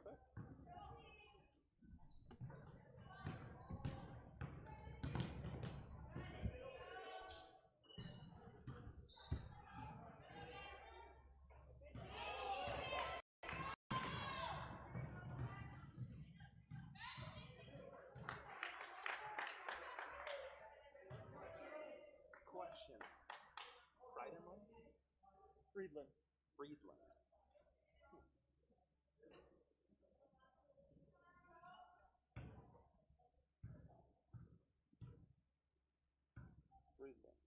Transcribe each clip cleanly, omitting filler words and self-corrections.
Perfect. Question. Friedland? Friedland. Friedland. Friedland.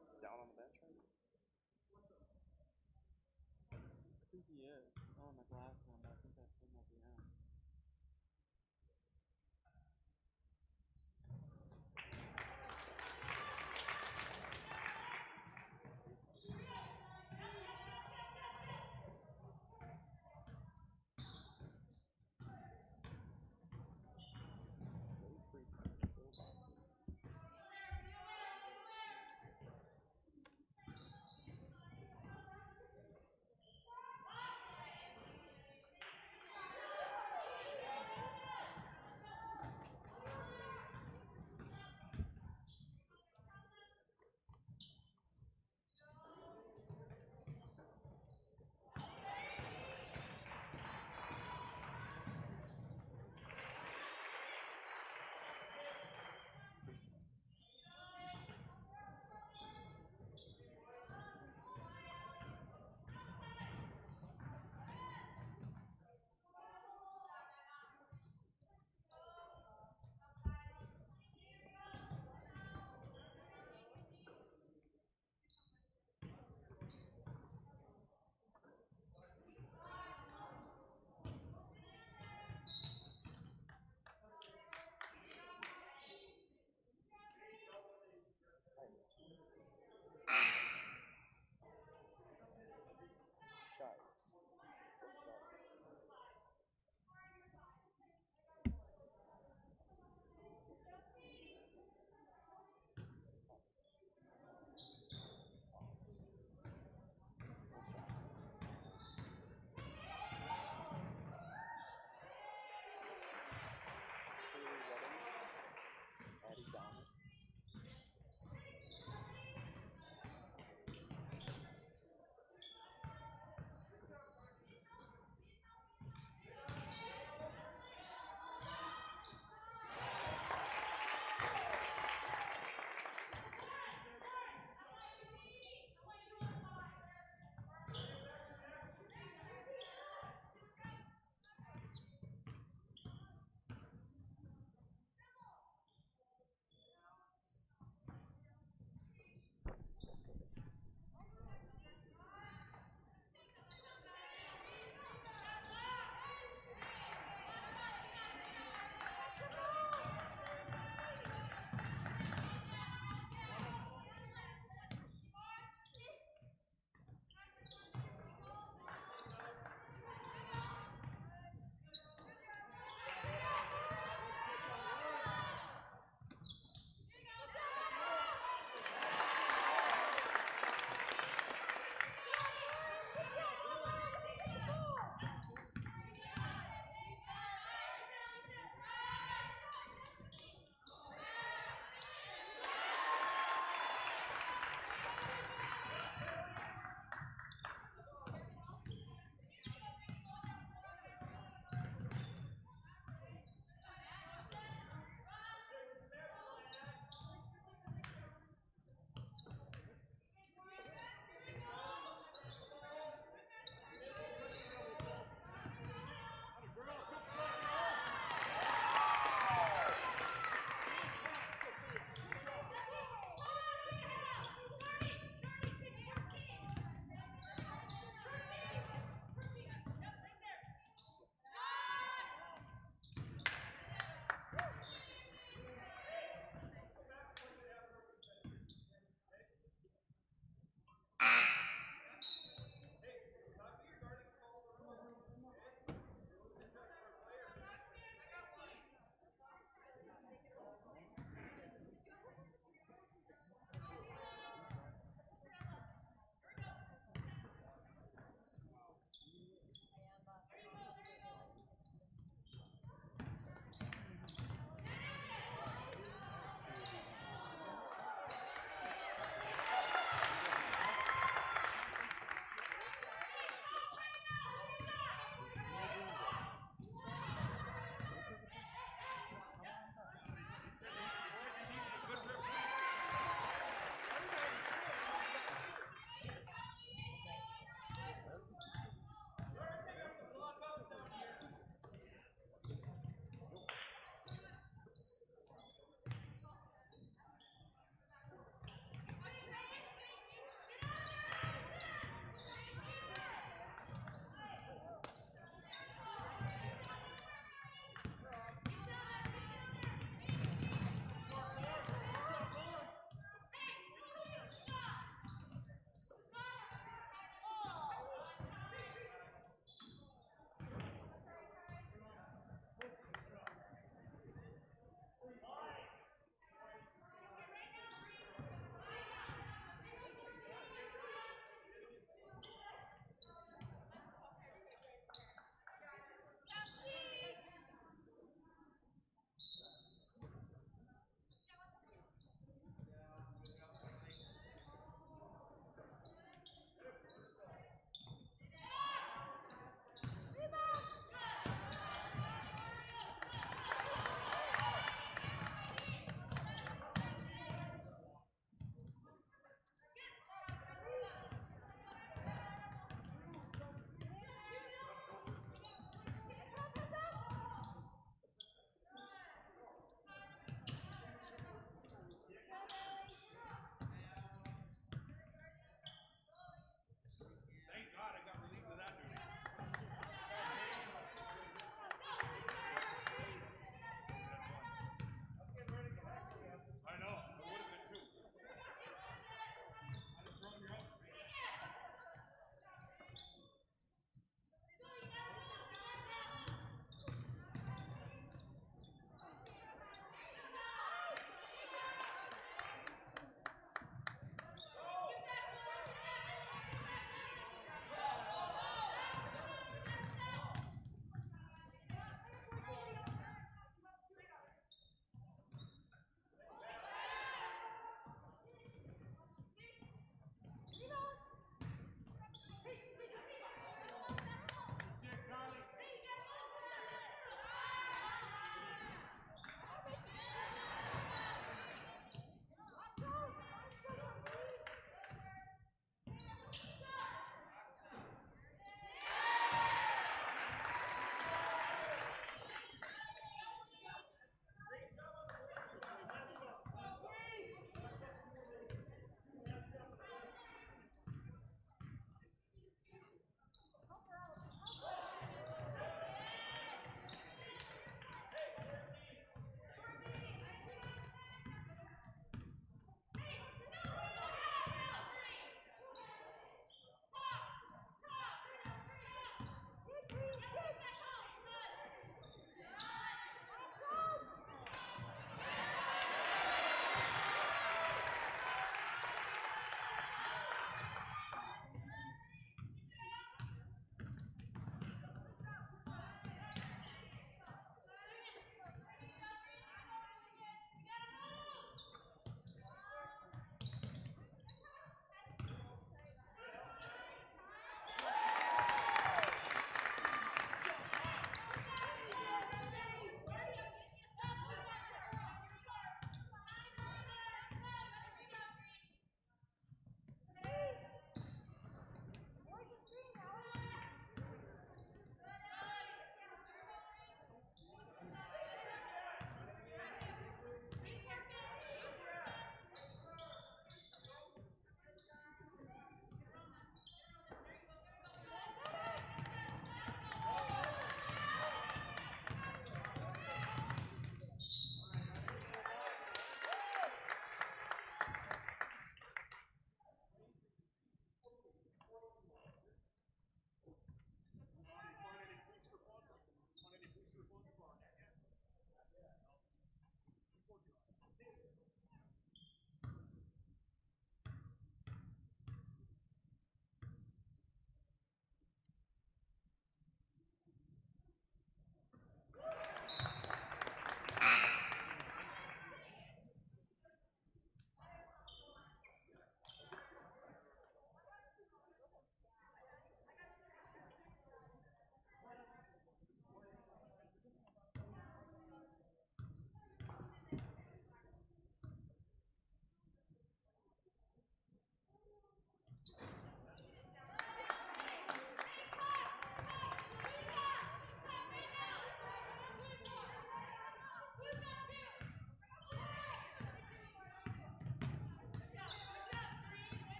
Is he down on the bench right now? I think he is. I don't have my glasses on, but I think that's him at the end.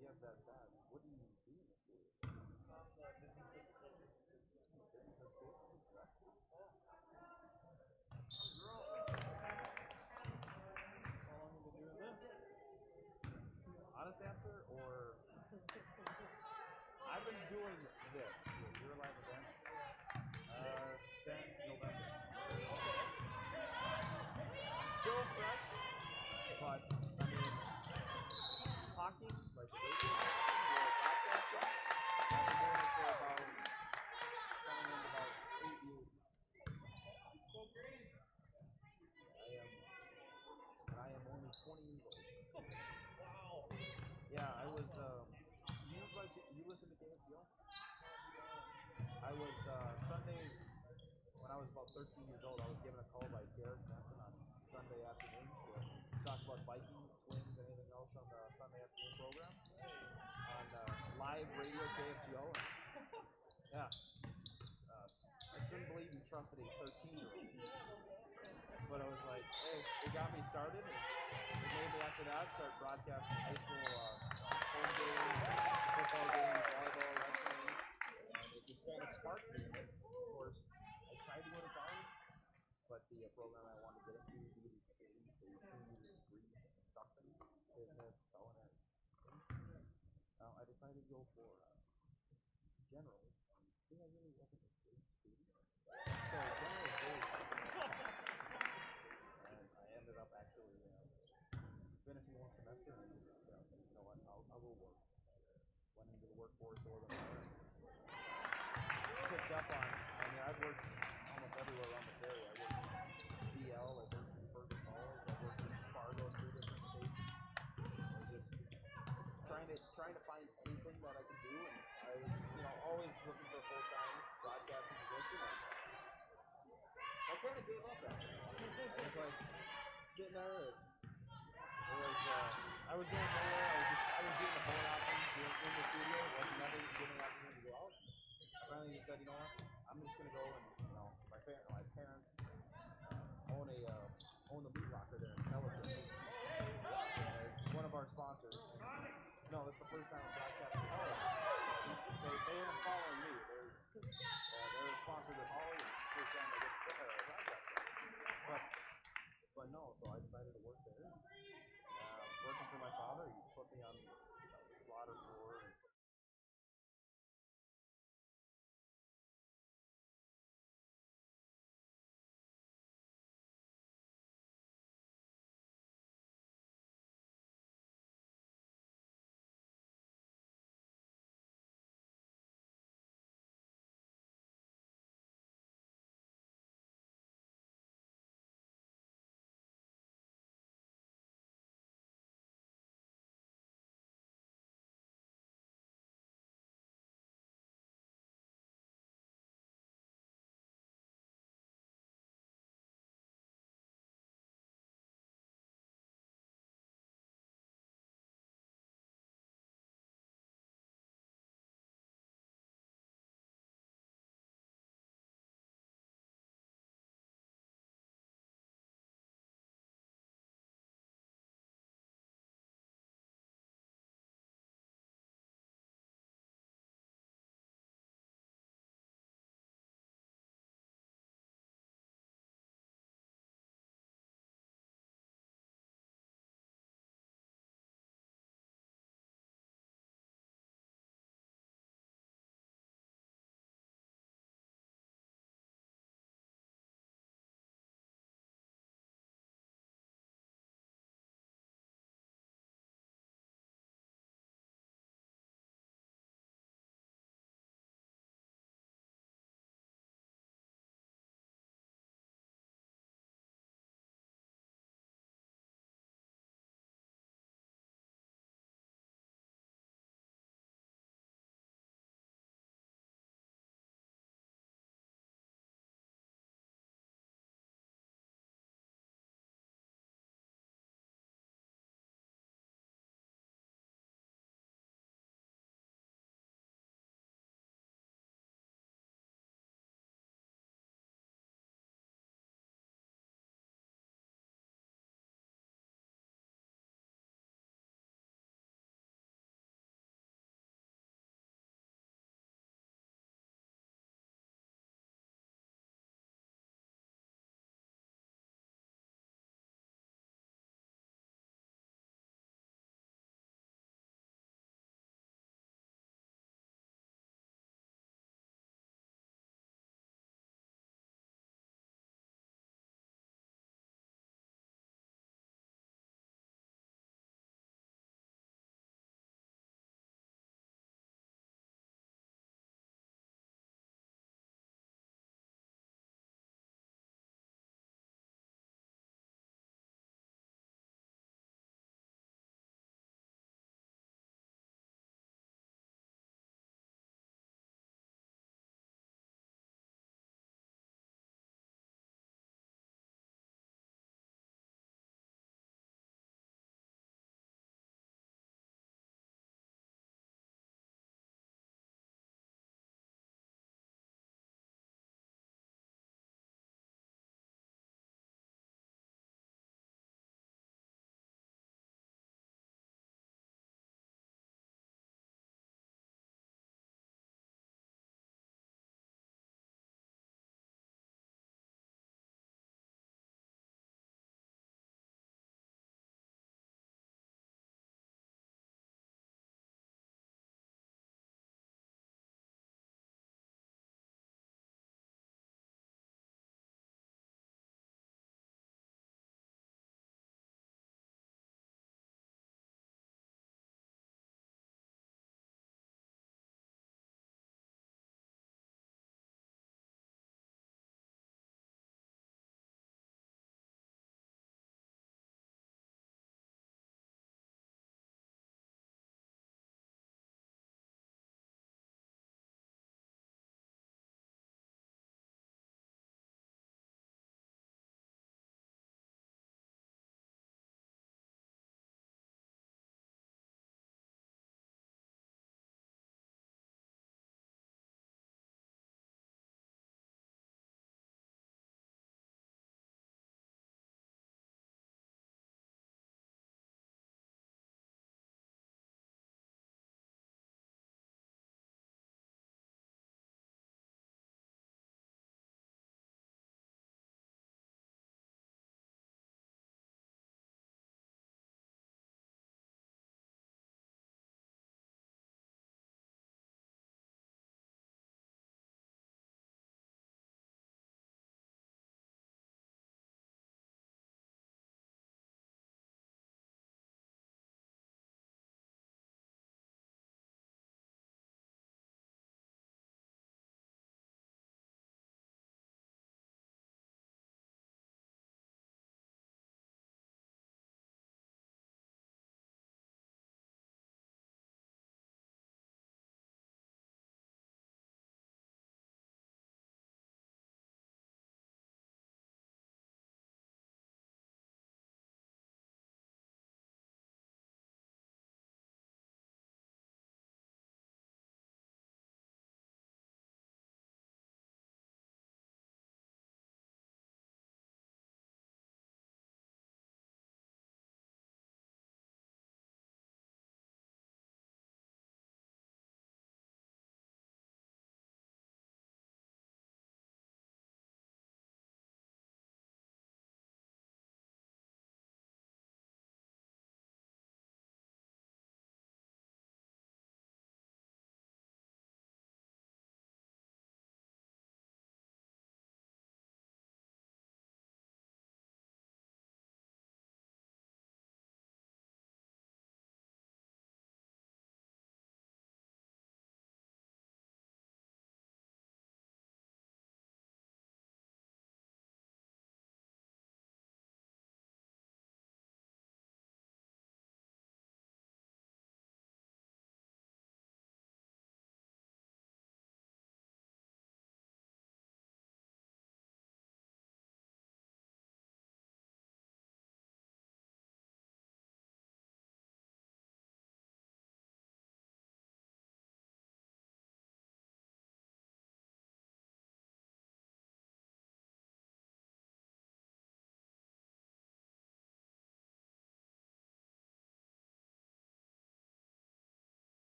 you have that bad. What do you do in the studio? How long have you been doing this? Honest answer, or I've been doing this with Your Live events since November. I'm still fresh, but I mean, talking like radio talking or broadcasting, I've been doing it for about coming in about 8 years now. I am only 20 years old. Wow. Yeah, I was. You listen to KFGO? I was Sundays when I was about 13 years old. I was given a call by Derek Benson on Sunday afternoons to talk about Vikings, Twins, anything else on the Sunday afternoon program on live radio KFGO. Yeah, I couldn't believe you trusted a 13-year-old. But I was like, hey, it got me started. And it made me after that start broadcasting high school home games, football games, volleyball, wrestling, and it just kind of sparked me. And of course, I tried to go to college, but the program I wanted to get into, the 2-year degree in construction, business, culinary. I decided to go for generals, and I really wasn't a great student. So generals is, and I ended up actually finishing one semester and just, you know what, I'll go work. Went into the workforce a little bit more. Picked up on, I mean, I've worked almost everywhere around this area. I worked in DL, I worked in Fergus Falls, I worked in Fargo, 2 different stations. I was just trying to find anything that I could do, and I was, always looking for a full-time broadcasting position. And I kind of gave up after that. I was like sitting there. I was going nowhere. I was getting the board out in the studio. It wasn't never getting an opportunity to go out. I finally just said, you know what? I'm just gonna go and my parents own the meat locker there in Pelican. It's one of our sponsors. No, it's the first time I'm broadcasting Hawley. They aren't following me. They're sponsored with Hawley. It's the first time I get to broadcast. But no, so I decided to work there. Working for my father, he put me on the slaughter floor. And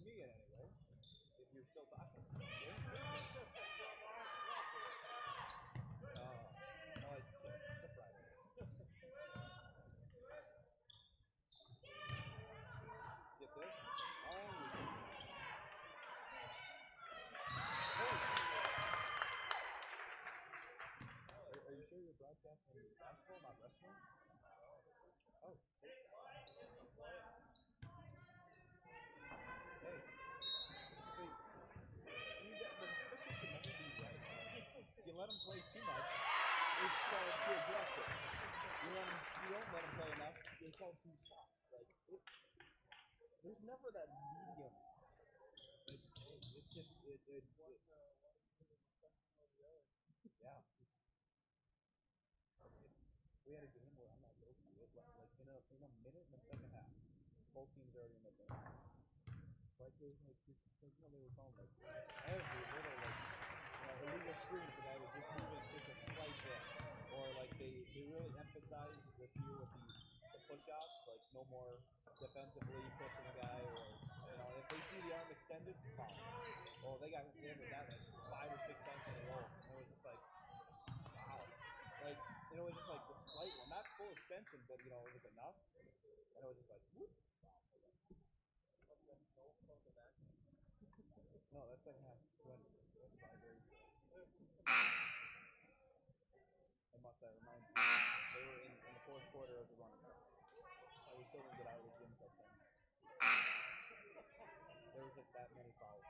see it anyway. If you're still talking. Oh, it's a Friday. Get this? Are you sure you're broadcasting basketball, not wrestling? Oh, hey. The system never be right. You let them play too much, it's called too aggressive. You don't let them play enough, it's called too soft. Like there's never that medium. It's just yeah. We had a game where I'm not joking. It went like in a minute in the second half, both teams already in the third. Like they were calling like every little illegal screen for that was just even just a slight hit, or like they really emphasized this year with the push-outs, like no more defensively pushing a guy, or if they see the arm extended, foul. Well, they got hit with that like 5 or 6 times in a row, and it was just like wow, like it was just like the slight one, not full extension, but it was enough, and it was just like whoop. No, that's second half went vibrating. And must I remind you, they were in the fourth quarter of the running back. And we still didn't get out of the gym till 10. There was just that many fouls.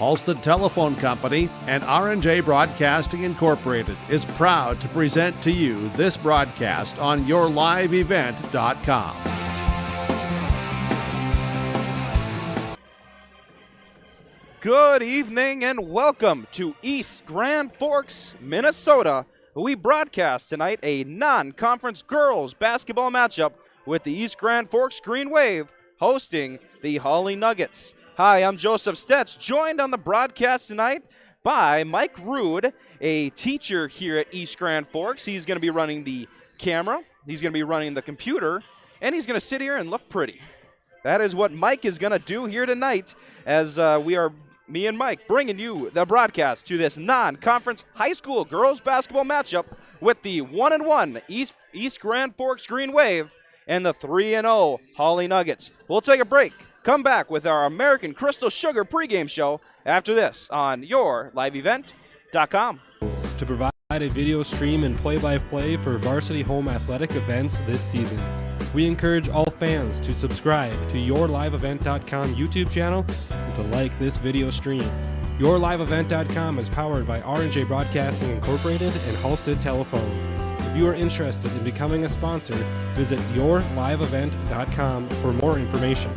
Halstead Telephone Company and R&J Broadcasting Incorporated is proud to present to you this broadcast on yourliveevent.com. Good evening and welcome to East Grand Forks, Minnesota. We broadcast tonight a non-conference girls basketball matchup with the East Grand Forks Green Wave hosting the Hawley Nuggets. Hi, I'm Joseph Stetz, joined on the broadcast tonight by Mike Rude, a teacher here at East Grand Forks. He's going to be running the camera, he's going to be running the computer, and he's going to sit here and look pretty. That is what Mike is going to do here tonight as me and Mike bringing you the broadcast to this non-conference high school girls basketball matchup with the 1-1 East Grand Forks Green Wave and the 3-0 Hawley Nuggets. We'll take a break, come back with our American Crystal Sugar pregame show after this on yourliveevent.com. To provide a video stream and play-by-play for varsity home athletic events this season. We encourage all fans to subscribe to yourliveevent.com YouTube channel and to like this video stream. Yourliveevent.com is powered by R&J Broadcasting Incorporated and Halstead Telephone. If you are interested in becoming a sponsor, visit yourliveevent.com for more information.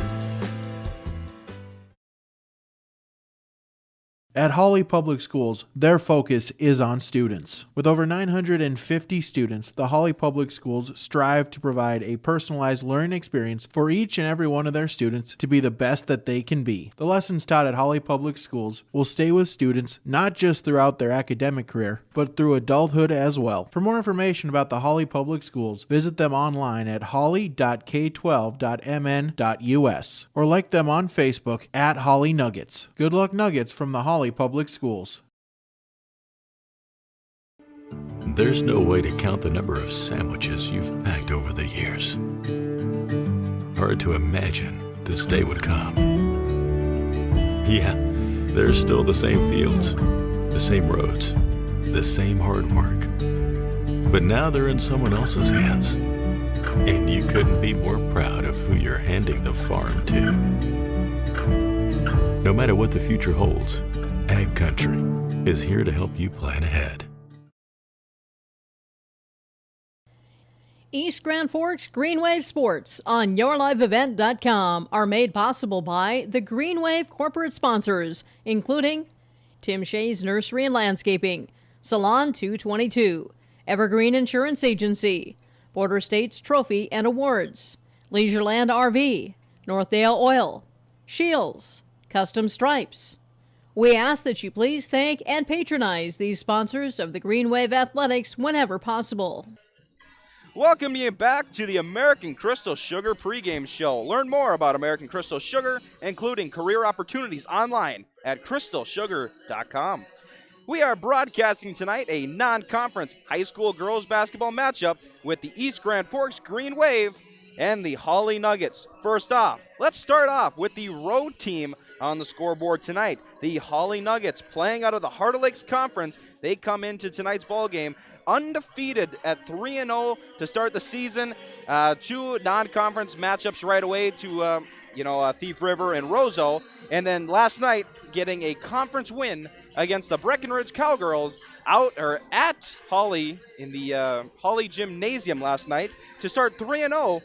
At Hawley Public Schools, their focus is on students. With over 950 students, the Hawley Public Schools strive to provide a personalized learning experience for each and every one of their students to be the best that they can be. The lessons taught at Hawley Public Schools will stay with students not just throughout their academic career, but through adulthood as well. For more information about the Hawley Public Schools, visit them online at hawley.k12.mn.us or like them on Facebook at Hawley Nuggets. Good luck, Nuggets, from the Hawley Public Schools. There's no way to count the number of sandwiches you've packed over the years. Hard to imagine this day would come. Yeah, there's still the same fields, the same roads, the same hard work. But now they're in someone else's hands. And you couldn't be more proud of who you're handing the farm to. No matter what the future holds, Ag Country is here to help you plan ahead. East Grand Forks Green Wave Sports on yourliveevent.com are made possible by the Green Wave corporate sponsors, including Tim Shea's Nursery and Landscaping, Salon 222, Evergreen Insurance Agency, Border States Trophy and Awards, Leisureland RV, Northdale Oil, Shields, Custom Stripes. We ask that you please thank and patronize these sponsors of the Green Wave Athletics whenever possible. Welcome you back to the American Crystal Sugar pregame show. Learn more about American Crystal Sugar, including career opportunities online at crystalsugar.com. We are broadcasting tonight a non-conference high school girls basketball matchup with the East Grand Forks Green Wave and the Hawley Nuggets. First off, let's start off with the road team on the scoreboard tonight. The Hawley Nuggets, playing out of the Heart of Lakes Conference, they come into tonight's ball game undefeated at 3-0 to start the season. Two non-conference matchups right away to Thief River and Roseau, and then last night getting a conference win against the Breckenridge Cowgirls at Hawley in the Hawley Gymnasium last night to start 3-0.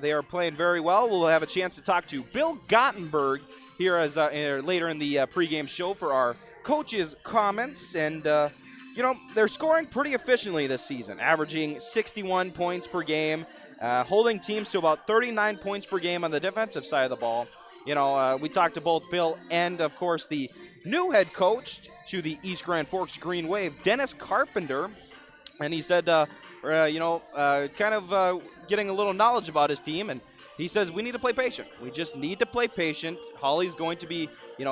They are playing very well. We'll have a chance to talk to Bill Gottenberg here as later in the pregame show for our coaches' comments. And, they're scoring pretty efficiently this season, averaging 61 points per game, holding teams to about 39 points per game on the defensive side of the ball. We talked to both Bill and, of course, the new head coach to the East Grand Forks Green Wave, Dennis Carpenter. And he said, getting a little knowledge about his team, and he says we need to play patient. We just need to play patient. Hawley's going to be,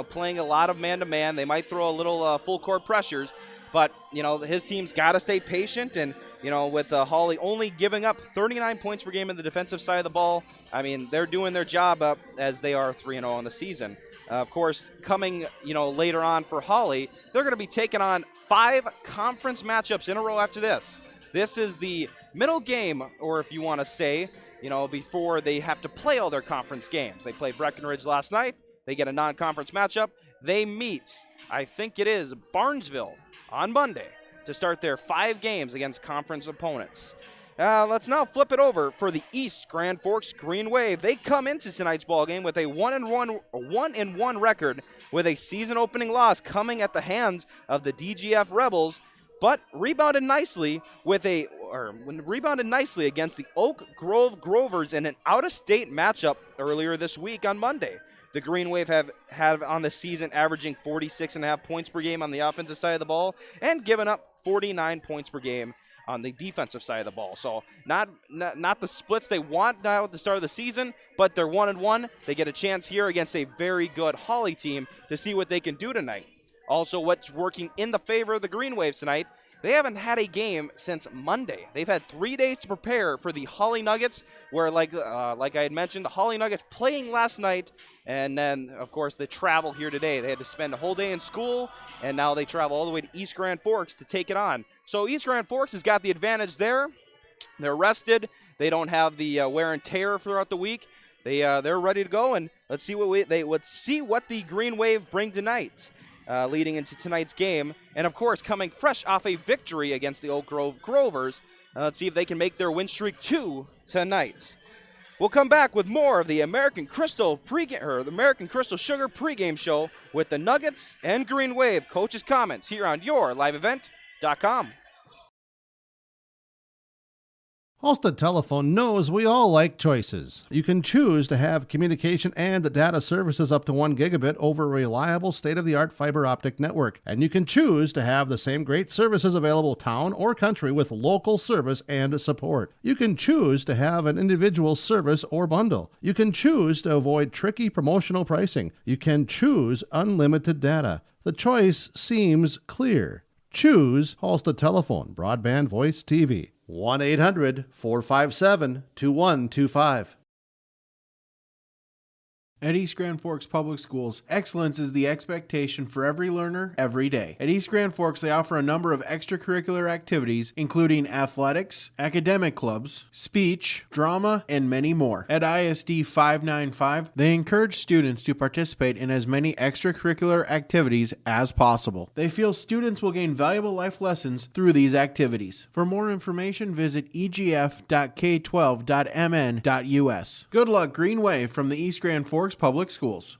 playing a lot of man-to-man. They might throw a little full-court pressures, but, his team's got to stay patient. And, with Hawley only giving up 39 points per game in the defensive side of the ball, I mean, they're doing their job as they are 3-0 on the season. Of course, coming, later on for Hawley, they're going to be taking on 5 conference matchups in a row after this. This is the middle game, or if you want to say, before they have to play all their conference games. They played Breckenridge last night. They get a non-conference matchup. they meet, I think it is Barnesville on Monday to start their 5 games against conference opponents. Let's now flip it over for the East Grand Forks Green Wave. They come into tonight's ball game with a 1-1 record, with a season-opening loss coming at the hands of the DGF Rebels, but rebounded nicely against the Oak Grove Grovers in an out-of-state matchup earlier this week on Monday. The Green Wave have on the season averaging 46.5 points per game on the offensive side of the ball and given up 49 points per game on the defensive side of the ball. So not the splits they want now at the start of the season, but they're 1-1. They get a chance here against a very good Hawley team to see what they can do tonight. Also, what's working in the favor of the Green Waves tonight, they haven't had a game since Monday. They've had 3 days to prepare for the Hawley Nuggets, where like I had mentioned, the Hawley Nuggets playing last night, and then, of course, they travel here today. They had to spend a whole day in school, and now they travel all the way to East Grand Forks to take it on. So East Grand Forks has got the advantage there. They're rested. They don't have the wear and tear throughout the week. They're ready to go, and let's see what the Green Wave bring tonight, leading into tonight's game. And of course, coming fresh off a victory against the Oak Grove Grovers, let's see if they can make their win streak 2 tonight. We'll come back with more of the American Crystal Sugar pregame show with the Nuggets and Green Wave coaches' comments here on YourLiveEvent.com. Halstead Telephone knows we all like choices. You can choose to have communication and data services up to 1 gigabit over a reliable state-of-the-art fiber optic network. And you can choose to have the same great services available town or country with local service and support. You can choose to have an individual service or bundle. You can choose to avoid tricky promotional pricing. You can choose unlimited data. The choice seems clear. Choose Halstead Telephone, broadband voice TV. 1-800-457-2125. At East Grand Forks Public Schools, excellence is the expectation for every learner, every day. At East Grand Forks, they offer a number of extracurricular activities, including athletics, academic clubs, speech, drama, and many more. At ISD 595, they encourage students to participate in as many extracurricular activities as possible. They feel students will gain valuable life lessons through these activities. For more information, visit egf.k12.mn.us. Good luck, Green Wave, from the East Grand Forks Public Schools.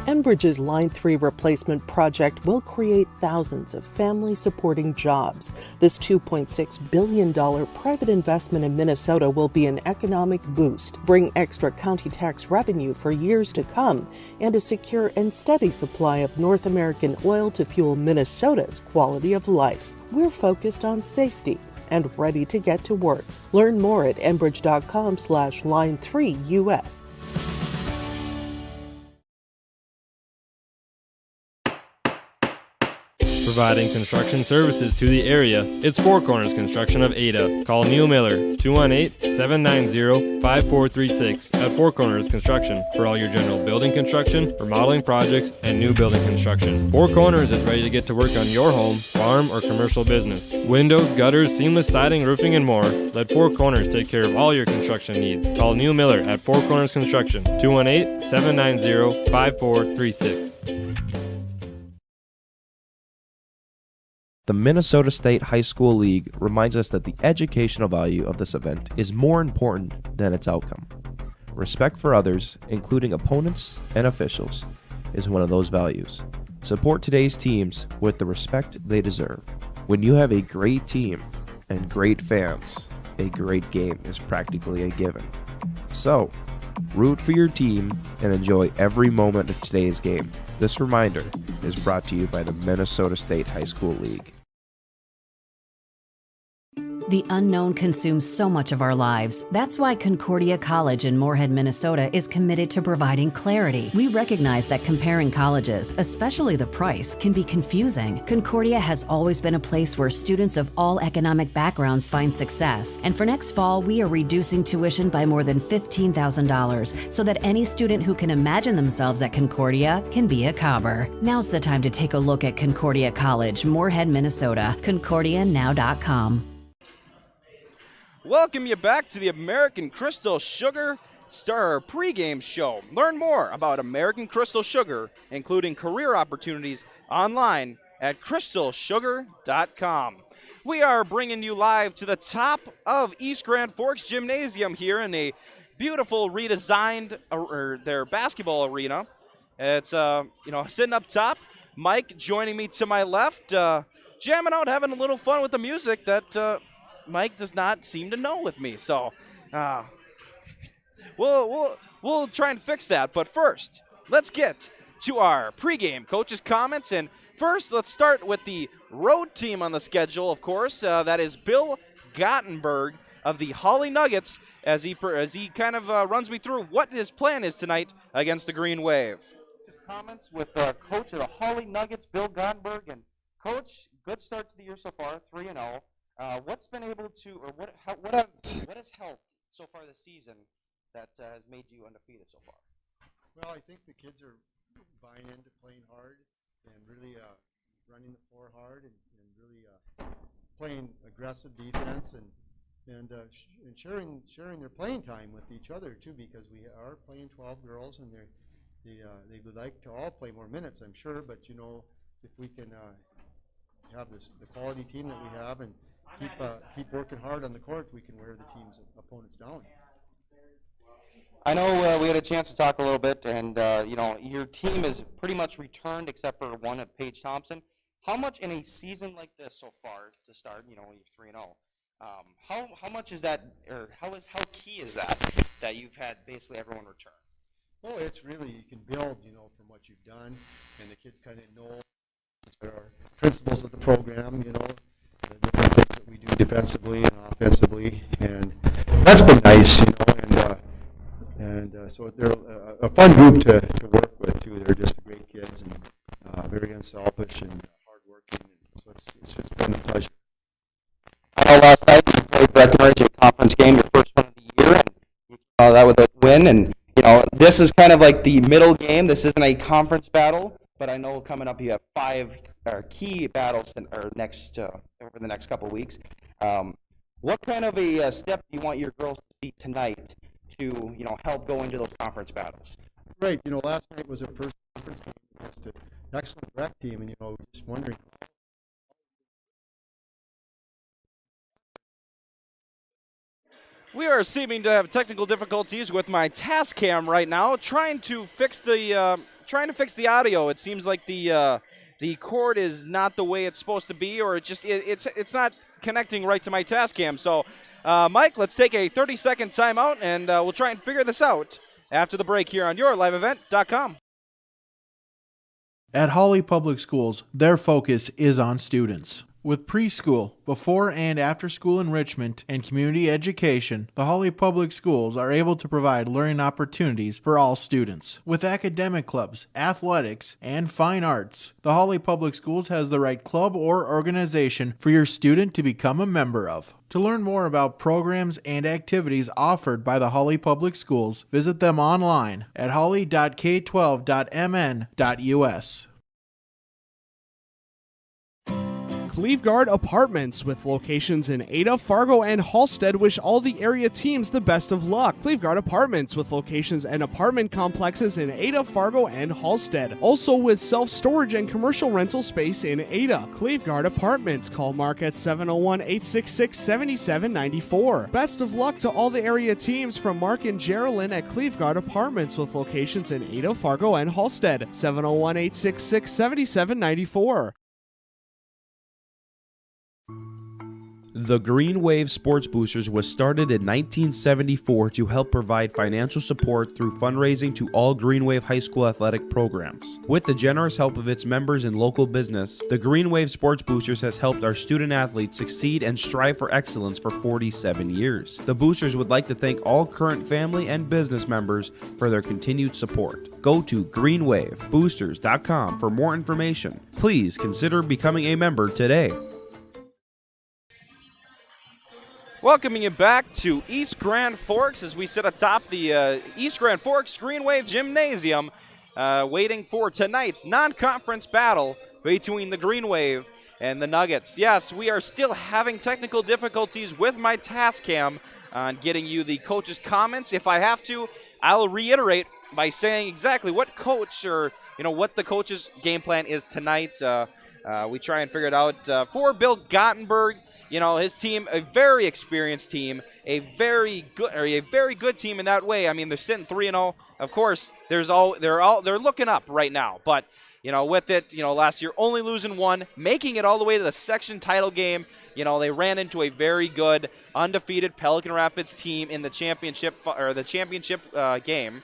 Enbridge's Line 3 replacement project will create thousands of family-supporting jobs. This $2.6 billion private investment in Minnesota will be an economic boost, bring extra county tax revenue for years to come, and a secure and steady supply of North American oil to fuel Minnesota's quality of life. We're focused on safety and ready to get to work. Learn more at enbridge.com/line3us. Providing construction services to the area, it's Four Corners Construction of Ada. Call Neil Miller, 218-790-5436 at Four Corners Construction for all your general building construction, remodeling projects, and new building construction. Four Corners is ready to get to work on your home, farm, or commercial business. Windows, gutters, seamless siding, roofing, and more. Let Four Corners take care of all your construction needs. Call Neil Miller at Four Corners Construction, 218-790-5436. The Minnesota State High School League reminds us that the educational value of this event is more important than its outcome. Respect for others, including opponents and officials, is one of those values. Support today's teams with the respect they deserve. When you have a great team and great fans, a great game is practically a given. So, root for your team and enjoy every moment of today's game. This reminder is brought to you by the Minnesota State High School League. The unknown consumes so much of our lives. That's why Concordia College in Moorhead, Minnesota is committed to providing clarity. We recognize that comparing colleges, especially the price, can be confusing. Concordia has always been a place where students of all economic backgrounds find success. And for next fall, we are reducing tuition by more than $15,000 so that any student who can imagine themselves at Concordia can be a Cobber. Now's the time to take a look at Concordia College, Moorhead, Minnesota. ConcordiaNow.com. Welcome you back to the American Crystal Sugar pregame show. Learn more about American Crystal Sugar, including career opportunities, online at crystalsugar.com. We are bringing you live to the top of East Grand Forks Gymnasium here in a beautiful redesigned their basketball arena. It's sitting up top. Mike joining me to my left, jamming out, having a little fun with the music that Mike does not seem to know with me. So we'll try and fix that. But first, let's get to our pregame coaches' comments. And first, let's start with the road team on the schedule, of course. That is Bill Gottenberg of the Hawley Nuggets as he kind of runs me through what his plan is tonight against the Green Wave. Just comments with coach of the Hawley Nuggets, Bill Gottenberg. And coach, good start to the year so far, 3-0. What's been able to, or what has helped so far this season that has made you undefeated so far? Well, I think the kids are buying into playing hard and really running the floor hard and really playing aggressive defense and sharing their playing time with each other too, because we are playing 12 girls and they would like to all play more minutes, I'm sure. But if we can have the quality team that we have and keep working hard on the court, we can wear the team's opponents down. I know we had a chance to talk a little bit, and your team is pretty much returned except for one of Paige Thompson. How much in a season like this so far to start? You're 3-0. How much is that, or how key is that you've had basically everyone return? Well, it's really, you can build, from what you've done, and the kids kind of know there are principles of the program, the different things that we do defensively and offensively, and that's been nice, and so they're a fun group to work with too. They're just great kids and very unselfish and hardworking, and so it's been a pleasure. I know last night you played Breckenridge in a conference game, your first one of the year, and you saw that with a win. And this is kind of like the middle game. This isn't a conference battle, but I know coming up you have 5 key battles over the next couple of weeks. What kind of a step do you want your girls to see tonight to help go into those conference battles? Right. Last night was our first conference game against an excellent rec team, and just wondering. We are seeming to have technical difficulties with my task cam right now, trying to fix the audio. It seems like the cord is not the way it's supposed to be, or it's not connecting right to my task cam. So, Mike, let's take a 30-second timeout, and we'll try and figure this out after the break here on yourliveevent.com. At Hawley Public Schools, their focus is on students. With preschool, before and after school enrichment, and community education, the Hawley Public Schools are able to provide learning opportunities for all students. With academic clubs, athletics, and fine arts, the Hawley Public Schools has the right club or organization for your student to become a member of. To learn more about programs and activities offered by the Hawley Public Schools, visit them online at hawley.k12.mn.us. Cleveguard Apartments, with locations in Ada, Fargo, and Halstead, wish all the area teams the best of luck. Cleveguard Apartments, with locations and apartment complexes in Ada, Fargo, and Halstead. Also with self-storage and commercial rental space in Ada. Cleveguard Apartments. Call Mark at 701-866-7794. Best of luck to all the area teams from Mark and Geraldine at Cleveguard Apartments, with locations in Ada, Fargo, and Halstead. 701-866-7794. The Green Wave Sports Boosters was started in 1974 to help provide financial support through fundraising to all Green Wave high school athletic programs. With the generous help of its members and local business, the Green Wave Sports Boosters has helped our student athletes succeed and strive for excellence for 47 years. The Boosters would like to thank all current family and business members for their continued support. Go to greenwaveboosters.com for more information. Please consider becoming a member today. Welcoming you back to East Grand Forks as we sit atop the East Grand Forks Green Wave Gymnasium, waiting for tonight's non-conference battle between the Green Wave and the Nuggets. Yes, we are still having technical difficulties with my task cam. on getting you the coach's comments. If I have to, I'll reiterate by saying exactly what coach or what the coach's game plan is tonight. We try and figure it out. For Bill Gottenberg, his team, a very experienced team, a very good team in that way. I mean, they're sitting 3-0. Of course, they're looking up right now. But with it, last year only losing one, making it all the way to the section title game. They ran into a very good undefeated Pelican Rapids team in the championship game.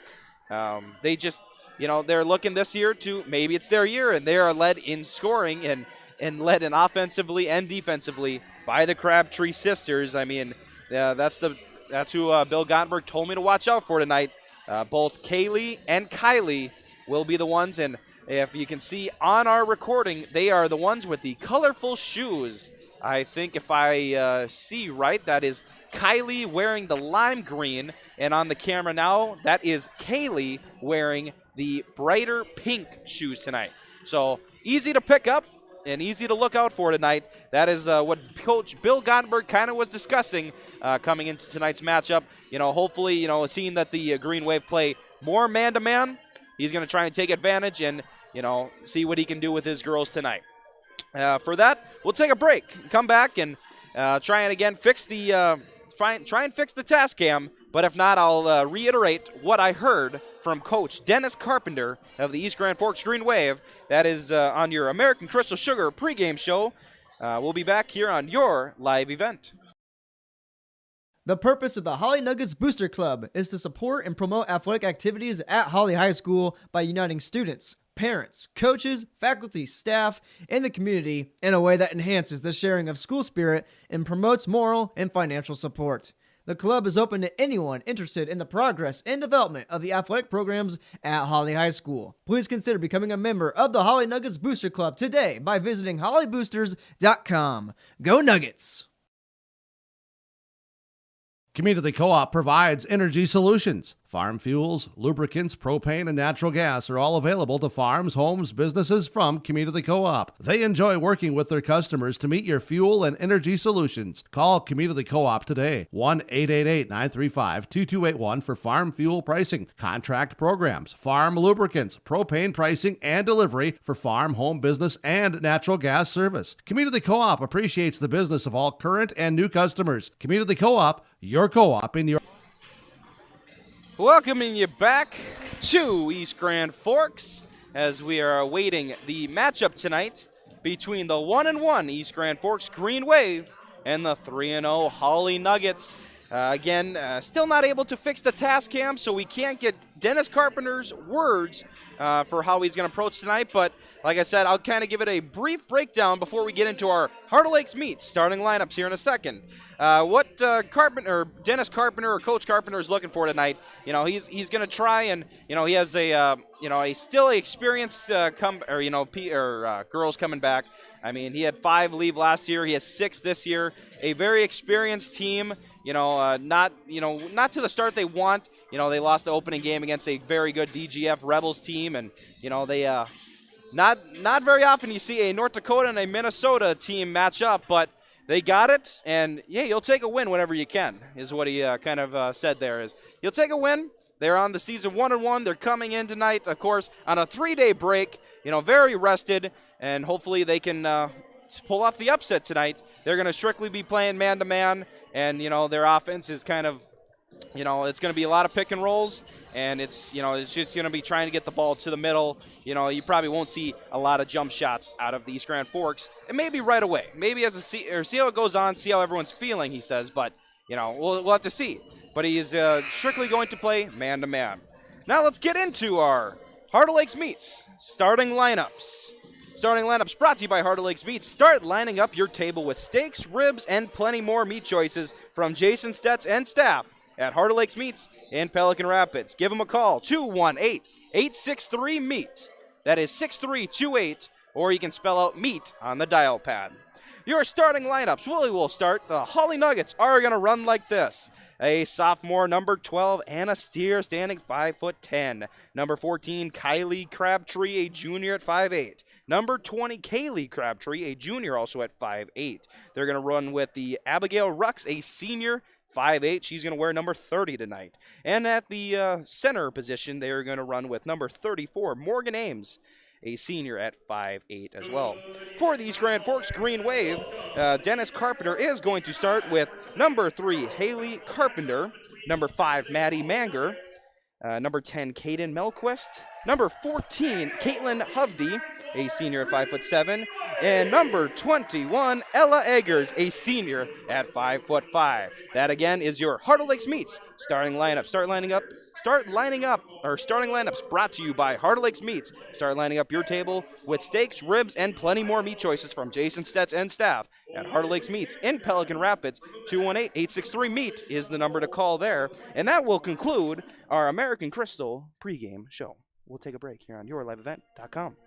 They just, they're looking this year to maybe it's their year, and they are led in scoring and led in offensively and defensively by the Crabtree sisters. I mean, that's who Bill Gottenberg told me to watch out for tonight. Both Kaylee and Kylie will be the ones, and if you can see on our recording, they are the ones with the colorful shoes. I think if I see right, that is Kylie wearing the lime green, and on the camera now, that is Kaylee wearing the brighter pink shoes tonight. So easy to pick up and easy to look out for tonight. That is what Coach Bill Gottenberg kind of was discussing coming into tonight's matchup. Hopefully, seeing that the Green Wave play more man-to-man, he's going to try and take advantage and, see what he can do with his girls tonight. For that, we'll take a break, come back, and try and again fix the try and fix the task cam. But if not, I'll reiterate what I heard from Coach Dennis Carpenter of the East Grand Forks Green Wave. That is on your American Crystal Sugar pregame show. We'll be back here on your live event. The purpose of the Hawley Nuggets Booster Club is to support and promote athletic activities at Hawley High School by uniting students, parents, coaches, faculty, staff, and the community in a way that enhances the sharing of school spirit and promotes moral and financial support. The club is open to anyone interested in the progress and development of the athletic programs at Hawley High School. Please consider becoming a member of the Hawley Nuggets Booster Club today by visiting HawleyBoosters.com. Go Nuggets! Community Co-op provides energy solutions. Farm fuels, lubricants, propane, and natural gas are all available to farms, homes, businesses from Community Co-op. They enjoy working with their customers to meet your fuel and energy solutions. Call Community Co-op today, 1-888-935-2281 for farm fuel pricing, contract programs, farm lubricants, propane pricing, and delivery for farm, home, business, and natural gas service. Community Co-op appreciates the business of all current and new customers. Community Co-op, your co-op in your... Welcoming you back to East Grand Forks as we are awaiting the matchup tonight between the 1-1 East Grand Forks Green Wave and the 3-0 Hawley Nuggets. Again, still not able to fix the task cam, so we can't get Dennis Carpenter's words for how he's going to approach tonight. But like I said, I'll kind of give it a brief breakdown before we get into our Heart of Lakes meets starting lineups here in a second. What Dennis Carpenter or Coach Carpenter is looking for tonight, he's going to try and, he has a still experienced girls coming back. I mean, he had 5 leave last year. He has 6 this year. A very experienced team. Not to the start they want. They lost the opening game against a very good DGF Rebels team, and they not very often you see a North Dakota and a Minnesota team match up, but they got it, and yeah, you'll take a win whenever you can, is what he kind of said there. Is you'll take a win. They're on the season 1-1. They're coming in tonight, of course, on a 3-day break. Very rested, and hopefully they can pull off the upset tonight. They're going to strictly be playing man-to-man, and their offense is kind of, it's going to be a lot of pick and rolls, and it's just going to be trying to get the ball to the middle. You probably won't see a lot of jump shots out of the East Grand Forks, and maybe right away, maybe see how it goes on, see how everyone's feeling. He says, but we'll have to see. But he is strictly going to play man-to-man. Now let's get into our Heart of Lakes meets starting lineups. Starting lineups brought to you by Heart of Lakes Meats. Start lining up your table with steaks, ribs, and plenty more meat choices from Jason Stetz and staff at Heart of Lakes Meats in Pelican Rapids. Give them a call, 218-863-MEAT. That is 6328, or you can spell out meat on the dial pad. Your starting lineups, we will start. The Hawley Nuggets are going to run like this. A sophomore, number 12, Anna Steer, standing 5'10". Number 14, Kylie Crabtree, a junior at 5'8". Number 20, Kaylee Crabtree, a junior also at 5'8". They're going to run with the Abigail Rux, a senior, 5'8". She's going to wear number 30 tonight. And at the center position, they're going to run with number 34, Morgan Ames, a senior at 5'8" as well. For the East Grand Forks Green Wave, Dennis Carpenter is going to start with number 3, Haley Carpenter, number 5, Maddie Manger, number 10, Kaden Melquist, number 14, Caitlin Hovde, a senior at 5'7", and number 21, Ella Eggers, a senior at 5'5". That again is your Heart of Lakes Meats starting lineup. Starting lineups brought to you by Heart of Lakes Meats. Start lining up your table with steaks, ribs, and plenty more meat choices from Jason Stetz and staff at Heart of Lakes Meats in Pelican Rapids. 218-863-MEAT is the number to call there. And that will conclude our American Crystal pregame show. We'll take a break here on yourliveevent.com.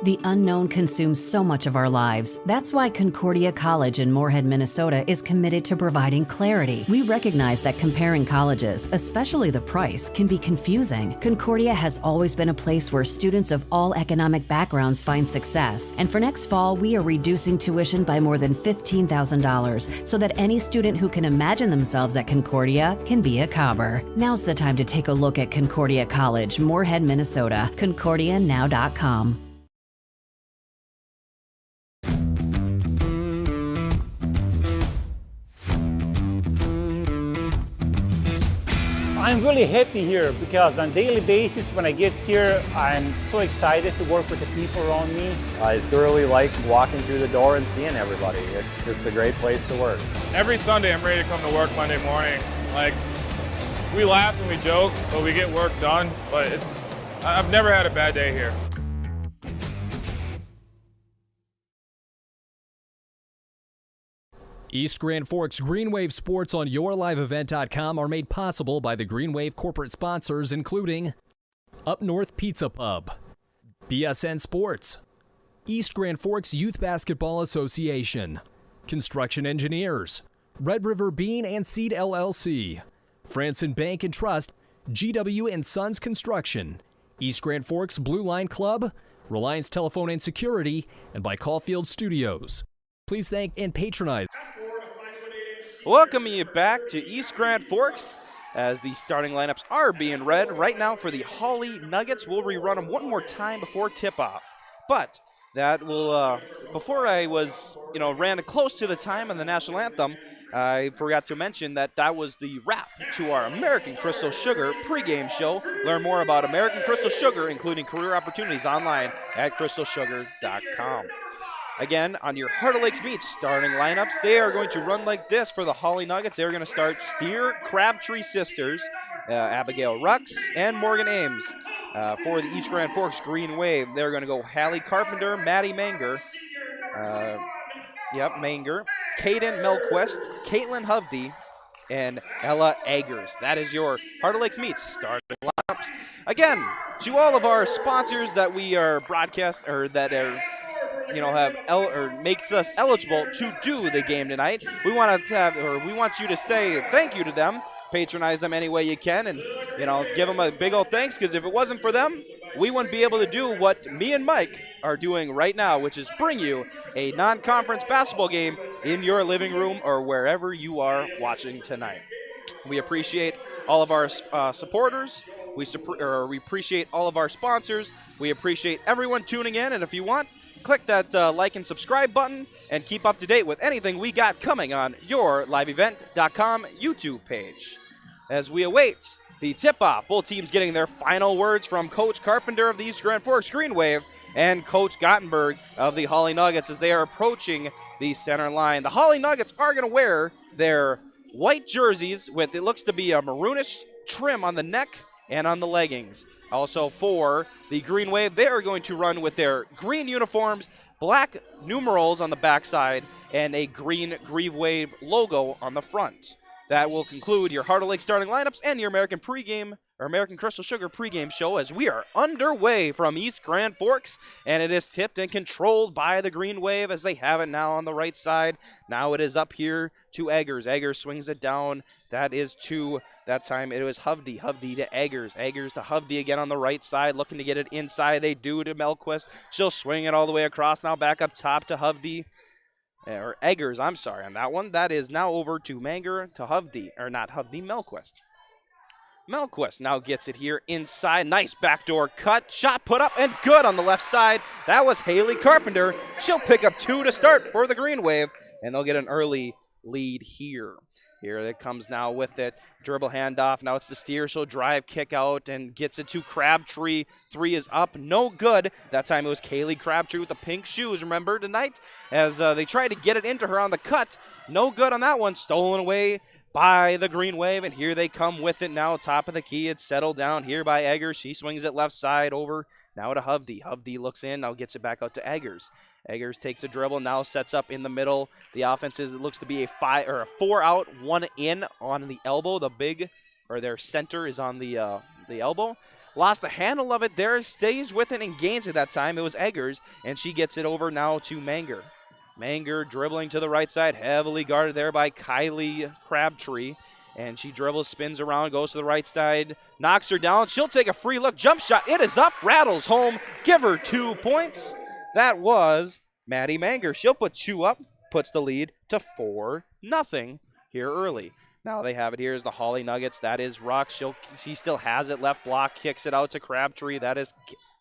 The unknown consumes so much of our lives. That's why Concordia College in Moorhead, Minnesota is committed to providing clarity. We recognize that comparing colleges, especially the price, can be confusing. Concordia has always been a place where students of all economic backgrounds find success. And for next fall, we are reducing tuition by more than $15,000 so that any student who can imagine themselves at Concordia can be a Cobber. Now's the time to take a look at Concordia College, Moorhead, Minnesota. ConcordiaNow.com. I'm really happy here because on a daily basis when I get here, I'm so excited to work with the people around me. I thoroughly like walking through the door and seeing everybody. It's a great place to work. Every Sunday I'm ready to come to work Monday morning. Like, we laugh and we joke, but we get work done. But I've never had a bad day here. East Grand Forks Green Wave Sports on yourliveevent.com are made possible by the Green Wave corporate sponsors, including Up North Pizza Pub, BSN Sports, East Grand Forks Youth Basketball Association, Construction Engineers, Red River Bean and Seed LLC, Franson Bank and Trust, GW and Sons Construction, East Grand Forks Blue Line Club, Reliance Telephone and Security, and by Caulfield Studios. Please thank and patronize. Welcoming you back to East Grand Forks as the starting lineups are being read. Right now for the Hawley Nuggets, we'll rerun them one more time before tip-off. But that will, before I was, ran close to the time on the national anthem, I forgot to mention that was the wrap to our American Crystal Sugar pregame show. Learn more about American Crystal Sugar, including career opportunities, online at crystalsugar.com. Again, on your Heart of Lakes Meats starting lineups, they are going to run like this for the Hawley Nuggets. They're going to start Steer Crabtree sisters, Abigail Rux, and Morgan Ames. For the East Grand Forks Green Wave, they're going to go Hallie Carpenter, Maddie Manger, Manger, Caden Melquist, Caitlin Hovde, and Ella Eggers. That is your Heart of Lakes Meats starting lineups. Again, to all of our sponsors that we are makes us eligible to do the game tonight. We want you to say thank you to them, patronize them any way you can, and give them a big old thanks, because if it wasn't for them, we wouldn't be able to do what me and Mike are doing right now, which is bring you a non-conference basketball game in your living room or wherever you are watching tonight. We appreciate all of our supporters. We appreciate all of our sponsors. We appreciate everyone tuning in, and if you want, click that like and subscribe button and keep up to date with anything we got coming on yourliveevent.com YouTube page. As we await the tip-off, both teams getting their final words from Coach Carpenter of the East Grand Forks Green Wave and Coach Gottenberg of the Hawley Nuggets as they are approaching the center line. The Hawley Nuggets are going to wear their white jerseys with, it looks to be a maroonish trim on the neck and on the leggings. Also for the Green Wave, they are going to run with their green uniforms, black numerals on the backside, and a green Green Wave logo on the front. That will conclude your Heart of Lake starting lineups and your American Crystal Sugar pregame show as we are underway from East Grand Forks, and it is tipped and controlled by the Green Wave as they have it now on the right side. Now it is up here to Eggers. Eggers swings it down. That is that time it was Hovde to Eggers. Eggers to Hovde again on the right side, looking to get it inside. They do to Melquist. She'll swing it all the way across. Now back up top to Hovde. or Eggers, I'm sorry, on that one. That is now over to Manger, to Hovde, or not Hovde, Melquist. Melquist now gets it here inside. Nice backdoor cut. Shot put up and good on the left side. That was Haley Carpenter. She'll pick up 2 to start for the Green Wave, and they'll get an early lead here. Here it comes now with it. Dribble handoff. Now it's the steer. She'll drive, kick out, and gets it to Crabtree. 3 is up. No good. That time it was Kaylee Crabtree with the pink shoes, remember, tonight? As they tried to get it into her on the cut. No good on that one. Stolen away by the Green Wave, and here they come with it now. Top of the key. It's settled down here by Eggers. She swings it left side over now to Hovde. Hovde looks in, now gets it back out to Eggers. Eggers takes a dribble, now sets up in the middle. The offense is, it looks to be a 4 out, 1 in on the elbow. The big, or their center is on the elbow. Lost the handle of it there, stays with it and gains it that time. It was Eggers, and she gets it over now to Manger. Manger dribbling to the right side, heavily guarded there by Kylie Crabtree. And she dribbles, spins around, goes to the right side, knocks her down. She'll take a free look, jump shot. It is up, rattles home, give her 2 points. That was Maddie Manger. She'll put 2 up, puts the lead to 4-0 here early. Now they have it here is the Hawley Nuggets. That is Ruck. She still has it, left block, kicks it out to Crabtree. That is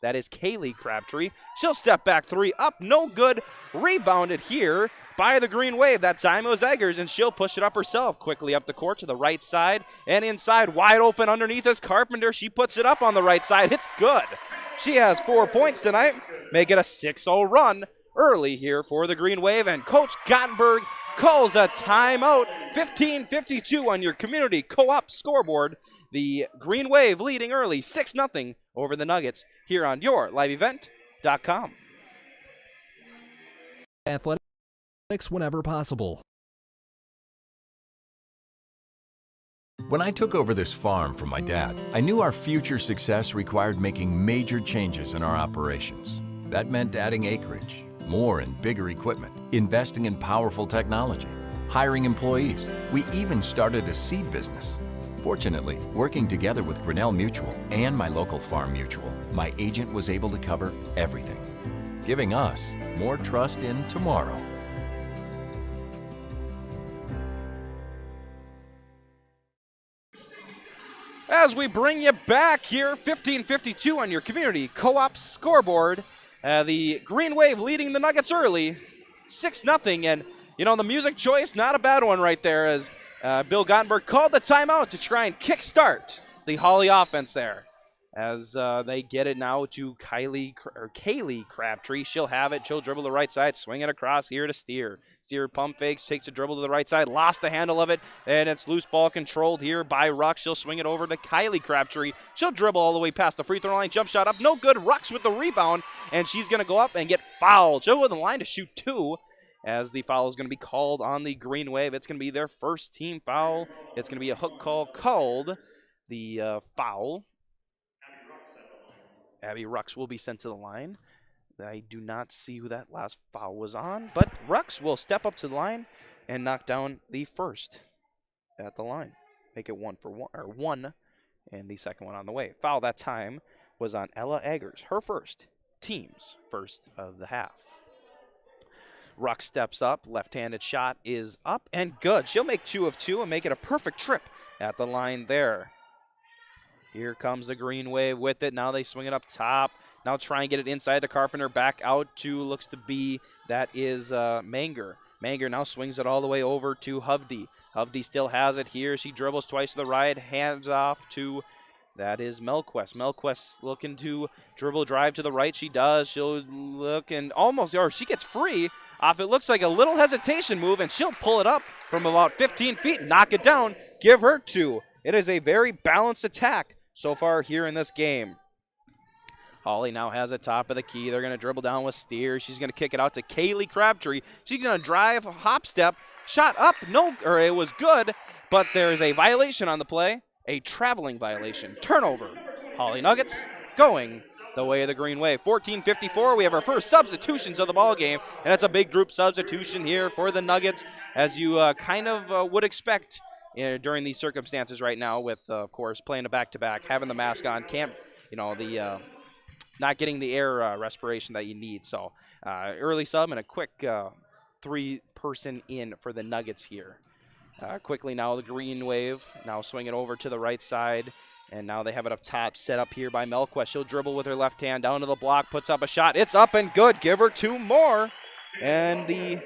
Kaylee Crabtree. She'll step back 3 up, no good. Rebounded here by the Green Wave. That time it was Eggers, and she'll push it up herself. Quickly up the court to the right side, and inside, wide open underneath is Carpenter. She puts it up on the right side. It's good. She has 4 points tonight. Make it a 6-0 run early here for the Green Wave, and Coach Gottenberg calls a timeout. 15:52 on your community co-op scoreboard. The Green Wave leading early 6-0 over the Nuggets here on your liveevent.com. Athletics whenever possible. When I took over this farm from my dad, I knew our future success required making major changes in our operations. That meant adding acreage, more and bigger equipment, investing in powerful technology, hiring employees. We even started a seed business. Fortunately, working together with Grinnell Mutual and my local farm mutual, my agent was able to cover everything, giving us more trust in tomorrow. As we bring you back here, 15:52 on your community co-op scoreboard. The Green Wave leading the Nuggets early, 6-0. And, you know, the music choice, not a bad one right there, as Bill Gottenberg called the timeout to try and kickstart the Hawley offense there. As they get it now to Kaylee Crabtree. She'll have it. She'll dribble the right side, swing it across here to Steer. Steer pump fakes, takes a dribble to the right side, lost the handle of it, and it's loose ball controlled here by Ruck. She'll swing it over to Kylie Crabtree. She'll dribble all the way past the free throw line, jump shot up, no good. Ruck's with the rebound, and she's going to go up and get fouled. She'll go to the line to shoot 2. As the foul is going to be called on the Green Wave. It's going to be their first team foul. It's going to be a hook call called. The foul. Abby Rux will be sent to the line. I do not see who that last foul was on, but Rux will step up to the line and knock down the first at the line. Make it 1, and the second one on the way. Foul that time was on Ella Eggers, her first, team's first of the half. Ruck steps up, left-handed shot is up and good. She'll make 2 of 2 and make it a perfect trip at the line there. Here comes the Green Wave with it. Now they swing it up top. Now try and get it inside to Carpenter. Back out to, looks to be, that is Manger. Manger now swings it all the way over to Hovde. Hovde still has it here. She dribbles twice to the right, hands off to, that is Melquist. Melquist looking to dribble drive to the right. She does. She'll look and almost, or she gets free off, it looks like a little hesitation move, and she'll pull it up from about 15 feet, knock it down, give her 2. It is a very balanced attack so far here in this game. Hawley now has it top of the key. They're going to dribble down with Steer. She's going to kick it out to Kaylee Crabtree. She's going to drive, hop step, shot up, it was good, but there's a violation on the play, a traveling violation. Turnover. Hawley Nuggets going the way of the Green Wave. 14:54, we have our first substitutions of the ball game, and that's a big group substitution here for the Nuggets, as you kind of would expect during these circumstances right now with, of course, playing a back-to-back, having the mask on, not getting the air respiration that you need. So early sub and a quick three-person in for the Nuggets here. Quickly now the Green Wave, now swing it over to the right side, and now they have it up top, set up here by Melquist. She'll dribble with her left hand down to the block, puts up a shot. It's up and good. Give her 2 more. And the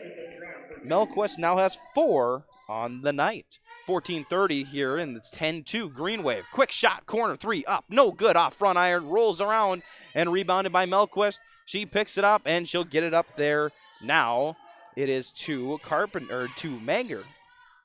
Melquist now has 4 on the night. 14:30 here, and it's 10-2 Green Wave. Quick shot, corner 3, up, no good, off front iron, rolls around, and rebounded by Melquist. She picks it up, and she'll get it up there. Now it is to Manger.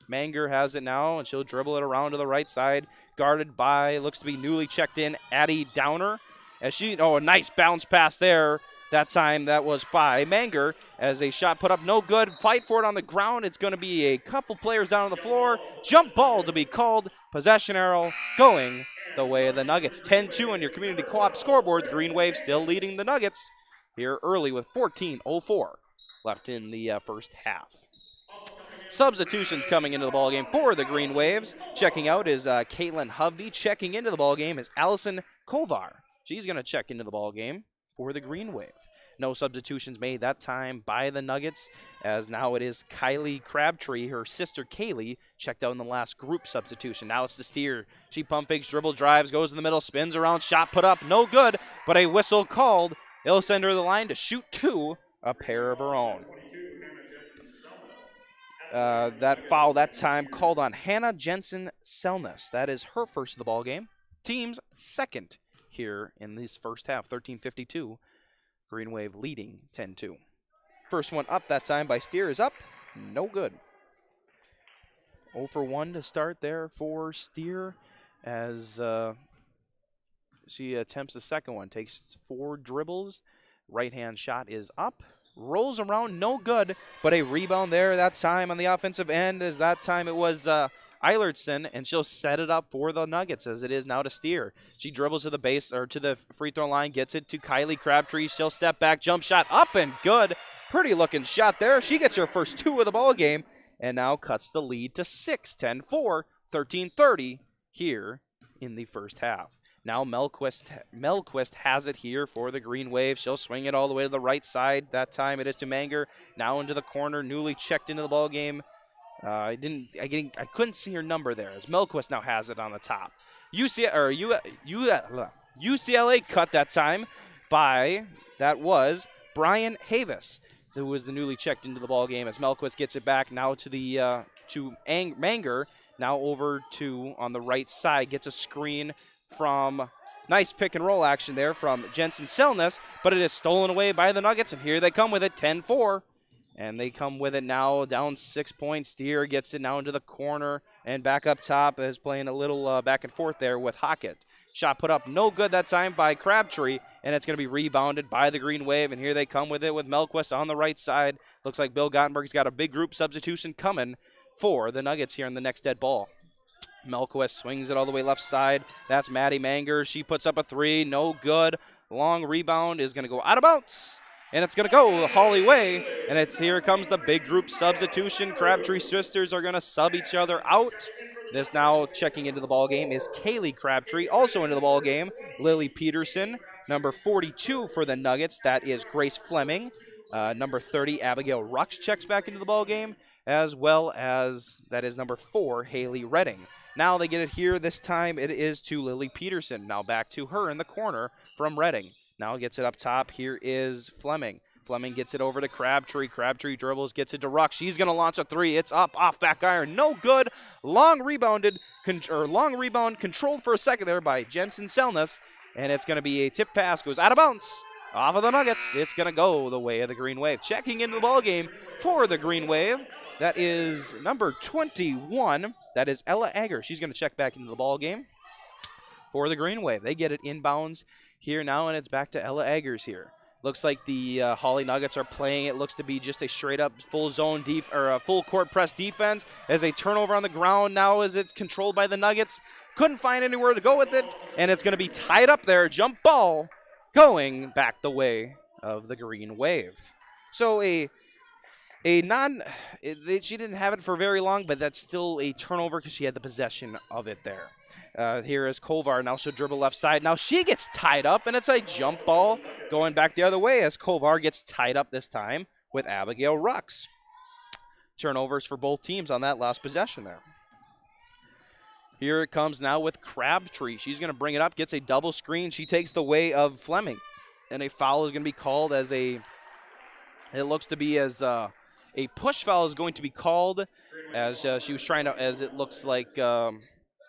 Manger has it now, and she'll dribble it around to the right side, guarded by, looks to be newly checked in, Addie Downer. A nice bounce pass there. That time that was by Manger as a shot put up no good. Fight for it on the ground. It's going to be a couple players down on the floor. Jump ball to be called. Possession arrow going the way of the Nuggets. 10-2 on your community co-op scoreboard. The Green Wave still leading the Nuggets here early with 14:04 left in the first half. Substitutions coming into the ballgame for the Green Waves. Checking out is Caitlin Hovde. Checking into the ballgame is Allison Kovar. She's going to check into the ballgame for the Green Wave. No substitutions made that time by the Nuggets, as now it is Kylie Crabtree, her sister Kaylee, checked out in the last group substitution. Now it's the Steer. She pump fakes, dribble drives, goes in the middle, spins around, shot put up, no good, but a whistle called. It'll send her to the line to shoot 2, a pair of her own. That foul that time called on Hannah Jensen-Selness. That is her first of the ball game. Team's second here in this first half, 13:52. Green Wave leading 10-2. First one up that time by Steer is up. No good. 0 for 1 to start there for Steer as she attempts the second one. Takes 4 dribbles. Right-hand shot is up. Rolls around, no good, but a rebound there that time on the offensive end, as that time it was Eilertson, and she'll set it up for the Nuggets as it is now to Steer. She dribbles to the base or to the free throw line, gets it to Kylie Crabtree. She'll step back, jump shot up and good. Pretty looking shot there. She gets her first 2 of the ball game and now cuts the lead to 6, 10-4, 13:30 here in the first half. Now Melquist has it here for the Green Wave. She'll swing it all the way to the right side. That time it is to Manger. Now into the corner, newly checked into the ball game. I couldn't see her number there, as Melquist now has it on the top. UCLA cut that time by, that was Brian Havis, who was the newly checked into the ball game, as Melquist gets it back now to the Manger. Now over to on the right side, gets a screen from nice pick and roll action there from Jensen-Selness, but it is stolen away by the Nuggets, and here they come with it, 10-4. And they come with it now, down 6 points. Steer gets it now into the corner, and back up top is playing a little back and forth there with Hockett. Shot put up no good that time by Crabtree, and it's going to be rebounded by the Green Wave, and here they come with it with Melquist on the right side. Looks like Bill Gottenberg's got a big group substitution coming for the Nuggets here in the next dead ball. Melquist swings it all the way left side. That's Maddie Manger. She puts up a 3. No good. Long rebound is going to go out of bounds. And it's going to go Hawley way. And here comes the big group substitution. Crabtree sisters are going to sub each other out. This now checking into the ball game is Kaylee Crabtree. Also into the ball game, Lily Peterson. Number 42 for the Nuggets, that is Grace Fleming. Number 30, Abigail Rux checks back into the ball game, as well as that is number 4, Haley Redding. Now they get it here. This time it is to Lily Peterson. Now back to her in the corner from Redding. Now gets it up top. Here is Fleming. Fleming gets it over to Crabtree. Crabtree dribbles, gets it to Ruck. She's going to launch a 3. It's up, off back iron. No good. Long rebound controlled for a second there by Jensen-Selness. And it's going to be a tip pass. Goes out of bounds. Off of the Nuggets. It's going to go the way of the Green Wave. Checking into the ball game for the Green Wave. That is number 21. That is Ella Egger. She's going to check back into the ball game for the Green Wave. They get it inbounds here now, and it's back to Ella Eggers here. Looks like the Hawley Nuggets are playing. It looks to be just a straight-up full zone full court press defense as a turnover on the ground now as it's controlled by the Nuggets. Couldn't find anywhere to go with it, and it's going to be tied up there. Jump ball going back the way of the Green Wave. So she didn't have it for very long, but that's still a turnover because she had the possession of it there. Here is Kovar. Now she'll dribble left side. Now she gets tied up, and it's a jump ball going back the other way as Kovar gets tied up this time with Abigail Rux. turnovers for both teams on that last possession there. Here it comes now with Crabtree. She's going to bring it up, gets a double screen. She takes the way of Fleming. And a foul is going to be called as a push foul is going to be called as she was trying to, as it looks like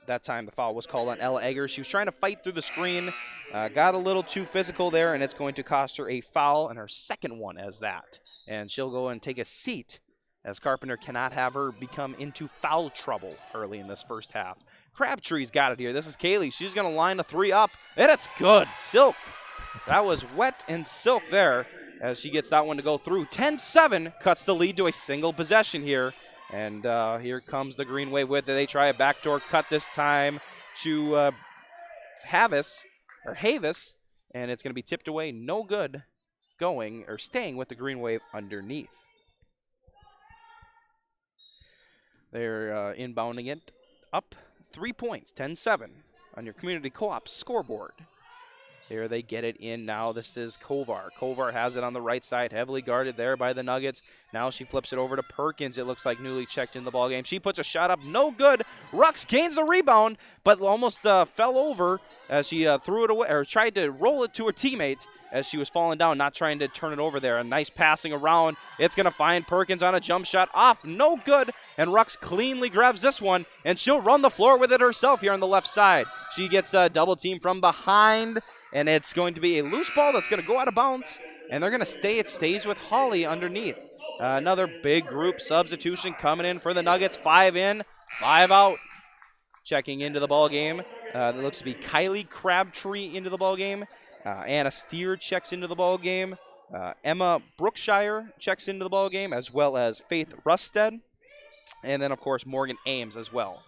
that time the foul was called on Ella Egger. She was trying to fight through the screen, got a little too physical there, and it's going to cost her a foul and her second one as that. And she'll go and take a seat as Carpenter cannot have her become into foul trouble early in this first half. Crabtree's got it here. This is Kaylee. She's going to line a three up, and it's good. Silk. That was wet and silk there as she gets that one to go through. 10-7 cuts the lead to a single possession here. And here comes the Green Wave with it. They try a backdoor cut this time to Havis, and it's going to be tipped away. No good staying with the Green Wave underneath. They're inbounding it up 3 points, 10-7 on your Community Co-op scoreboard. Here they get it in now. This is Kovar. Kovar has it on the right side, heavily guarded there by the Nuggets. Now she flips it over to Perkins. It looks like newly checked in the ballgame. She puts a shot up, no good. Rux gains the rebound, but almost fell over as she threw it away, or tried to roll it to her teammate as she was falling down, not trying to turn it over there. A nice passing around. It's going to find Perkins on a jump shot. Off, no good. And Rux cleanly grabs this one, and she'll run the floor with it herself here on the left side. She gets a double team from behind, and it's going to be a loose ball that's going to go out of bounds, and they're going to stay. It stays with Hawley underneath. Another big group substitution coming in for the Nuggets. 5 in, 5 out. Checking into the ball game. That looks to be Kylie Crabtree into the ball game. Anna Steer checks into the ball game. Emma Brookshire checks into the ball game, as well as Faith Rusted. And then, of course, Morgan Ames as well.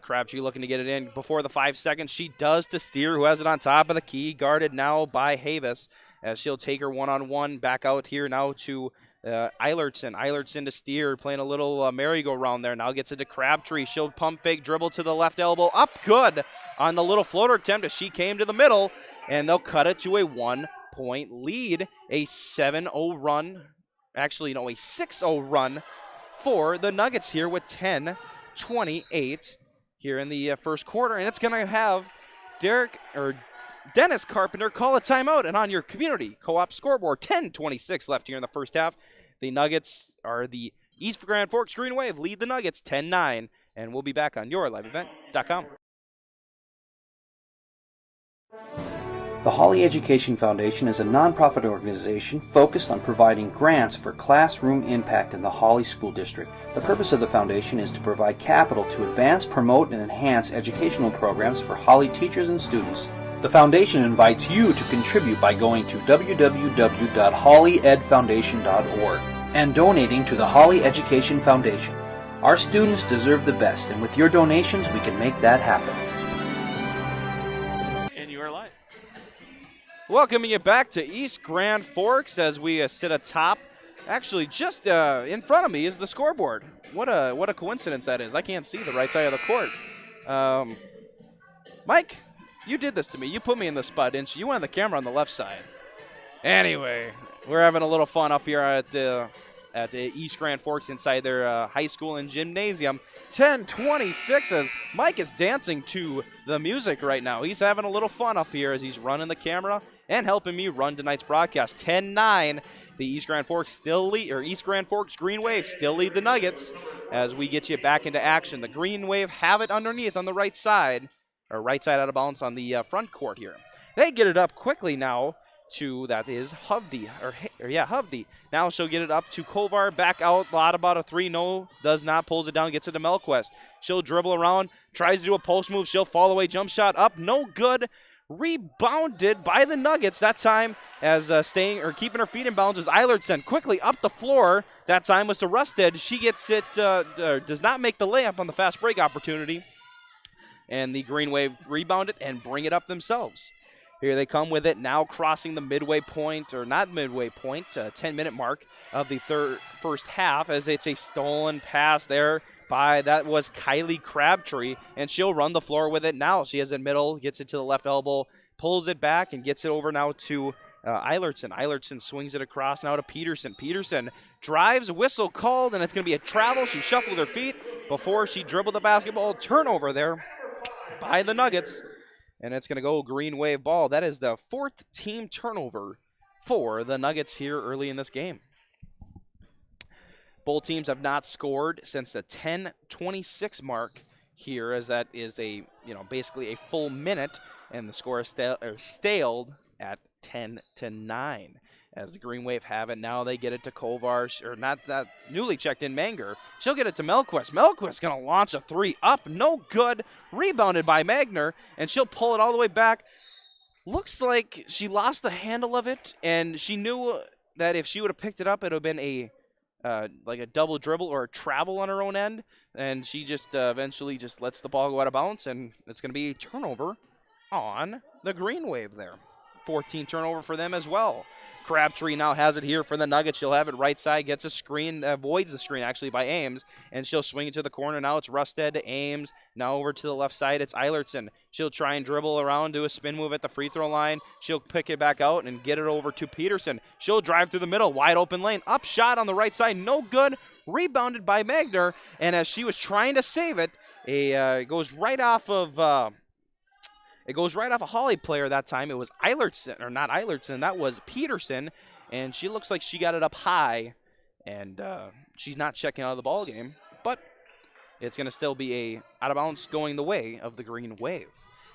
Crabtree looking to get it in before the 5 seconds. She does to Steer, who has it on top of the key, guarded now by Havis, as she'll take her one-on-one back out here now to Eilertson. Eilertson to Steer, playing a little merry-go-round there. Now gets it to Crabtree. She'll pump fake, dribble to the left elbow. Up good on the little floater attempt as she came to the middle, and they'll cut it to a 1-point lead. A 7-0 run. Actually, no, a 6-0 run for the Nuggets here with 10:28 here in the first quarter, and it's going to have Dennis Carpenter call a timeout. And on your Community Co-op scoreboard, 10:26 left here in the first half. The Nuggets are the East Grand Forks Green Wave lead the Nuggets 10-9, and we'll be back on yourliveevent.com. The Hawley Education Foundation is a nonprofit organization focused on providing grants for classroom impact in the Hawley School District. The purpose of the foundation is to provide capital to advance, promote, and enhance educational programs for Hawley teachers and students. The foundation invites you to contribute by going to www.hawleyedfoundation.org and donating to the Hawley Education Foundation. Our students deserve the best, and with your donations, we can make that happen. Welcoming you back to East Grand Forks as we sit atop. Actually, just in front of me is the scoreboard. What a coincidence that is. I can't see the right side of the court. Mike, you did this to me. You put me in the spot, didn't you? You wanted the camera on the left side. Anyway, we're having a little fun up here at the East Grand Forks inside their high school and gymnasium. 10:26 as Mike is dancing to the music right now. He's having a little fun up here as he's running the camera and helping me run tonight's broadcast. 10-9, the East Grand Forks East Grand Forks Green Wave still lead the Nuggets as we get you back into action. The Green Wave have it underneath on the right side out of bounds on the front court here. They get it up quickly now to, that is Hovde. Hovde. Now she'll get it up to Kovar, back out, about a three, no, does not, pulls it down, gets it to Melquist. She'll dribble around, tries to do a post move, she'll fall away, jump shot up, no good. Rebounded by the Nuggets that time as keeping her feet in bounds was Eilertson. Quickly up the floor, that time was to Rusted. She gets it, does not make the layup on the fast break opportunity. And the Green Wave rebound it and bring it up themselves. Here they come with it, now crossing the midway point, or not midway point, 10-minute mark of the first half, as it's a stolen pass there by, that was Kylie Crabtree, and she'll run the floor with it now. She has it middle, gets it to the left elbow, pulls it back, and gets it over now to Eilertson. Eilertson swings it across now to Peterson. Peterson drives, whistle called, and it's going to be a travel. She shuffled her feet before she dribbled the basketball. Turnover there by the Nuggets. And it's going to go Green Wave ball. That is the 4th team turnover for the Nuggets here early in this game. Both teams have not scored since the 10:26 mark here, as that is a, basically a full minute, and the score is staled at 10-9. As the Green Wave have it, now they get it to Kovar, or not that newly checked in Manger. She'll get it to Melquist. Melquist going to launch a 3 up, no good. Rebounded by Magner, and she'll pull it all the way back. Looks like she lost the handle of it, and she knew that if she would have picked it up, it would have been like a double dribble or a travel on her own end, and she just eventually just lets the ball go out of bounds, and it's going to be a turnover on the Green Wave there. 14 turnover for them as well. Crabtree now has it here for the Nuggets. She'll have it right side, gets a screen, avoids the screen actually by Ames, and she'll swing it to the corner. Now it's Rusted to Ames. Now over to the left side, it's Eilertson. She'll try and dribble around, do a spin move at the free throw line. She'll pick it back out and get it over to Peterson. She'll drive through the middle, wide open lane. Up shot on the right side, no good. Rebounded by Magner, and as she was trying to save it, it goes right off of a Hawley player that time. It was Eilertson, or not Eilertson, that was Peterson, and she looks like she got it up high, and she's not checking out of the ball game, but it's going to still be a out of bounds going the way of the Green Wave.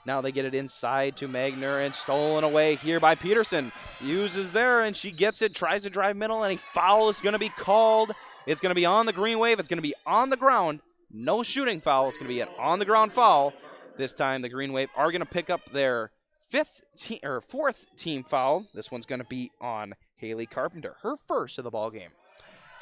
Now they get it inside to Magner, and stolen away here by Peterson. Uses there, and she gets it, tries to drive middle, and a foul is going to be called. It's going to be on the Green Wave. It's going to be on the ground. No shooting foul. It's going to be an on-the-ground foul. This time the Green Wave are going to pick up their 4th team foul. This one's going to be on Haley Carpenter, her first of the ball game.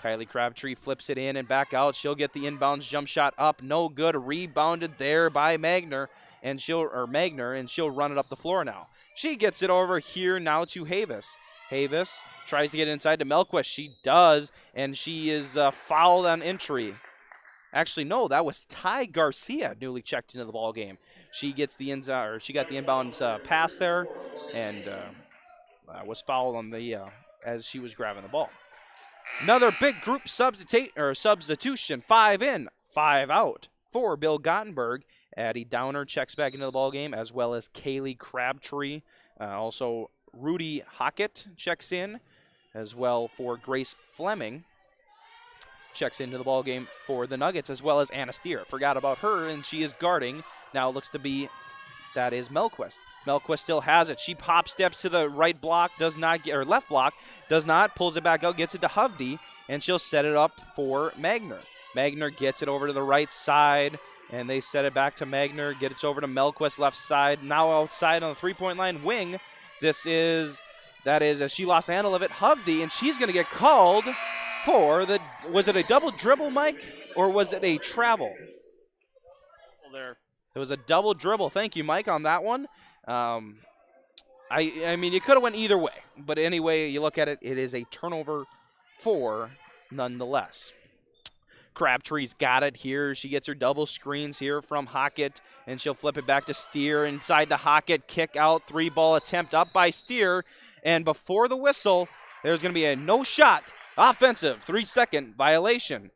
Kylie Crabtree flips it in and back out. She'll get the inbounds jump shot up, no good. Rebounded there by Magner, and she'll run it up the floor now. She gets it over here now to Havis. Havis tries to get inside to Melquist. She does, and she is fouled on entry. Actually, no, that was Ty Garcia newly checked into the ball game. She gets the she got the inbound pass there, and was fouled on the as she was grabbing the ball. Another big group substitution, 5 in, 5 out for Bill Gottenberg. Addie Downer checks back into the ball game, as well as Kaylee Crabtree. Also, Rudy Hockett checks in, as well for Grace Fleming. Checks into the ball game for the Nuggets, as well as Anna Steer. Forgot about her, and she is guarding. Now it looks to be, that is Melquist. Melquist still has it. She pop steps to the right block, does not get, or left block, does not, pulls it back out, gets it to Hovde, and she'll set it up for Magner. Magner gets it over to the right side, and they set it back to Magner, get it over to Melquist left side, now outside on the three-point line wing. That is, as she lost the handle of it, Hovde, and she's going to get called for the, was it a double dribble, Mike, or was it a travel? There. It was a double dribble. Thank you, Mike, on that one. I mean, you could have went either way, but anyway, you look at it, it is a turnover 4 nonetheless. Crabtree's got it here. She gets her double screens here from Hockett, and she'll flip it back to Steer. Inside to Hockett, kick out, 3-ball attempt up by Steer, and before the whistle, there's going to be a no-shot offensive 3-second violation.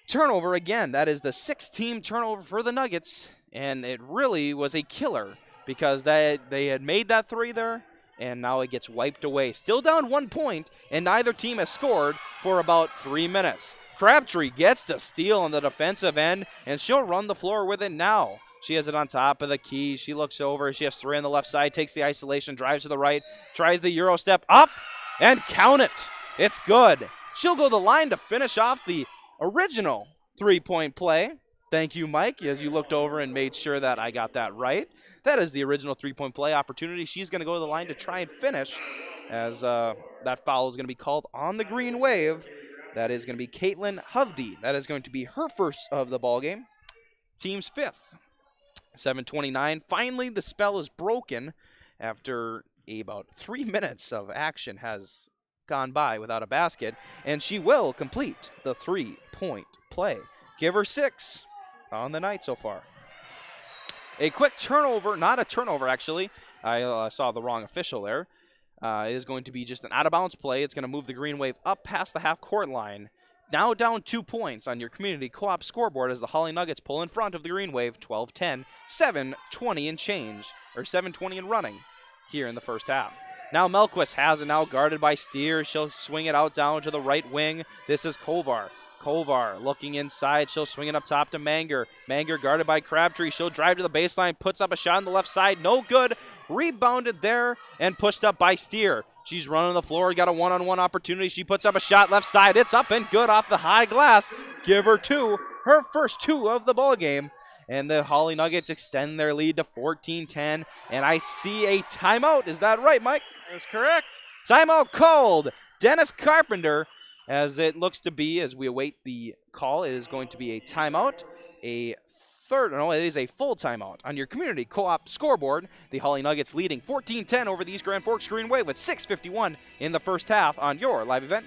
Turnover again. That is the 6th team turnover for the Nuggets, and it really was a killer because they had made that 3 there, and now it gets wiped away. Still down 1 point, and neither team has scored for about 3 minutes. Crabtree gets the steal on the defensive end, and she'll run the floor with it now. She has it on top of the key. She looks over. She has 3 on the left side, takes the isolation, drives to the right, tries the Euro step up, and count it. It's good. She'll go to the line to finish off the original 3-point play. Thank you, Mike, as you looked over and made sure that I got that right. That is the original 3-point play opportunity. She's going to go to the line to try and finish, as that foul is going to be called on the Green Wave. That is going to be Caitlin Hovde. That is going to be her first of the ball game. Team's 5th. 7:29. Finally, the spell is broken after about 3 minutes of action has gone by without a basket, and she will complete the 3-point play. Give her 6 on the night so far. A quick turnover, not a turnover actually. I saw the wrong official there. It is going to be just an out-of-bounds play. It's going to move the Green Wave up past the half-court line. Now down 2 points on your community co-op scoreboard as the Hawley Nuggets pull in front of the Green Wave, 12-10, 7:20 and change, or 7:20 and running here in the first half. Now Melquist has it now guarded by Steer. She'll swing it out down to the right wing. This is Kovar. Kovar looking inside. She'll swing it up top to Manger. Manger guarded by Crabtree. She'll drive to the baseline, puts up a shot on the left side. No good. Rebounded there and pushed up by Steer. She's running the floor, got a one-on-one opportunity. She puts up a shot left side. It's up and good off the high glass. Give her 2, her first 2 of the ball game. And the Hawley Nuggets extend their lead to 14-10. And I see a timeout. Is that right, Mike? That's correct. Timeout called. Dennis Carpenter, as it looks to be, as we await the call, it is going to be a timeout. It is a full timeout on your community co-op scoreboard. The Hawley Nuggets leading 14-10 over the East Grand Forks Green Wave with 6:51 in the first half on your live event.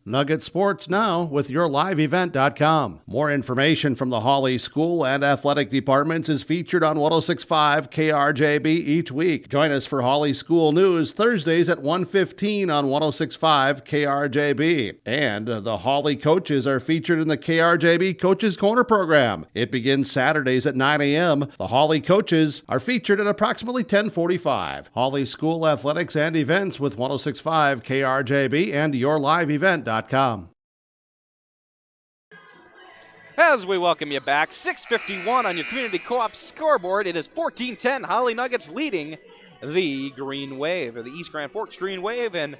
Nugget Sports Now with yourliveevent.com. More information from the Hawley School and Athletic Departments is featured on 106.5 KRJB each week. Join us for Hawley School News Thursdays at 1:15 on 106.5 KRJB. And the Hawley coaches are featured in the KRJB Coaches Corner program. It begins Saturdays at 9 a.m. The Hawley coaches are featured at approximately 10:45. Hawley School Athletics and Events with 106.5 KRJB and yourliveevent.com. As we welcome you back, 6:51 on your community co-op scoreboard. It is 14-10, Hawley Nuggets leading the Green Wave, or the East Grand Forks Green Wave. And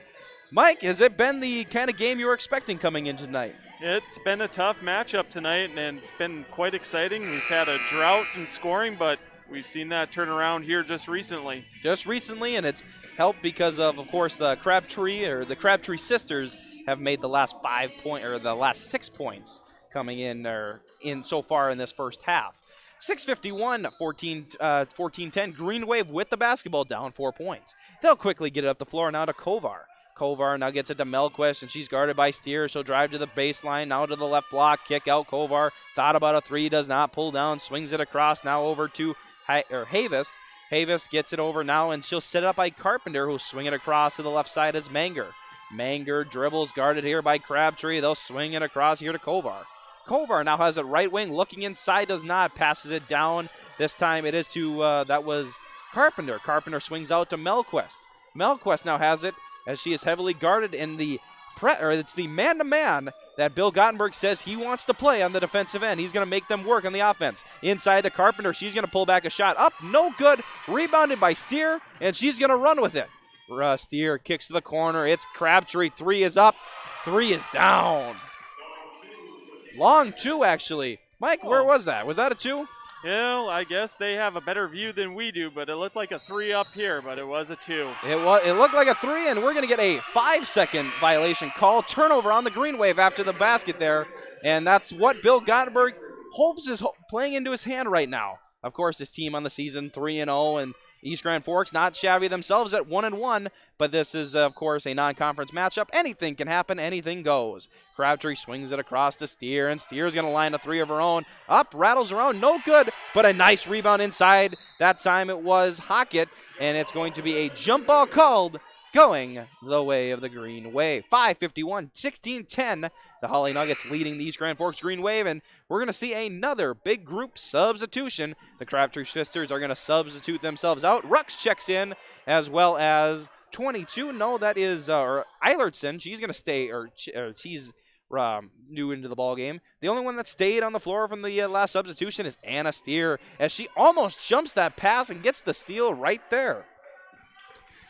Mike, has it been the kind of game you were expecting coming in tonight? It's been a tough matchup tonight, and it's been quite exciting. We've had a drought in scoring, but we've seen that turn around here just recently. And it's helped because of course, the Crabtree sisters have made the last 6 points coming in so far in this first half. 6:51, 14-10. Green Wave with the basketball, down 4 points. They'll quickly get it up the floor now to Kovar. Kovar now gets it to Melquist, and she's guarded by Steer. She'll drive to the baseline, now to the left block, kick out. Kovar thought about a 3, does not, pull down, swings it across, now over to Havis. Havis gets it over now, and she'll set it up by Carpenter, who'll swing it across to the left side as Manger. Manger dribbles, guarded here by Crabtree. They'll swing it across here to Kovar. Kovar now has it right wing, looking inside, does not, passes it down. This time it is to, that was Carpenter. Carpenter swings out to Melquist. Melquist now has it as she is heavily guarded in it's the man-to-man that Bill Gottenberg says he wants to play on the defensive end. He's going to make them work on the offense. Inside to Carpenter. She's going to pull back a shot. Up, no good. Rebounded by Steer, and she's going to run with it. Steer kicks to the corner. It's Crabtree. 3 is up. 3 is down. Long 2, actually. Mike, where was that? Was that a 2? Well, I guess they have a better view than we do, but it looked like a 3 up here, but it was a 2. It looked like a 3, and we're going to get a 5-second violation call. Turnover on the Green Wave after the basket there, and that's what Bill Gottenberg hopes is playing into his hand right now. Of course, his team on the season 3-0, and East Grand Forks not shabby themselves at 1-1, but this is, of course, a non-conference matchup. Anything can happen. Anything goes. Crabtree swings it across to Steer, and Steer's going to line a 3 of her own. Up, rattles around, no good, but a nice rebound inside. That time it was Hockett, and it's going to be a jump ball called, going the way of the Green Wave. 5:51, 16-10. The Hawley Nuggets leading the East Grand Forks Green Wave, and we're going to see another big group substitution. The Crabtree sisters are going to substitute themselves out. Rux checks in, as well as 22. No, that is Eilertson. She's going to stay, or she's new into the ball game. The only one that stayed on the floor from the last substitution is Anna Steer, as she almost jumps that pass and gets the steal right there,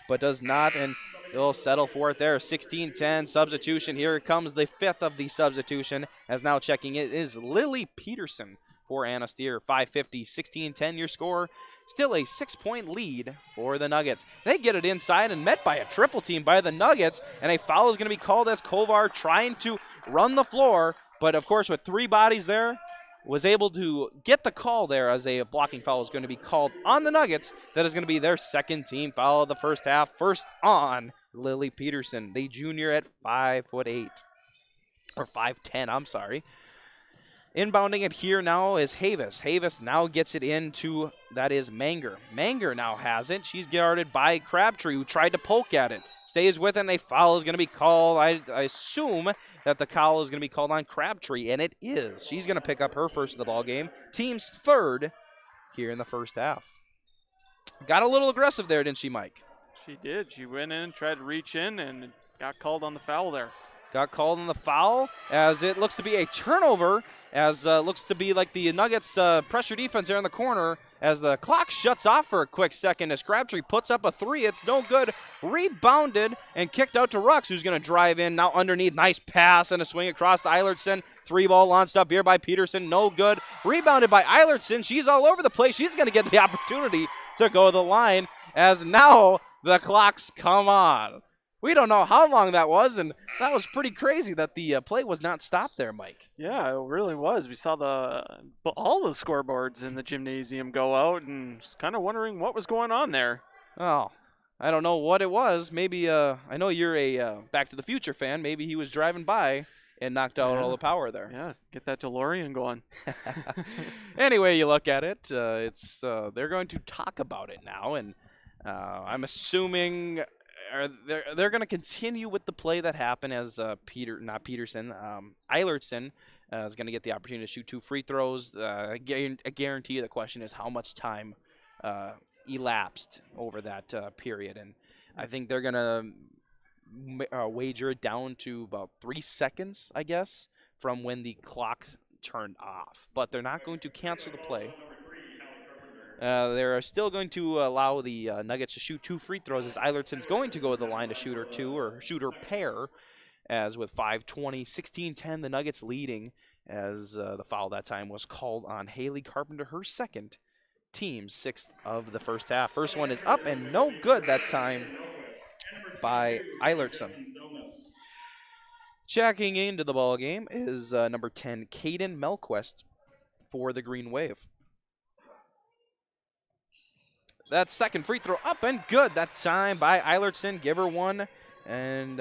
but does not, and they'll settle for it there. 16-10 substitution. Here comes the 5th of the substitution, as now checking it is Lily Peterson for Anna Steer. 5:50, 16-10 your score. Still a 6-point lead for the Nuggets. They get it inside and met by a triple team by the Nuggets, and a foul is going to be called as Kovar trying to run the floor, but of course with 3 bodies there, was able to get the call there as a blocking foul is going to be called on the Nuggets. That is going to be their second team foul of the first half. First on Lily Peterson, the junior at 5'8", or 5'10", I'm sorry. Inbounding it here now is Havis. Havis now gets it into, that is Manger. Manger now has it. She's guarded by Crabtree, who tried to poke at it. Stays with it, and a foul is going to be called. I assume that the foul is going to be called on Crabtree, and it is. She's going to pick up her first of the ball game. Team's third here in the first half. Got a little aggressive there, didn't she, Mike? She did. She went in, tried to reach in, and got called on the foul there. Got called on the foul as it looks to be a turnover, as looks to be like the Nuggets pressure defense there in the corner, as the clock shuts off for a quick second as Crabtree puts up a three. It's no good. Rebounded and kicked out to Rux, who's going to drive in now underneath. Nice pass and a swing across to Eilertson. Three ball launched up here by Peterson. No good. Rebounded by Eilertson. She's all over the place. She's going to get the opportunity to go to the line as now the clock's come on. We don't know how long that was, and that was pretty crazy that the play was not stopped there, Mike. Yeah, it really was. We saw all the scoreboards in the gymnasium go out, and was kind of wondering what was going on there. Oh, I don't know what it was. Maybe I know you're a Back to the Future fan. Maybe he was driving by and knocked out all the power there. Yeah, get that DeLorean going. Anyway, you look at it, it's they're going to talk about it now, and I'm assuming. They're going to continue with the play that happened as Eilertson is going to get the opportunity to shoot 2 free throws. I guarantee the question is how much time elapsed over that period. And I think they're going to wager it down to about 3 seconds, I guess, from when the clock turned off. But they're not going to cancel the play. They're still going to allow the Nuggets to shoot 2 free throws as Eilertson's going to go to the line to shoot her 2 or shoot her pair, as with 5:20, 16-10, the Nuggets leading as the foul that time was called on Haley Carpenter, her second, team's 6th of the first half. First one is up and no good that time by Eilertson. Checking into the ball game is number 10, Caden Melquist for the Green Wave. That second free throw up and good that time by Eilertson. Give her one and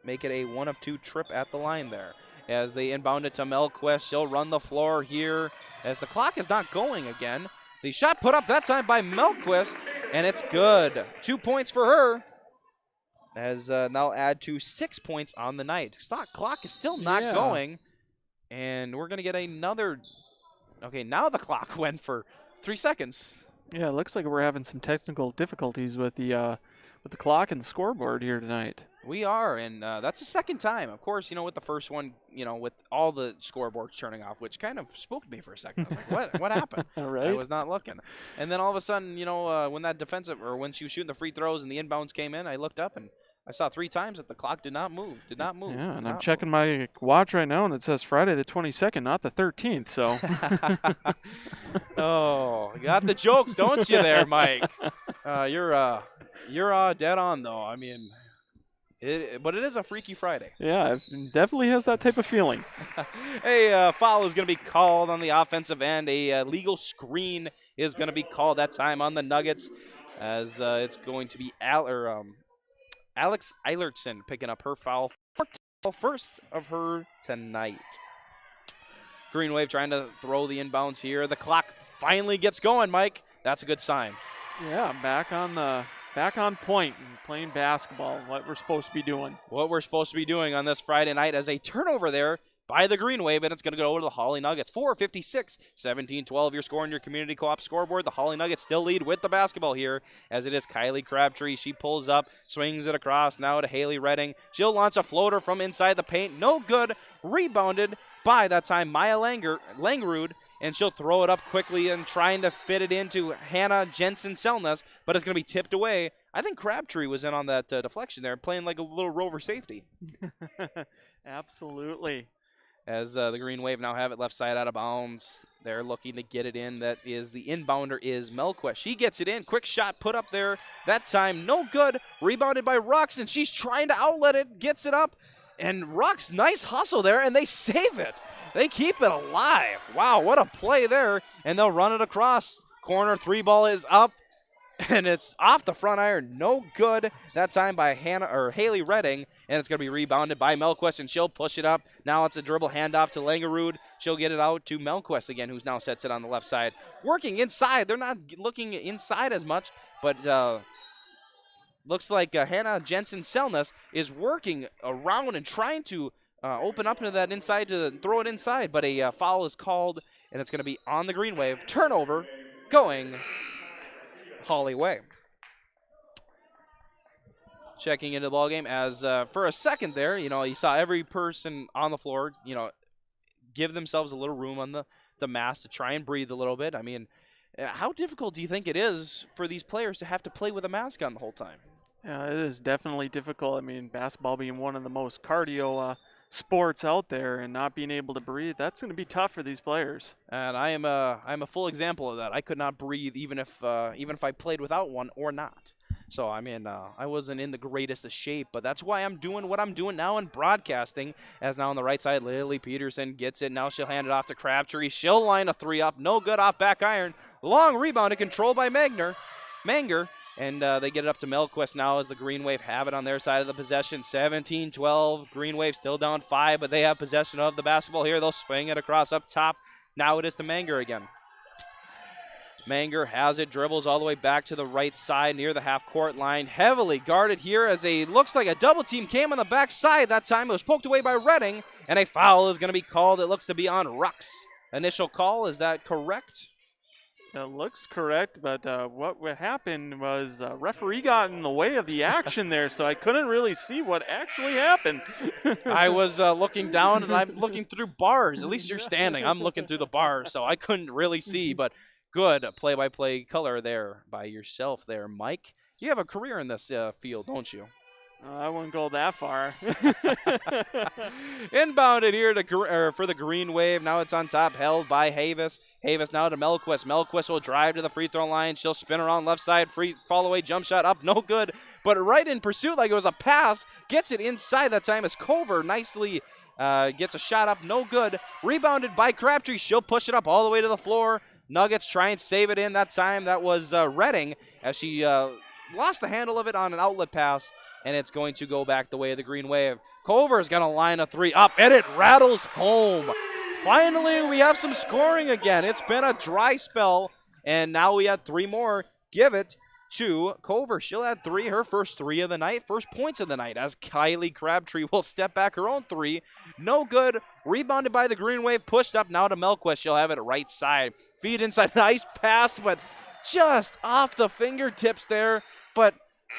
make it a 1 of 2 trip at the line there. As they inbound it to Melquist, she'll run the floor here as the clock is not going again. The shot put up that time by Melquist, and it's good. 2 points for her. As now add to 6 points on the night. Clock is still not going, and we're going to get another. Okay, now the clock went for 3 seconds. Yeah, it looks like we're having some technical difficulties with the clock and the scoreboard here tonight. We are, and that's the second time. Of course, with the first one, with all the scoreboards turning off, which kind of spooked me for a second. I was like, what happened? Right? I was not looking. And then all of a sudden, when that defensive, or when she was shooting the free throws and the inbounds came in, I looked up and I saw 3 times that the clock did not move. Yeah, and I'm checking my watch right now, and it says Friday the 22nd, not the 13th. So. Oh, you got the jokes, don't you, there, Mike? You're dead on though. I mean, but it is a Freaky Friday. Yeah, it definitely has that type of feeling. A foul is going to be called on the offensive end. A legal screen is going to be called that time on the Nuggets, as it's going to be Alex Eilertson picking up her foul, first of her tonight. Green Wave trying to throw the inbounds here. The clock finally gets going, Mike. That's a good sign. Yeah, back on point and playing basketball, what we're supposed to be doing. What we're supposed to be doing on this Friday night as a turnover there by the Green Wave, and it's going to go to the Hawley Nuggets. 4:56, 17-12, your score in your community co-op scoreboard. The Hawley Nuggets still lead with the basketball here, as it is Kylie Crabtree. She pulls up, swings it across now to Haley Redding. She'll launch a floater from inside the paint. No good. Rebounded by, that time, Maya Langrud, and she'll throw it up quickly and trying to fit it into Hannah Jensen-Selness, but it's going to be tipped away. I think Crabtree was in on that deflection there, playing like a little rover safety. Absolutely. As the Green Wave now have it left side out of bounds. They're looking to get it in. That is, the inbounder is Melquist. She gets it in. Quick shot put up there. That time, no good. Rebounded by Rux, and she's trying to outlet it. Gets it up. And Rux, nice hustle there, and they save it. They keep it alive. Wow, what a play there. And they'll run it across. Corner, 3 ball is up, and it's off the front iron. No good that time by Haley Redding, and it's going to be rebounded by Melquist, and she'll push it up. Now it's a dribble handoff to Langerud. She'll get it out to Melquist again, who's now sets it on the left side. Working inside. They're not looking inside as much, but looks like Hannah Jensen-Selness is working around and trying to open up into that inside to throw it inside, but a foul is called, and it's going to be on the Green Wave. Turnover going Hawley way. Checking into the ballgame as for a second there, you saw every person on the floor, give themselves a little room on the mask to try and breathe a little bit. I mean, how difficult do you think it is for these players to have to play with a mask on the whole time? Yeah, it is definitely difficult. I mean, basketball being one of the most cardio sports out there, and not being able to breathe, that's going to be tough for these players. And I'm a full example of that. I could not breathe even if I played without one or not. So, I mean, I wasn't in the greatest of shape, but that's why I'm doing what I'm doing now in broadcasting. As now on the right side, Lily Peterson gets it. Now she'll hand it off to Crabtree. She'll line a 3 up. No good off back iron. Long rebound and controlled by Manger. And they get it up to Melquist now as the Green Wave have it on their side of the possession. 17-12. Green Wave still down 5, but they have possession of the basketball here. They'll swing it across up top. Now it is to Manger again. Manger has it, dribbles all the way back to the right side near the half-court line. Heavily guarded here as looks like a double team came on the backside. That time it was poked away by Redding, and a foul is going to be called. It looks to be on Rux. Initial call, is that correct? It looks correct, but what happened was referee got in the way of the action there, so I couldn't really see what actually happened. I was looking down, and I'm looking through bars. At least you're standing. I'm looking through the bars, so I couldn't really see, but good play-by-play color there by yourself there, Mike. You have a career in this field, don't you? I wouldn't go that far. Inbounded here for the Green Wave. Now it's on top, held by Havis. Havis now to Melquist. Melquist will drive to the free throw line. She'll spin around left side. Free fall away jump shot up, no good. But right in pursuit like it was a pass. Gets it inside that time as Cover nicely gets a shot up, no good. Rebounded by Crabtree. She'll push it up all the way to the floor. Nuggets try and save it in that time. That was Redding as she lost the handle of it on an outlet pass. And it's going to go back the way of the Green Wave. Cover is going to line a 3 up, and it rattles home. Finally, we have some scoring again. It's been a dry spell, and now we had 3 more. Give it to Cover. She'll add 3, her first 3 of the night, first points of the night, as Kylie Crabtree will step back her own 3. No good. Rebounded by the Green Wave, pushed up now to Melquist. She'll have it right side. Feed inside, nice pass, but just off the fingertips there. But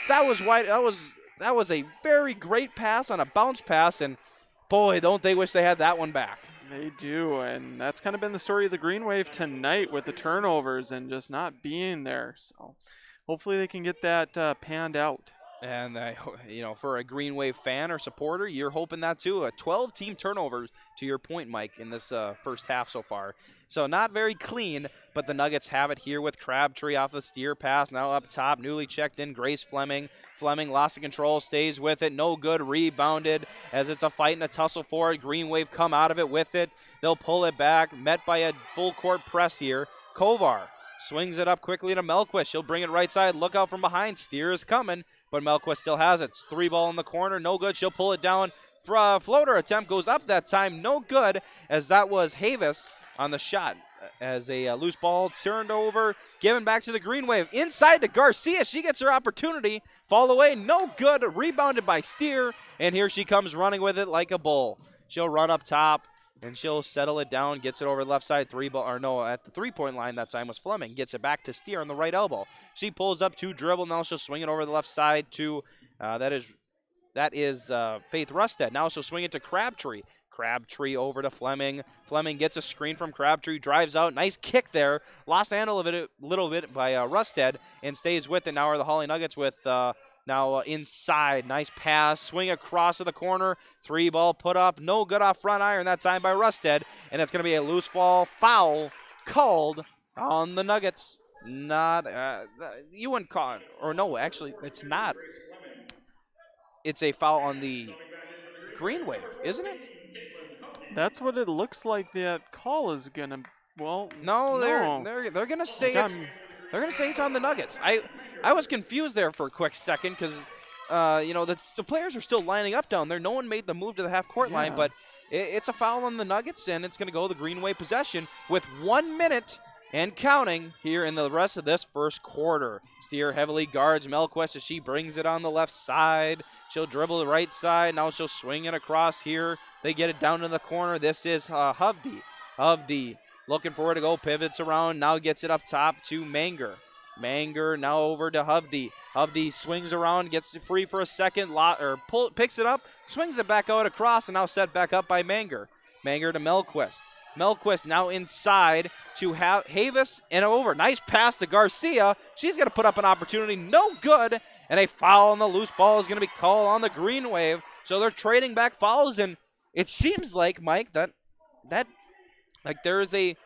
that was wide. That was a very great pass on a bounce pass, and boy, don't they wish they had that one back. They do, and that's kind of been the story of the Green Wave tonight with the turnovers and just not being there. So hopefully they can get that panned out. And, for a Green Wave fan or supporter, you're hoping that too. A 12-team turnover, to your point, Mike, in this first half so far. So not very clean, but the Nuggets have it here with Crabtree off the steer pass. Now up top, newly checked in, Grace Fleming. Fleming lost the control, stays with it. No good, rebounded as it's a fight and a tussle for it. Green Wave come out of it with it. They'll pull it back, met by a full-court press here. Kovar swings it up quickly to Melquist. She'll bring it right side. Look out from behind. Steer is coming, but Melquist still has it. It's 3 ball in the corner. No good. She'll pull it down. Floater attempt goes up that time. No good, as that was Havis on the shot. As a loose ball turned over, given back to the Green Wave. Inside to Garcia. She gets her opportunity. Fall away. No good. Rebounded by Steer. And here she comes running with it like a bull. She'll run up top. And she'll settle it down, gets it over the left side, at the three-point line that time was Fleming. Gets it back to Steer on the right elbow. She pulls up to dribble, now she'll swing it over the left side to, that is Faith Rusted. Now she'll swing it to Crabtree. Crabtree over to Fleming. Fleming gets a screen from Crabtree, drives out. Nice kick there. Lost the handle of it a little bit by Rusted and stays with it. Now are the Hawley Nuggets with now inside. Nice pass. Swing across to the corner. 3 ball put up. No good off front iron that time by Rusted. And it's going to be a loose ball foul called on the Nuggets. Not, you wouldn't call it. Or no, actually, it's not. It's a foul on the Green Wave, isn't it? That's what it looks like that call is going to, well, no. They're going to say it's on the Nuggets. I was confused there for a quick second because the players are still lining up down there. No one made the move to the half-court line, but it's a foul on the Nuggets, and it's going to go the Green Wave possession with 1 minute and counting here in the rest of this first quarter. Steer heavily guards Melquist as she brings it on the left side. She'll dribble the right side. Now she'll swing it across here. They get it down to the corner. This is Hovde. Hovde looking for her to go. Pivots around. Now gets it up top to Manger. Manger now over to Hovde. Hovde swings around, gets it free for a second, picks it up, swings it back out across, and now set back up by Manger. Manger to Melquist. Melquist now inside to Havis and over. Nice pass to Garcia. She's going to put up an opportunity. No good. And a foul on the loose ball is going to be called on the Green Wave. So they're trading back fouls, and it seems like, Mike, that there's a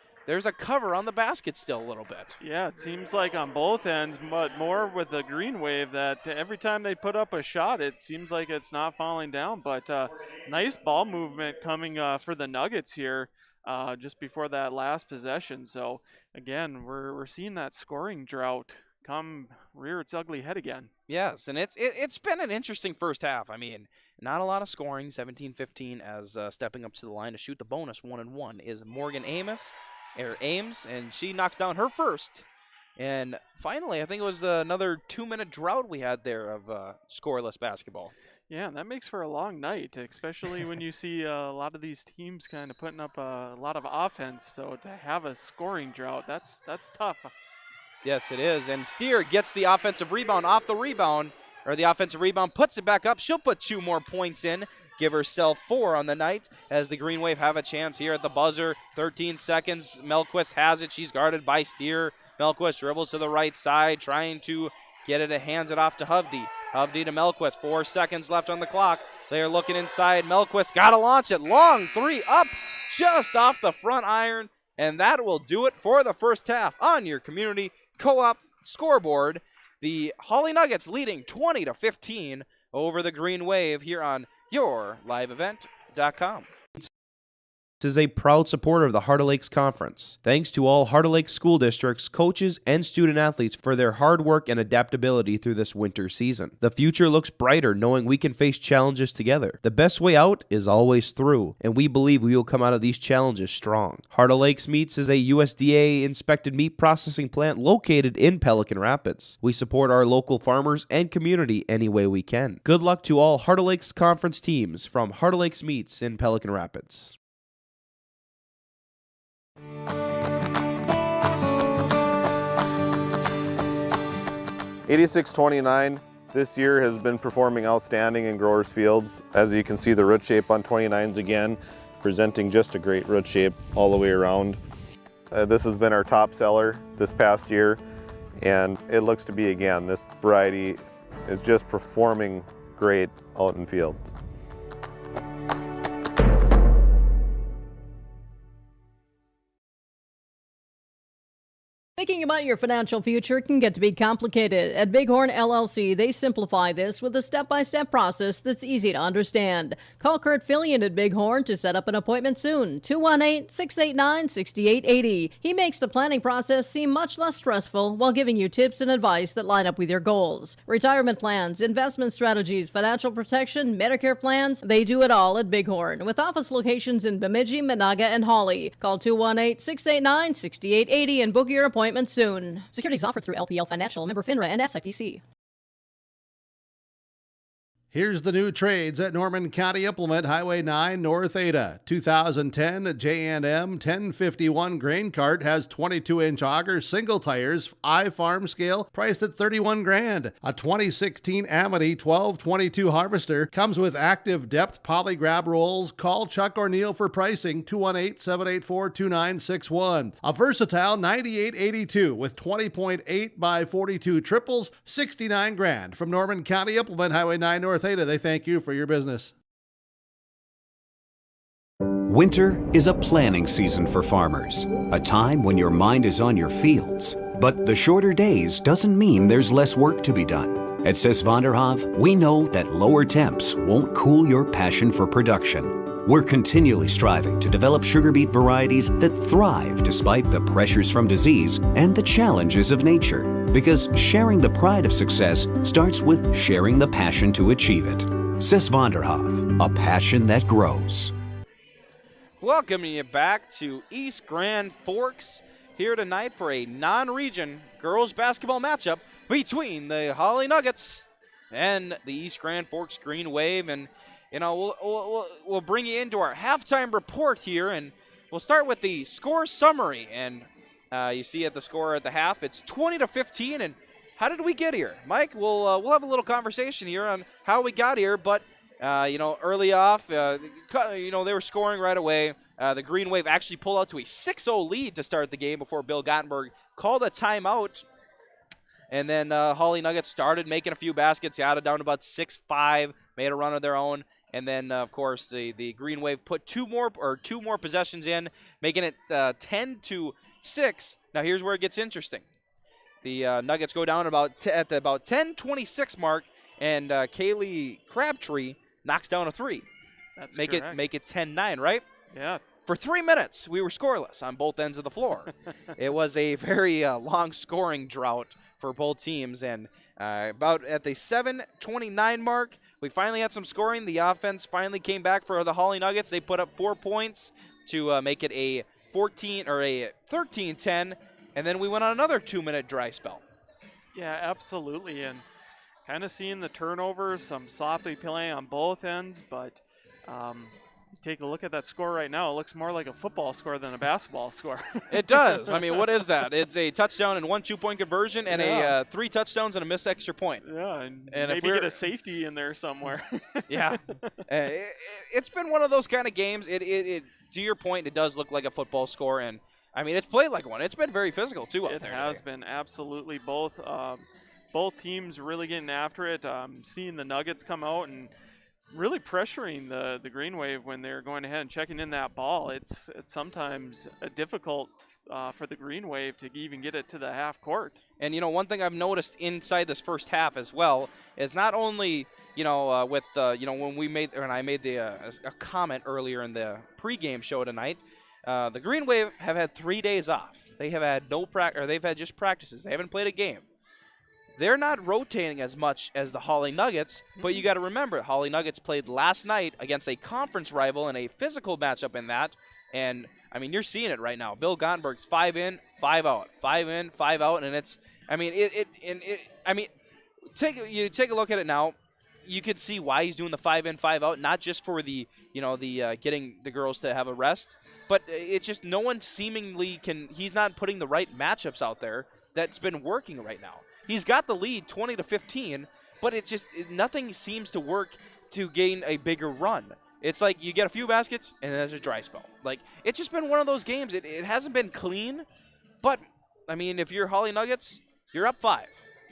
cover on the basket still a little bit. Yeah, it seems like on both ends, but more with the Green Wave that every time they put up a shot, it seems like it's not falling down. But nice ball movement coming for the Nuggets here. Just before that last possession. So, again, we're seeing that scoring drought come rear its ugly head again. Yes, and it's been an interesting first half. I mean, not a lot of scoring, 17-15, as stepping up to the line to shoot the bonus 1-1 is Morgan Ames, and she knocks down her first. And finally, I think it was another 2-minute drought we had there of scoreless basketball. Yeah, that makes for a long night, especially when you see a lot of these teams kind of putting up a lot of offense. So to have a scoring drought, that's tough. Yes, it is. And Steer gets the offensive rebound off the rebound, or the offensive rebound, puts it back up. She'll put 2 more points in, give herself 4 on the night as the Green Wave have a chance here at the buzzer. 13 seconds. Melquist has it. She's guarded by Steer. Melquist dribbles to the right side, trying to get it and hands it off to Hovde. Hovde to Melquist. 4 seconds left on the clock. They are looking inside. Melquist got to launch it. Long 3 up just off the front iron. And that will do it for the first half on your community co-op scoreboard. The Hawley Nuggets leading 20-15 over the Green Wave here on yourliveevent.com. Is a proud supporter of the Heart of Lakes Conference. Thanks to all Heart of Lakes school districts, coaches, and student athletes for their hard work and adaptability through this winter season. The future looks brighter knowing we can face challenges together. The best way out is always through, and we believe we will come out of these challenges strong. Heart of Lakes Meats is a USDA-inspected meat processing plant located in Pelican Rapids. We support our local farmers and community any way we can. Good luck to all Heart of Lakes Conference teams from Heart of Lakes Meats in Pelican Rapids. 86-29 this year has been performing outstanding in growers fields. As you can see, the root shape on 29s again, presenting just a great root shape all the way around. This has been our top seller this past year, and it looks to be again. This variety is just performing great out in fields. Thinking about your financial future can get to be complicated. At Bighorn LLC, they simplify this with a step-by-step process that's easy to understand. Call Kurt Fillion at Bighorn to set up an appointment soon. 218-689-6880. He makes the planning process seem much less stressful while giving you tips and advice that line up with your goals. Retirement plans, investment strategies, financial protection, Medicare plans, they do it all at Bighorn. With office locations in Bemidji, Monaga, and Hawley. Call 218-689-6880 and book your appointment soon. Securities offered through LPL Financial, member FINRA and SIPC. Here's the new trades at Norman County Implement, Highway 9 North Ada. 2010 J&M 1051 grain cart has 22-inch auger, single tires, I-Farm scale, priced at $31,000. A 2016 Amity 1222 harvester comes with active depth poly grab rolls. Call Chuck or Neil for pricing, 218-784-2961. A versatile 9882 with 20.8 by 42 triples, $69,000. From Norman County Implement, Highway 9 North Ada, they thank you for your business. Winter is a planning season for farmers, a time when your mind is on your fields. But the shorter days doesn't mean there's less work to be done. At Sis van der Haaf, we know that lower temps won't cool your passion for production. We're continually striving to develop sugar beet varieties that thrive despite the pressures from disease and the challenges of nature. Because sharing the pride of success starts with sharing the passion to achieve it. Sis van der Haaf, a passion that grows. Welcoming you back to East Grand Forks here tonight for a non-region girls basketball matchup between the Hawley Nuggets and the East Grand Forks Green Wave. And you know, we'll bring you into our halftime report here, and we'll start with the score summary. And you see at the score at the half, it's 20-15. And how did we get here, Mike? We'll have a little conversation here on how we got here. But you know, early off, you know, they were scoring right away. The Green Wave actually pulled out to a 6-0 lead to start the game before Bill Gottenberg called a timeout. And then Hawley Nuggets started making a few baskets, got it down to about 6-5, made a run of their own. And then, of course, the Green Wave put two more possessions in, making it 10-6. Now, here's where it gets interesting. The Nuggets go down at the about 10:26 mark, and Kaylee Crabtree knocks down a three. That's make correct. Make it 10-9, right? Yeah. For 3 minutes, we were scoreless on both ends of the floor. It was a very long scoring drought for both teams, and about at the 7:29 mark, we finally had some scoring. The offense finally came back for the Hawley Nuggets. They put up 4 points to make it a 13-10, and then we went on another 2-minute dry spell. Yeah, absolutely, and kind of seeing the turnovers, some sloppy play on both ends, but take a look at that score right now. It looks more like a football score than a basketball score. It does. I mean, what is that? It's a touchdown and 1 2-point conversion and a 3 touchdowns and a missed extra point. Yeah, and if maybe get a safety in there somewhere. Yeah. It's been one of those kind of games. It to your point, it does look like a football score, and I mean, it's played like one. It's been very physical too out there. It has been absolutely. Both teams really getting after it. Seeing the Nuggets come out and really pressuring the Green Wave when they're going ahead and checking in that ball. It's sometimes difficult for the Green Wave to even get it to the half court. And, you know, one thing I've noticed inside this first half as well is not only, you know, with, you know, when I made a comment earlier in the pregame show tonight, the Green Wave have had 3 days off. They have had they've had just practices. They haven't played a game. They're not rotating as much as the Hawley Nuggets, but you got to remember, Hawley Nuggets played last night against a conference rival in a physical matchup in that, and I mean, you're seeing it right now. Bill Gottenberg's 5 in, 5 out, 5 in, 5 out, and it's, I mean, take a look at it now. You could see why he's doing the 5 in, 5 out, not just for the, you know, the getting the girls to have a rest, but it's just no one seemingly he's not putting the right matchups out there that's been working right now. He's got the lead 20-15, but it's just nothing seems to work to gain a bigger run. It's like you get a few baskets and then there's a dry spell. Like, it's just been one of those games. It hasn't been clean, but I mean, if you're Hawley Nuggets, you're up 5.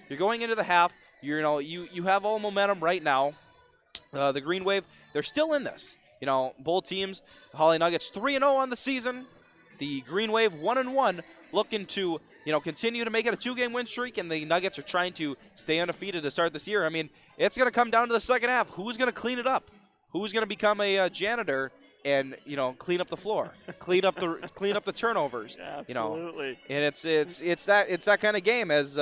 You're going into the half. You have all momentum right now. The Green Wave, they're still in this. You know, both teams, Hawley Nuggets 3-0 on the season. The Green Wave 1-1, looking to, you know, continue to make it a 2-game win streak, and the Nuggets are trying to stay undefeated to start this year. I mean, it's going to come down to the second half. Who's going to clean it up? Who's going to become a janitor and, you know, clean up the floor, clean up the turnovers? Absolutely. You know? And it's that kind of game. As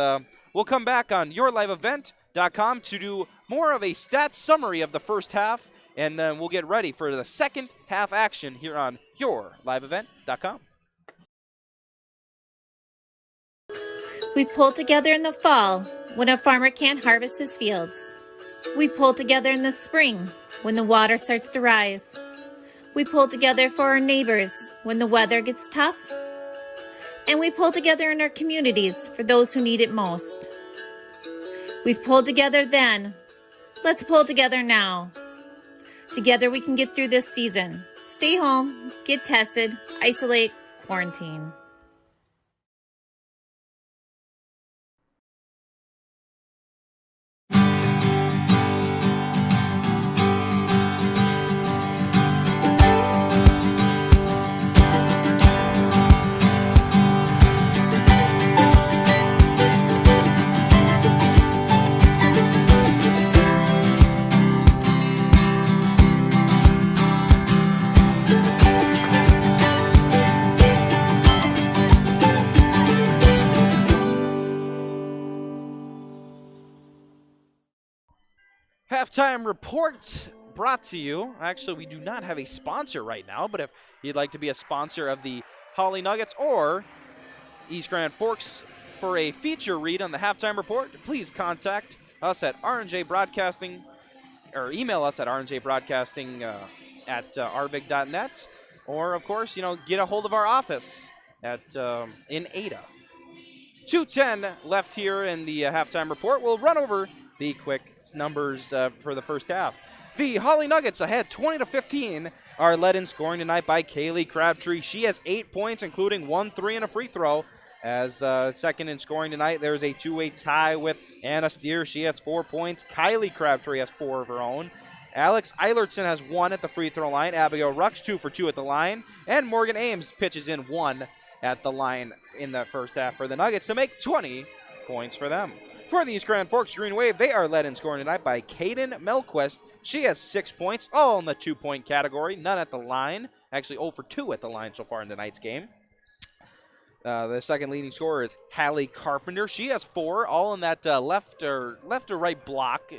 we'll come back on yourliveevent.com to do more of a stats summary of the first half, and then we'll get ready for the second half action here on yourliveevent.com. We pull together in the fall when a farmer can't harvest his fields. We pull together in the spring when the water starts to rise. We pull together for our neighbors when the weather gets tough. And we pull together in our communities for those who need it most. We've pulled together then. Let's pull together now. Together we can get through this season. Stay home, get tested, isolate, quarantine. halftime report brought to you. Actually, we do not have a sponsor right now, but if you'd like to be a sponsor of the Hawley Nuggets or East Grand Forks for a feature read on the halftime report, please contact us at RNJ Broadcasting, or email us at rnjbroadcasting at rvig.net, or of course, get a hold of our office at in Ada. 2:10 left here in the halftime report. We'll run over the quick numbers for the first half. The Hawley Nuggets ahead 20-15 are led in scoring tonight by Kaylee Crabtree. She has 8 points, including 1 3 and a free throw. As second in scoring tonight, there's a two-way tie with Anna Steer. She has 4 points. Kylie Crabtree has 4 of her own. Alex Eilertson has 1 at the free throw line. Abigail Rux 2 for 2 at the line. And Morgan Ames pitches in 1 at the line in the first half for the Nuggets to make 20 points for them. For the East Grand Forks Green Wave, they are led in scoring tonight by Kaden Melquist. She has 6 points, all in the 2-point category, none at the line. Actually 0 for 2 at the line so far in tonight's game. The second leading scorer is Hallie Carpenter. She has 4, all in that left or right block,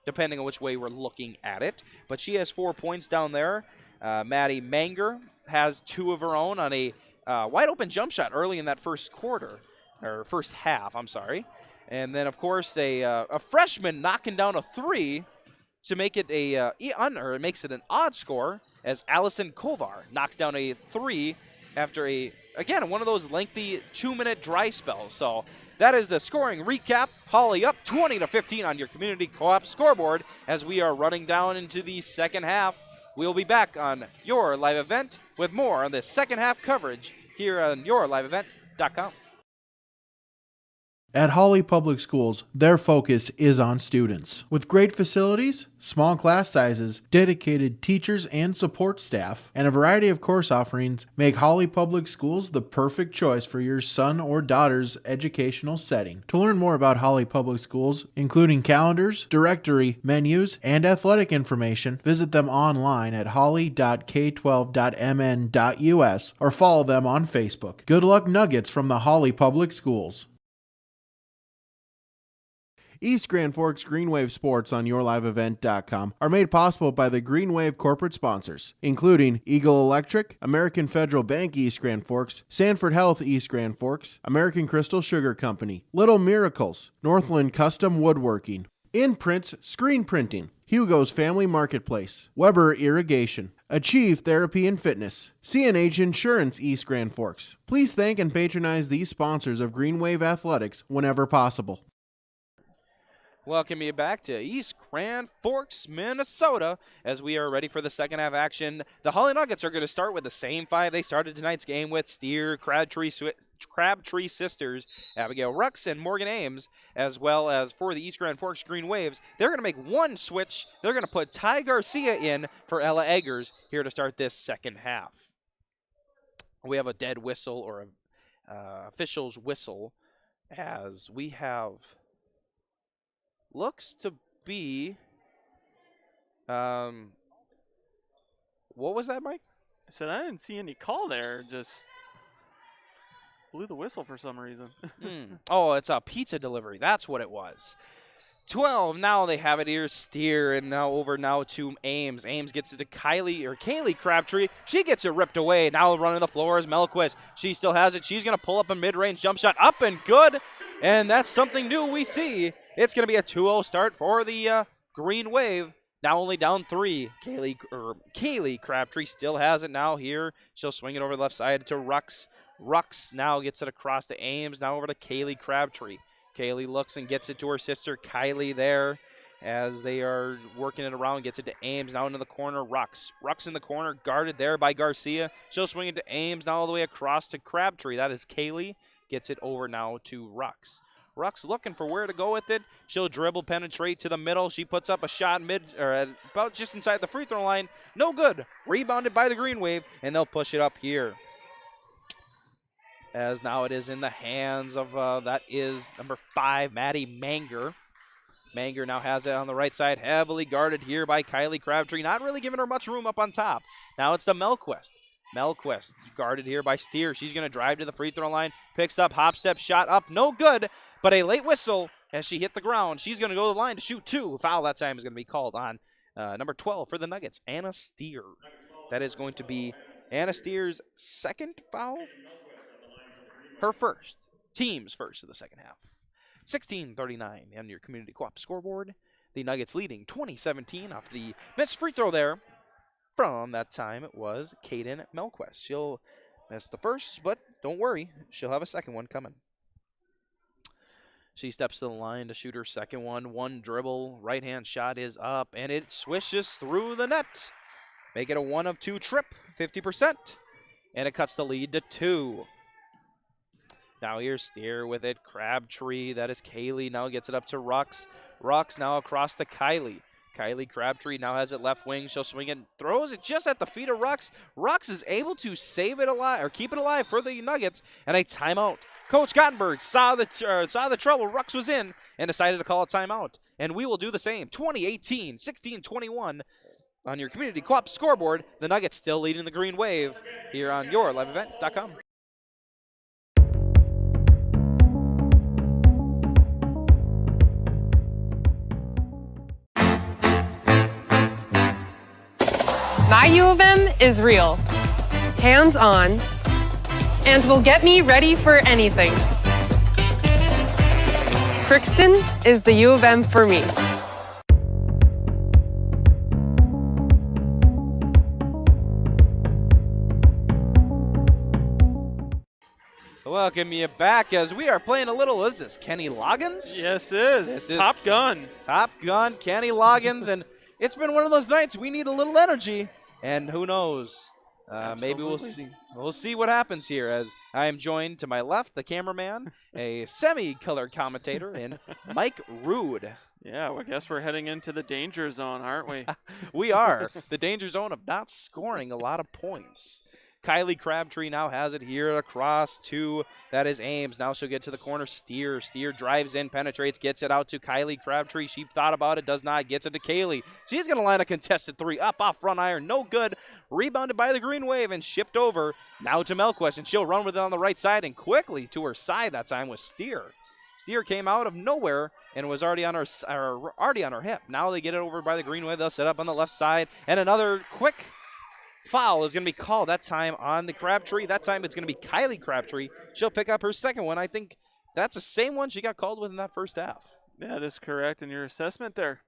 depending on which way we're looking at it. But she has 4 points down there. Maddie Manger has 2 of her own on a wide open jump shot early in that first half, I'm sorry. And then, of course, a freshman knocking down a 3 to make it it makes it an odd score as Allison Kovar knocks down a 3 after again, one of those lengthy 2-minute dry spells. So that is the scoring recap. Hawley up 20-15 on your community co-op scoreboard as we are running down into the second half. We'll be back on your live event with more on the second half coverage here on yourliveevent.com. At Hawley Public Schools, their focus is on students. With great facilities, small class sizes, dedicated teachers and support staff, and a variety of course offerings, make Hawley Public Schools the perfect choice for your son or daughter's educational setting. To learn more about Hawley Public Schools, including calendars, directory, menus, and athletic information, visit them online at hawley.k12.mn.us or follow them on Facebook. Good luck Nuggets from the Hawley Public Schools. East Grand Forks Green Wave Sports on yourliveevent.com are made possible by the Green Wave corporate sponsors, including Eagle Electric, American Federal Bank East Grand Forks, Sanford Health East Grand Forks, American Crystal Sugar Company, Little Miracles, Northland Custom Woodworking, Imprints Screen Printing, Hugo's Family Marketplace, Weber Irrigation, Achieve Therapy and Fitness, CNH Insurance East Grand Forks. Please thank and patronize these sponsors of Green Wave Athletics whenever possible. Welcome you back to East Grand Forks, Minnesota, as we are ready for the second half action. The Hawley Nuggets are going to start with the same 5 they started tonight's game with: Steer, Crabtree sisters, Abigail Rux, and Morgan Ames, as well as for the East Grand Forks Green Waves. They're going to make one switch. They're going to put Ty Garcia in for Ella Eggers here to start this second half. We have a dead whistle, or a official's whistle, as we have... looks to be, what was that, Mike? I said I didn't see any call there. Just blew the whistle for some reason. Oh, it's a pizza delivery. That's what it was. 12. Now they have it here. Steer, and now over to Ames. Ames gets it to Kaylee Crabtree. She gets it ripped away. Now running the floor is Melquist. She still has it. She's going to pull up a mid-range jump shot. Up and good. And that's something new we see. It's going to be a 2-0 start for the Green Wave. Now only down 3. Kaylee Crabtree still has it now here. She'll swing it over the left side to Rux. Rux now gets it across to Ames. Now over to Kaylee Crabtree. Kaylee looks and gets it to her sister Kylie there as they are working it around. Gets it to Ames. Now into the corner. Rux in the corner. Guarded there by Garcia. She'll swing it to Ames. Now all the way across to Crabtree. That is Kaylee. Gets it over now to Rux. Rux looking for where to go with it. She'll dribble, penetrate to the middle. She puts up a shot about just inside the free throw line. No good. Rebounded by the Green Wave, and they'll push it up here. As now it is in the hands of, that is number 5, Maddie Manger. Manger now has it on the right side, heavily guarded here by Kylie Crabtree. Not really giving her much room up on top. Now it's to Melquist. Melquist guarded here by Steer. She's going to drive to the free throw line. Picks up, hop step, shot up. No good, but a late whistle as she hit the ground. She's going to go to the line to shoot 2. Foul that time is going to be called on number 12 for the Nuggets, Anna Steer. That is going to be Anna Steer's second foul. Her first. Team's first of the second half. 16:39 on your community co-op scoreboard. The Nuggets leading 20-17 off the missed free throw there. From that time, it was Kaden Melquist. She'll miss the first, but don't worry. She'll have a second one coming. She steps to the line to shoot her second one. One dribble, right-hand shot is up, and it swishes through the net. Make it a 1 of 2 trip, 50%. And it cuts the lead to 2. Now here's Steer with it. Crabtree, that is Kaylee, now gets it up to Rux. Rux now across to Kylie. Kylie Crabtree now has it left wing. She'll swing it, throws it just at the feet of Rux. Rux is able to save it alive, or keep it alive for the Nuggets, and a timeout. Coach Gottenberg saw the trouble Rux was in and decided to call a timeout. And we will do the same. 20-18, 16-21 on your community co-op scoreboard. The Nuggets still leading the Green Wave here on yourliveevent.com. My U of M is real, hands-on, and will get me ready for anything. Crookston is the U of M for me. Welcome you back as we are playing a little, is this Kenny Loggins? Yes, it is. This is Top Gun. Top Gun, Kenny Loggins, and it's been one of those nights we need a little energy, and who knows? Maybe we'll see. We'll see what happens here as I am joined to my left, the cameraman, a semi-color commentator, and Mike Rude. Yeah, well, I guess we're heading into the danger zone, aren't we? We are. The danger zone of not scoring a lot of points. Kylie Crabtree now has it here across to, that is Ames. Now she'll get to the corner. Steer drives in, penetrates, gets it out to Kylie Crabtree. She thought about it, does not, gets it to Kaylee. She's going to line a contested 3 up off front iron. No good. Rebounded by the Green Wave and shipped over now to Melquist, and she'll run with it on the right side, and quickly to her side that time was Steer. Steer came out of nowhere and was already on her hip. Now they get it over by the Green Wave. They'll set up on the left side, and another quick foul is going to be called that time on the Crabtree. That time it's going to be Kylie Crabtree. She'll pick up her second one. I think that's the same one she got called with in that first half. That is correct in your assessment there.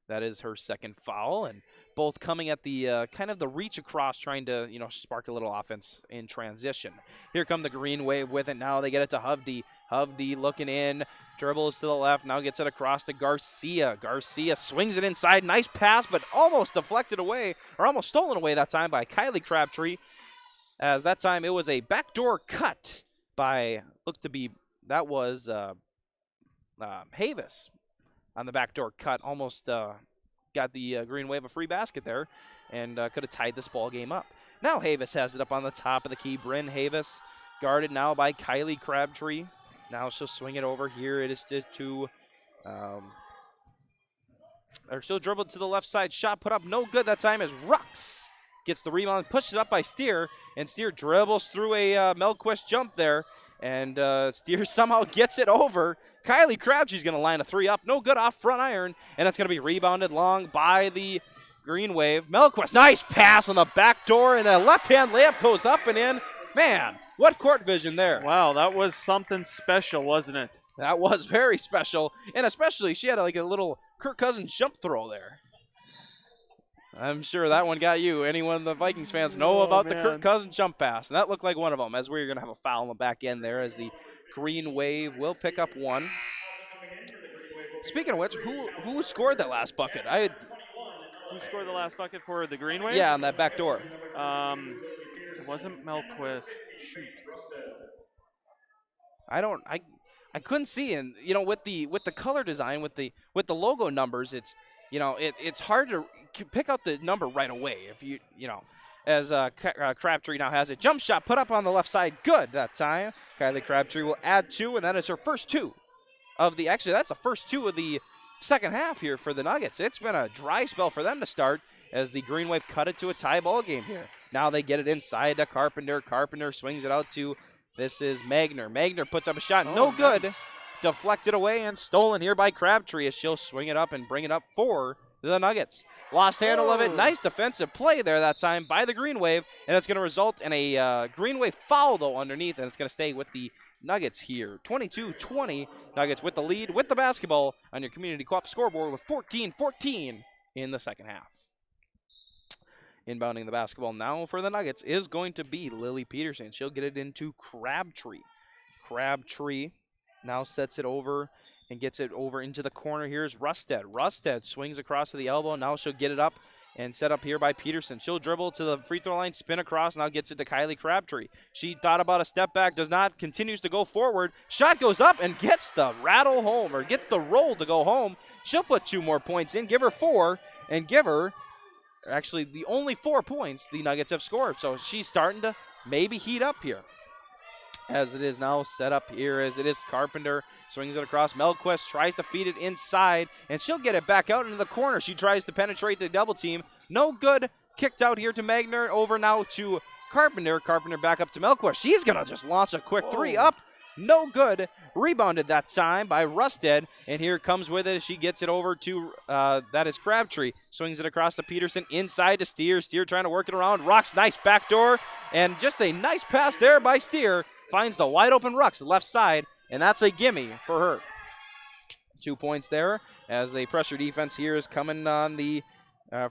That is her second foul, and both coming at the kind of the reach across, trying to, spark a little offense in transition. Here come the Green Wave with it. Now they get it to Hovde. Hovde looking in, dribbles to the left, now gets it across to Garcia. Garcia swings it inside. Nice pass, but almost deflected away, or almost stolen away that time by Kylie Crabtree, as that time it was a backdoor cut by, that was Havis on the backdoor cut. Almost got the Green Wave a free basket there, and could have tied this ball game up. Now Havis has it up on the top of the key. Bryn Havis guarded now by Kylie Crabtree. Now she'll swing it over here. It is or she'll dribble to the left side. Shot put up no good that time as Rux gets the rebound, pushed it up by Steer, and Steer dribbles through a Melquist jump there, and Steer somehow gets it over. Kylie Crabtree's going to line a 3 up. No good off front iron, and it's going to be rebounded long by the Green Wave. Melquist, nice pass on the back door, and a left-hand layup goes up and in. Man, what court vision there. Wow, that was something special, wasn't it? That was very special, and especially she had like a little Kirk Cousins jump throw there. I'm sure that one got you. Anyone of the Vikings fans know about the Kirk Cousins jump pass, and that looked like one of them, as we're going to have a foul on the back end there as the Green Wave will pick up one. Speaking of which, who scored that last bucket? Who scored the last bucket for the Green Wave? Yeah, on that back door. It wasn't Melquist. Shoot. I couldn't see, and with the color design, with the logo numbers, it's it's hard to pick out the number right away. If as Crabtree now has it, jump shot put up on the left side, good that time. Kylie Crabtree will add 2, and that is her first 2 of the. Actually, that's the first 2 of the second half here for the Nuggets. It's been a dry spell for them to start as the Green Wave cut it to a tie ball game here. Now they get it inside to Carpenter. Carpenter swings it out to, this is Magner. Magner puts up a shot, no good. Nice. deflected away and stolen here by Crabtree as she'll swing it up and bring it up for the Nuggets. Lost handle of it. Nice defensive play there that time by the Green Wave, and it's going to result in a Green Wave foul, though, underneath, and it's going to stay with the Nuggets here. 22-20, Nuggets with the lead with the basketball on your Community Co-op scoreboard with 14-14 in the second half. Inbounding the basketball now for the Nuggets is going to be Lily Peterson. She'll get it into Crabtree. Crabtree now sets it over and gets it over into the corner. Here's Rusted. Rusted swings across to the elbow. Now she'll get it up and set up here by Peterson. She'll dribble to the free throw line, spin across, now gets it to Kylie Crabtree. She thought about a step back, does not, continues to go forward. Shot goes up and gets the rattle home, or gets the roll to go home. She'll put 2 more points in, give her 4, and give her, actually, the only 4 points the Nuggets have scored. So she's starting to maybe heat up here. As it is now set up here, as it is Carpenter swings it across. Melquist tries to feed it inside, and she'll get it back out into the corner. She tries to penetrate the double team. No good. Kicked out here to Magner. Over now to Carpenter. Carpenter back up to Melquist. She's going to just launch a quick 3 up. No good. Rebounded that time by Rusted, and here comes with it. She gets it over to, that is Crabtree. Swings it across to Peterson, inside to Steer. Steer trying to work it around. Rocks, nice backdoor, and just a nice pass there by Steer. Finds the wide open Rux, left side, and that's a gimme for her. 2 points there as the pressure defense here is coming on the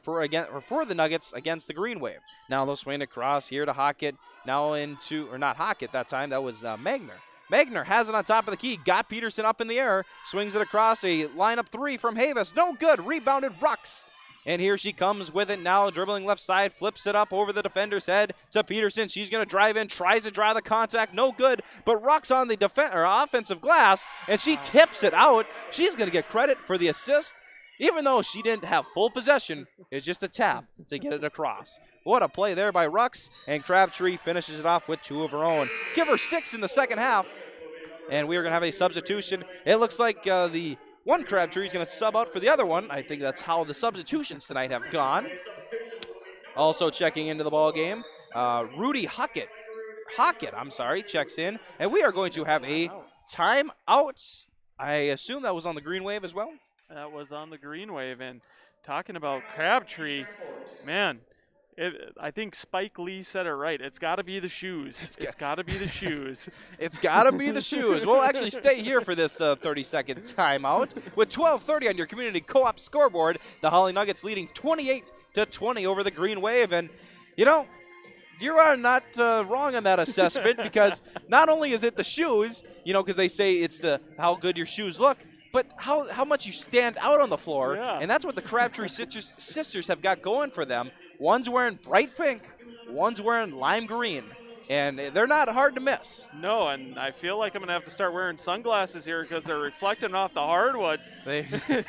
for the Nuggets against the Green Wave. Now they'll swing across here to Hockett. Now into, or not Hockett that time, that was Magner. Magner has it on top of the key, got Peterson up in the air, swings it across, a lineup 3 from Havis. No good, rebounded Rux. And here she comes with it now, dribbling left side, flips it up over the defender's head to Peterson. She's going to drive in, tries to draw the contact, no good, but Rocks on the offensive glass, and she tips it out. She's going to get credit for the assist, even though she didn't have full possession. It's just a tap to get it across. What a play there by Rux, and Crabtree finishes it off with 2 of her own. Give her 6 in the second half, and we are going to have a substitution. It looks like the one Crabtree is going to sub out for the other one. I think that's how the substitutions tonight have gone. Also checking into the ball game, Rudy Hockett, checks in. And we are going to have a timeout. I assume that was on the Green Wave as well? That was on the Green Wave. And talking about Crabtree, man, I think Spike Lee said it right. It's got to be the shoes. It's got to be the shoes. It's got to be the shoes. We'll actually stay here for this 30-second timeout. With 12:30 on your Community Co-op scoreboard, the Hawley Nuggets leading 28-20 over the Green Wave. And, you know, you are not wrong on that assessment, because not only is it the shoes, you know, because they say it's the how good your shoes look, but how much you stand out on the floor. Yeah. And that's what the Crabtree sisters have got going for them. One's wearing bright pink, one's wearing lime green, and they're not hard to miss. No, and I feel like I'm going to have to start wearing sunglasses here because they're reflecting off the hardwood.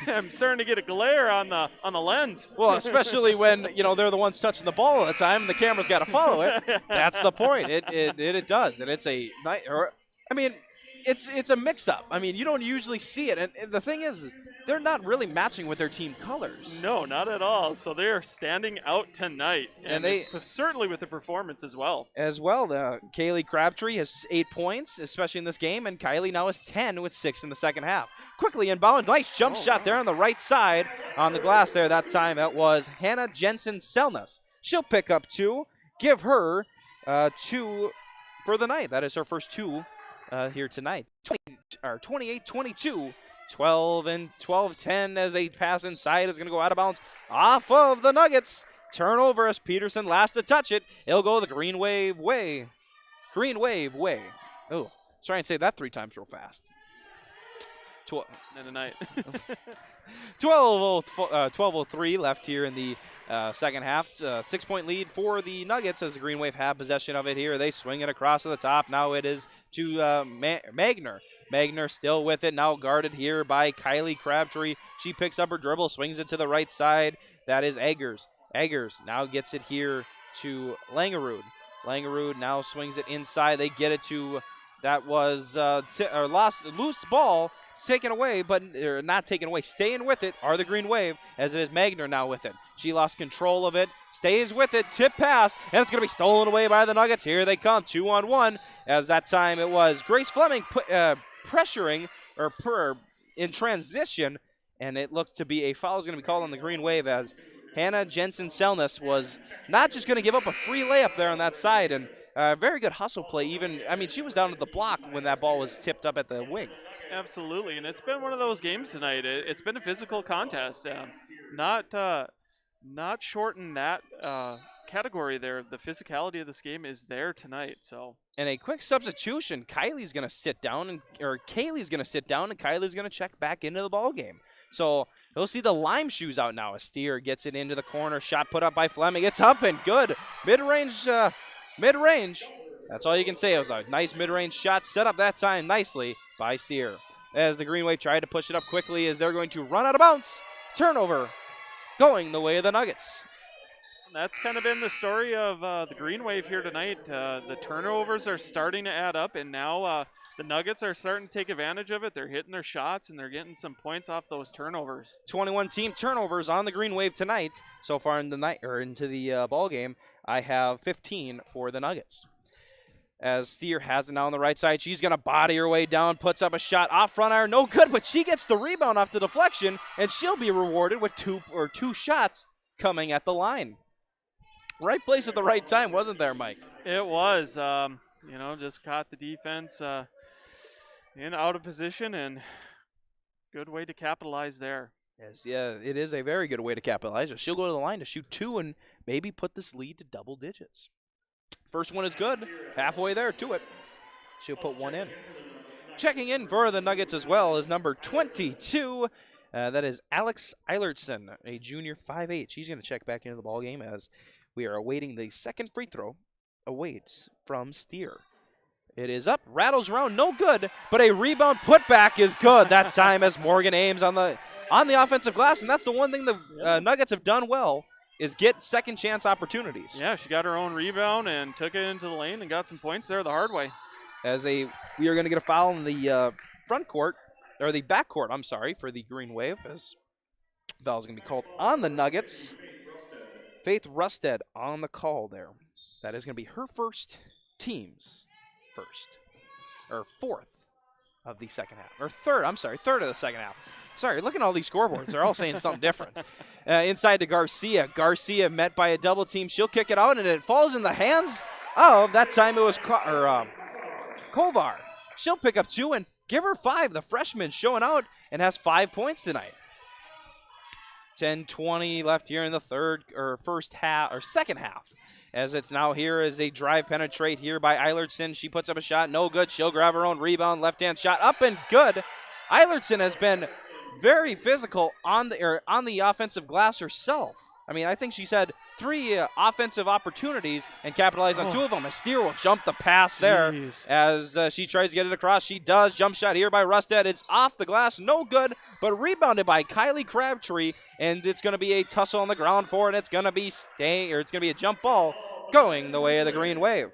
I'm starting to get a glare on the lens. Well, especially when, you know, they're the ones touching the ball all the time and the camera's got to follow it. That's the point. It does, and it's a nice, I mean, it's a mix-up. I mean, you don't usually see it, and the thing is, they're not really matching with their team colors. No, not at all. So they are standing out tonight, and they certainly with the performance as well. Kaylee Crabtree has 8 points, especially in this game, and Kylie now has 10 with 6 in the second half. Quickly inbound, nice jump shot there on the right side on the glass there. That time that was Hannah Jensen-Selness. She'll pick up 2, give her 2 for the night. That is her first 2 here tonight. 28-22. 12-10 as a pass inside is going to go out of bounds off of the Nuggets. Turnover as Peterson last to touch it. It'll go the Green Wave way. Green Wave way. Oh, let's try and say that 3 times real fast. In the night. 12:03 left here in the second half. 6-point lead for the Nuggets as the Green Wave have possession of it here. They swing it across to the top. Now it is to Magner. Magner still with it, now guarded here by Kylie Crabtree. She picks up her dribble, swings it to the right side. That is Eggers. Eggers now gets it here to Langerud. Langerud now swings it inside. They get it to, that was loose ball. Taken away, but not taken away. Staying with it are the Green Wave, as it is Magner now with it. She lost control of it, stays with it, tip pass, and it's going to be stolen away by the Nuggets. Here they come, 2-on-1, as that time it was Grace Fleming pressuring in transition, and it looks to be a foul is going to be called on the Green Wave as Hannah Jensen-Selness was not just going to give up a free layup there on that side, and very good hustle play. She was down at the block when that ball was tipped up at the wing. Absolutely, and it's been one of those games tonight. It's been a physical contest. Not short in that category there. The physicality of this game is there tonight. So. And a quick substitution. Kaylee's going to sit down, and Kylee's going to check back into the ball game. So you'll see the lime shoes out now. A Steer gets it into the corner. Shot put up by Fleming. It's up and good. Mid-range. That's all you can say. It was a nice mid-range shot set up that time nicely by Steer. As the Green Wave tried to push it up quickly as they're going to run out of bounds. Turnover going the way of the Nuggets. That's kind of been the story of the Green Wave here tonight. The turnovers are starting to add up, and now the Nuggets are starting to take advantage of it. They're hitting their shots, and they're getting some points off those turnovers. 21 team turnovers on the Green Wave tonight. So far in the night or into the ball game, I have 15 for the Nuggets. As Steer has it now on the right side, she's going to body her way down, puts up a shot off front iron, no good, but she gets the rebound off the deflection, and she'll be rewarded with two shots coming at the line. Right place at the right time, wasn't there, Mike? It was. Just caught the defense in out of position, and good way to capitalize there. Yes, yeah, it is a very good way to capitalize. She'll go to the line to shoot 2 and maybe put this lead to double digits. First one is good. Halfway there to it. She'll put 1 in. Checking in for the Nuggets as well is number 22. That is Alex Eilertson, a junior, 5'8". She's going to check back into the ballgame as we are awaiting the second free throw. Awaits from Steer. It is up, rattles around, no good, but a rebound putback is good that time as Morgan Ames on the offensive glass, and that's the one thing the Nuggets have done well is get second chance opportunities. Yeah, she got her own rebound and took it into the lane and got some points there the hard way. We are going to get a foul in the front court, or the back court, I'm sorry, for the Green Wave, as foul is going to be called on the Nuggets. Faith Rusted on the call there. That is going to be her fourth of the second half. Or third of the second half. Sorry, look at all these scoreboards. They're all saying something different. Inside to Garcia. Garcia met by a double team. She'll kick it out, and it falls in the hands of, that time it was Kovar. She'll pick up 2 and give her 5. The freshman showing out and has 5 points tonight. 10:20 left here in the second half. As it's now here as a drive penetrate here by Eilertson. She puts up a shot, no good. She'll grab her own rebound, left-hand shot, up and good. Eilertson has been very physical on the offensive glass herself. I mean, I think she's had 3 offensive opportunities and capitalized on 2 of them. Steer will jump the pass there as she tries to get it across. She does. Jump shot here by Rusted. It's off the glass, no good, but rebounded by Kylie Crabtree, and it's going to be a tussle on the ground for it. It's going to be a jump ball going the way of the Green Wave.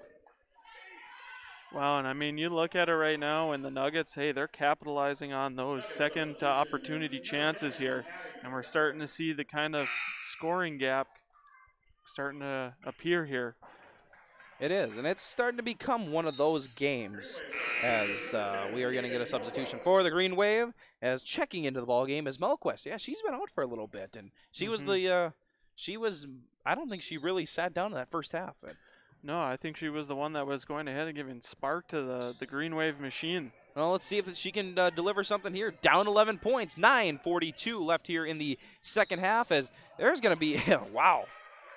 Wow, and I mean, you look at it right now, and the Nuggets, hey, they're capitalizing on those second opportunity chances here, and we're starting to see the kind of scoring gap starting to appear here. It is, and it's starting to become one of those games as we are going to get a substitution for the Green Wave as checking into the ball game is Melquist. Yeah, she's been out for a little bit, and she was I don't think she really sat down in that first half. No, I think she was the one that was going ahead and giving spark to the Green Wave machine. Well, let's see if she can deliver something here. Down 11 points, 9:42 left here in the second half as there's going to be, wow.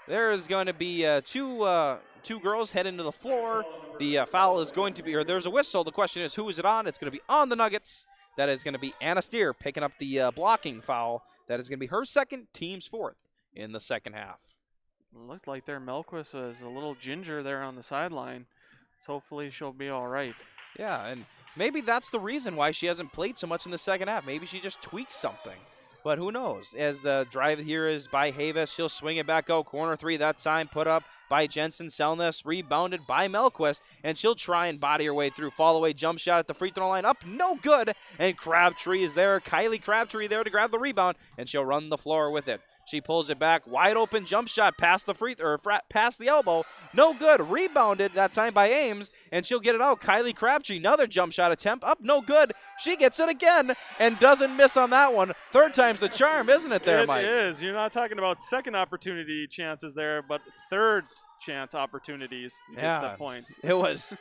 There's going to be two girls heading to the floor. The foul is going to be, or there's a whistle. The question is, who is it on? It's going to be on the Nuggets. That is going to be Anna Steer picking up the blocking foul. That is going to be her second, team's 4th in the second half. Looked like their Melquist was a little ginger there on the sideline. So hopefully she'll be all right. Yeah, and maybe that's the reason why she hasn't played so much in the second half. Maybe she just tweaked something. But who knows? As the drive here is by Havis, she'll swing it back out. Corner 3 that time put up by Jensen-Selness, rebounded by Melquist, and she'll try and body her way through. Fall away jump shot at the free throw line, up, no good. And Crabtree is there. Kylie Crabtree there to grab the rebound, and she'll run the floor with it. She pulls it back, wide open jump shot past the past the elbow. No good. Rebounded that time by Ames, and she'll get it out. Kylie Crabtree, another jump shot attempt. Up, no good. She gets it again and doesn't miss on that one. Third time's the charm, isn't it there, Mike? It is. You're not talking about second opportunity chances there, but third chance opportunities. You get the points. It was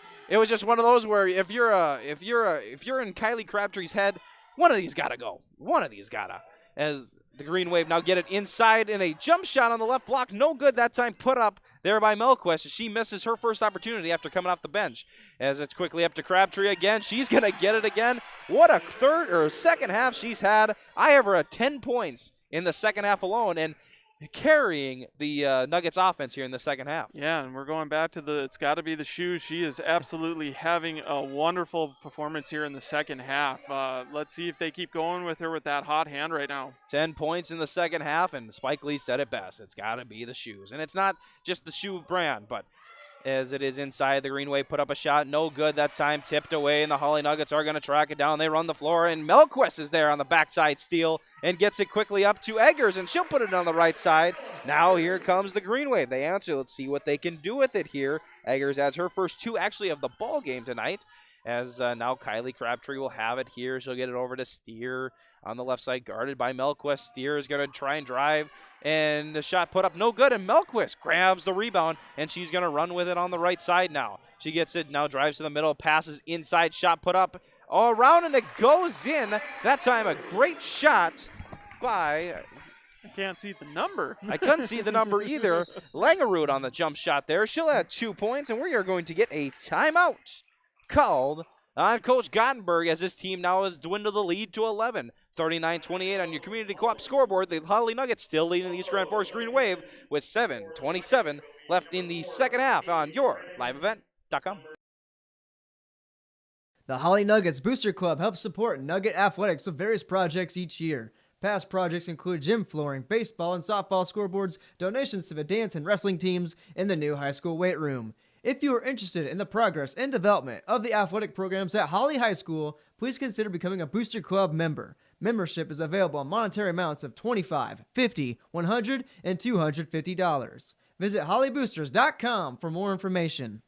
just one of those where if you're in Kylie Crabtree's head, one of these gotta go. One of these gotta. As the Green Wave now get it inside in a jump shot on the left block. No good that time, put up there by Melquist. She misses her first opportunity after coming off the bench. As it's quickly up to Crabtree again. She's going to get it again. What a second half she's had. I have her at 10 points in the second half alone, and carrying the Nuggets offense here in the second half. Yeah, and we're going back to it's got to be the shoes. She is absolutely having a wonderful performance here in the second half. Let's see if they keep going with her with that hot hand right now. 10 points in the second half, and Spike Lee said it best. It's got to be the shoes. And it's not just the shoe brand, but as it is inside, the Green Wave put up a shot. No good that time, tipped away, and the Hawley Nuggets are going to track it down. They run the floor, and Melquist is there on the backside steal and gets it quickly up to Eggers, and she'll put it on the right side. Now here comes the Green Wave. They answer. Let's see what they can do with it here. Eggers adds her first two, actually, of the ball game tonight, as now Kylie Crabtree will have it here. She'll get it over to Steer on the left side, guarded by Melquist. Steer is going to try and drive, and the shot put up no good, and Melquist grabs the rebound, and she's going to run with it on the right side now. She gets it, now drives to the middle, passes inside, shot put up all around, and it goes in. That time a great shot by... I can't see the number. I couldn't see the number either. Langerud on the jump shot there. She'll add 2 points, and we are going to get a timeout called on Coach Gottenberg, as this team now has dwindled the lead to 11. 39-28 on your Community Co-op scoreboard. The Hawley Nuggets still leading the East Grand Forks Green Wave with 7:27 left in the second half on your liveevent.com. The Hawley Nuggets Booster Club helps support Nugget athletics with various projects each year. Past projects include gym flooring, baseball and softball scoreboards, donations to the dance and wrestling teams, and the new high school weight room. If you are interested in the progress and development of the athletic programs at Hawley High School, please consider becoming a Booster Club member. Membership is available on monetary amounts of $25, $50, $100, and $250. Visit HawleyBoosters.com for more information.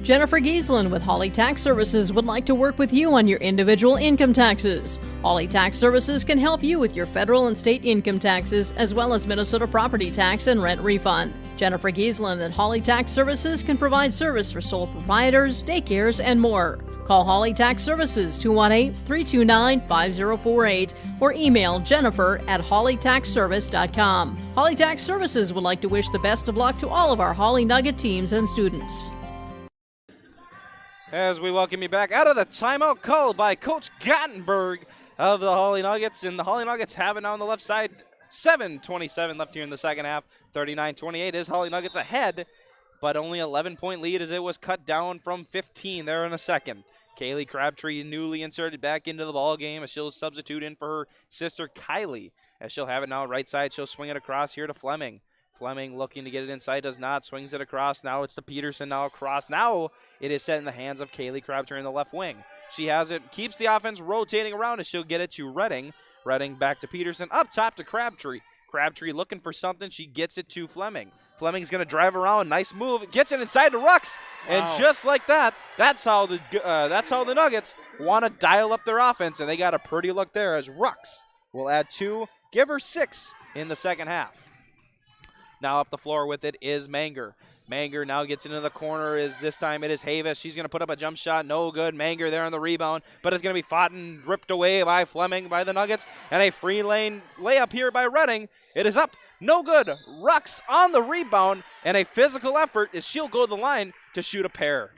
Jennifer Giesland with Hawley Tax Services would like to work with you on your individual income taxes. Hawley Tax Services can help you with your federal and state income taxes, as well as Minnesota property tax and rent refund. Jennifer Giesland at Hawley Tax Services can provide service for sole proprietors, daycares, and more. Call Hawley Tax Services 218-329-5048 or email Jennifer at hawleytaxservice.com. Hawley Tax Services would like to wish the best of luck to all of our Hawley Nugget teams and students. As we welcome you back out of the timeout called by Coach Gottenberg of the Hawley Nuggets. And the Hawley Nuggets have it on the left side. 7:27 left here in the second half. 39-28 is Hawley Nuggets ahead, but only 11-point lead as it was cut down from 15 there in a second. Kaylee Crabtree newly inserted back into the ball game as she'll substitute in for her sister Kylie. As she'll have it now right side, she'll swing it across here to Fleming. Fleming looking to get it inside, does not, swings it across. Now it's to Peterson, now across. Now it is set in the hands of Kaylee Crabtree in the left wing. She has it, keeps the offense rotating around, and she'll get it to Redding. Redding back to Peterson, up top to Crabtree. Crabtree looking for something, she gets it to Fleming. Fleming's going to drive around, nice move, gets it inside to Rux. And just like that, that's how the Nuggets want to dial up their offense, and they got a pretty look there as Rux will add 2, give her 6 in the second half. Now up the floor with it is Manger. Manger now gets into the corner. This time it is Havis. She's going to put up a jump shot. No good. Manger there on the rebound, but it's going to be fought and ripped away by Fleming by the Nuggets. And a free lane layup here by Redding. It is up. No good. Rux on the rebound, and a physical effort as she'll go to the line to shoot a pair.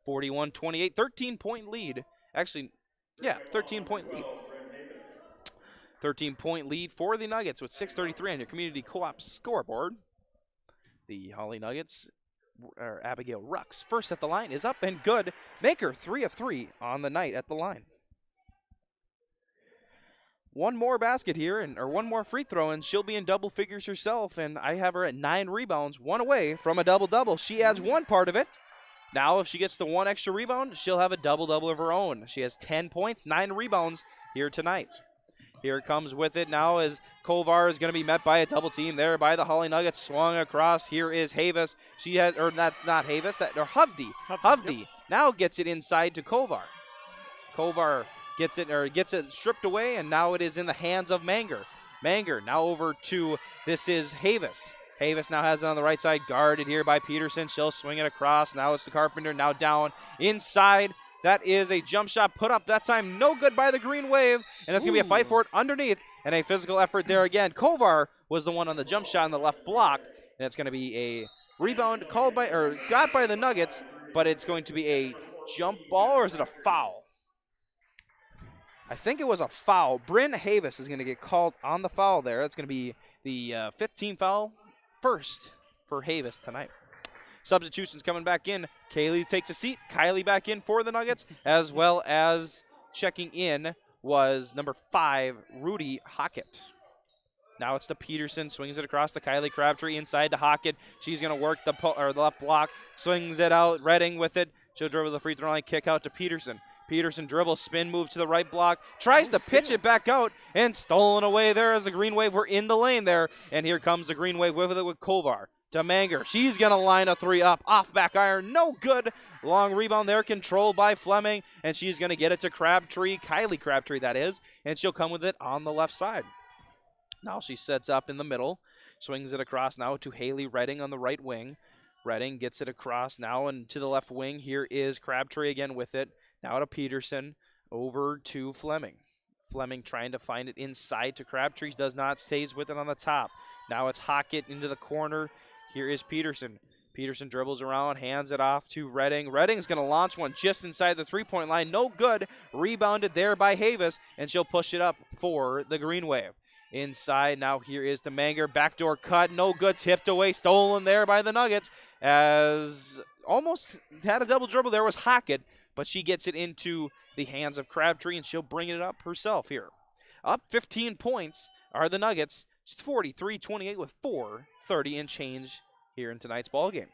41-28, 13-point lead. Actually, yeah, 13-point lead. 13-point lead for the Nuggets with 6:33 on your Community Co-op scoreboard. The Hawley Nuggets, or Abigail Rux, first at the line, is up and good. Maker 3 of 3 on the night at the line. One more basket here, or one more free throw, and she'll be in double figures herself. And I have her at 9 rebounds, 1 away from a double-double. She adds 1 part of it. Now, if she gets the 1 extra rebound, she'll have a double-double of her own. She has 10 points, 9 rebounds here tonight. Here it comes with it now as Kovar is going to be met by a double team there by the Hawley Nuggets. Swung across. Here is Havis. She has, or that's not Havis, or Hovde. Hovde now gets it inside to Kovar. Kovar gets it stripped away, and now it is in the hands of Manger. Manger now over to, this is Havis. Havis now has it on the right side, guarded here by Peterson. She'll swing it across. Now it's the Carpenter, now down inside. That is a jump shot put up that time. No good by the Green Wave. And that's going to be a fight for it underneath. And a physical effort there again. Kovar was the one on the jump shot on the left block. And it's going to be a rebound got by the Nuggets. But it's going to be a jump ball, or is it a foul? I think it was a foul. Bryn Havis is going to get called on the foul there. It's going to be the 15th foul first for Havis tonight. Substitutions coming back in. Kaylee takes a seat. Kylie back in for the Nuggets, as well as checking in was number 5, Rudy Hockett. Now it's to Peterson, swings it across to Kylie Crabtree, inside to Hockett. She's going to work the left block, swings it out. Redding with it. She'll dribble the free throw line, kick out to Peterson. Peterson dribble, spin move to the right block, tries to pitch it back out, and stolen away there as the Green Wave were in the lane there. And here comes the Green Wave with it with Kovar. To Manger. She's going to line a 3 up. Off back iron. No good. Long rebound there. Controlled by Fleming. And she's going to get it to Crabtree. Kylie Crabtree, that is. And she'll come with it on the left side. Now she sets up in the middle. Swings it across now to Haley Redding on the right wing. Redding gets it across now and to the left wing. Here is Crabtree again with it. Now to Peterson. Over to Fleming. Fleming trying to find it inside to Crabtree. Does not. Stays with it on the top. Now it's Hockett into the corner. Here is Peterson. Peterson dribbles around, hands it off to Redding. Redding's going to launch one just inside the three-point line. No good. Rebounded there by Havis, and she'll push it up for the Green Wave. Inside, now here is the Manger. Backdoor cut, no good. Tipped away, stolen there by the Nuggets. As almost had a double dribble there was Hockett, but she gets it into the hands of Crabtree, and she'll bring it up herself here. Up 15 points are the Nuggets. It's 43-28 with 4:30 and change here in tonight's ball game.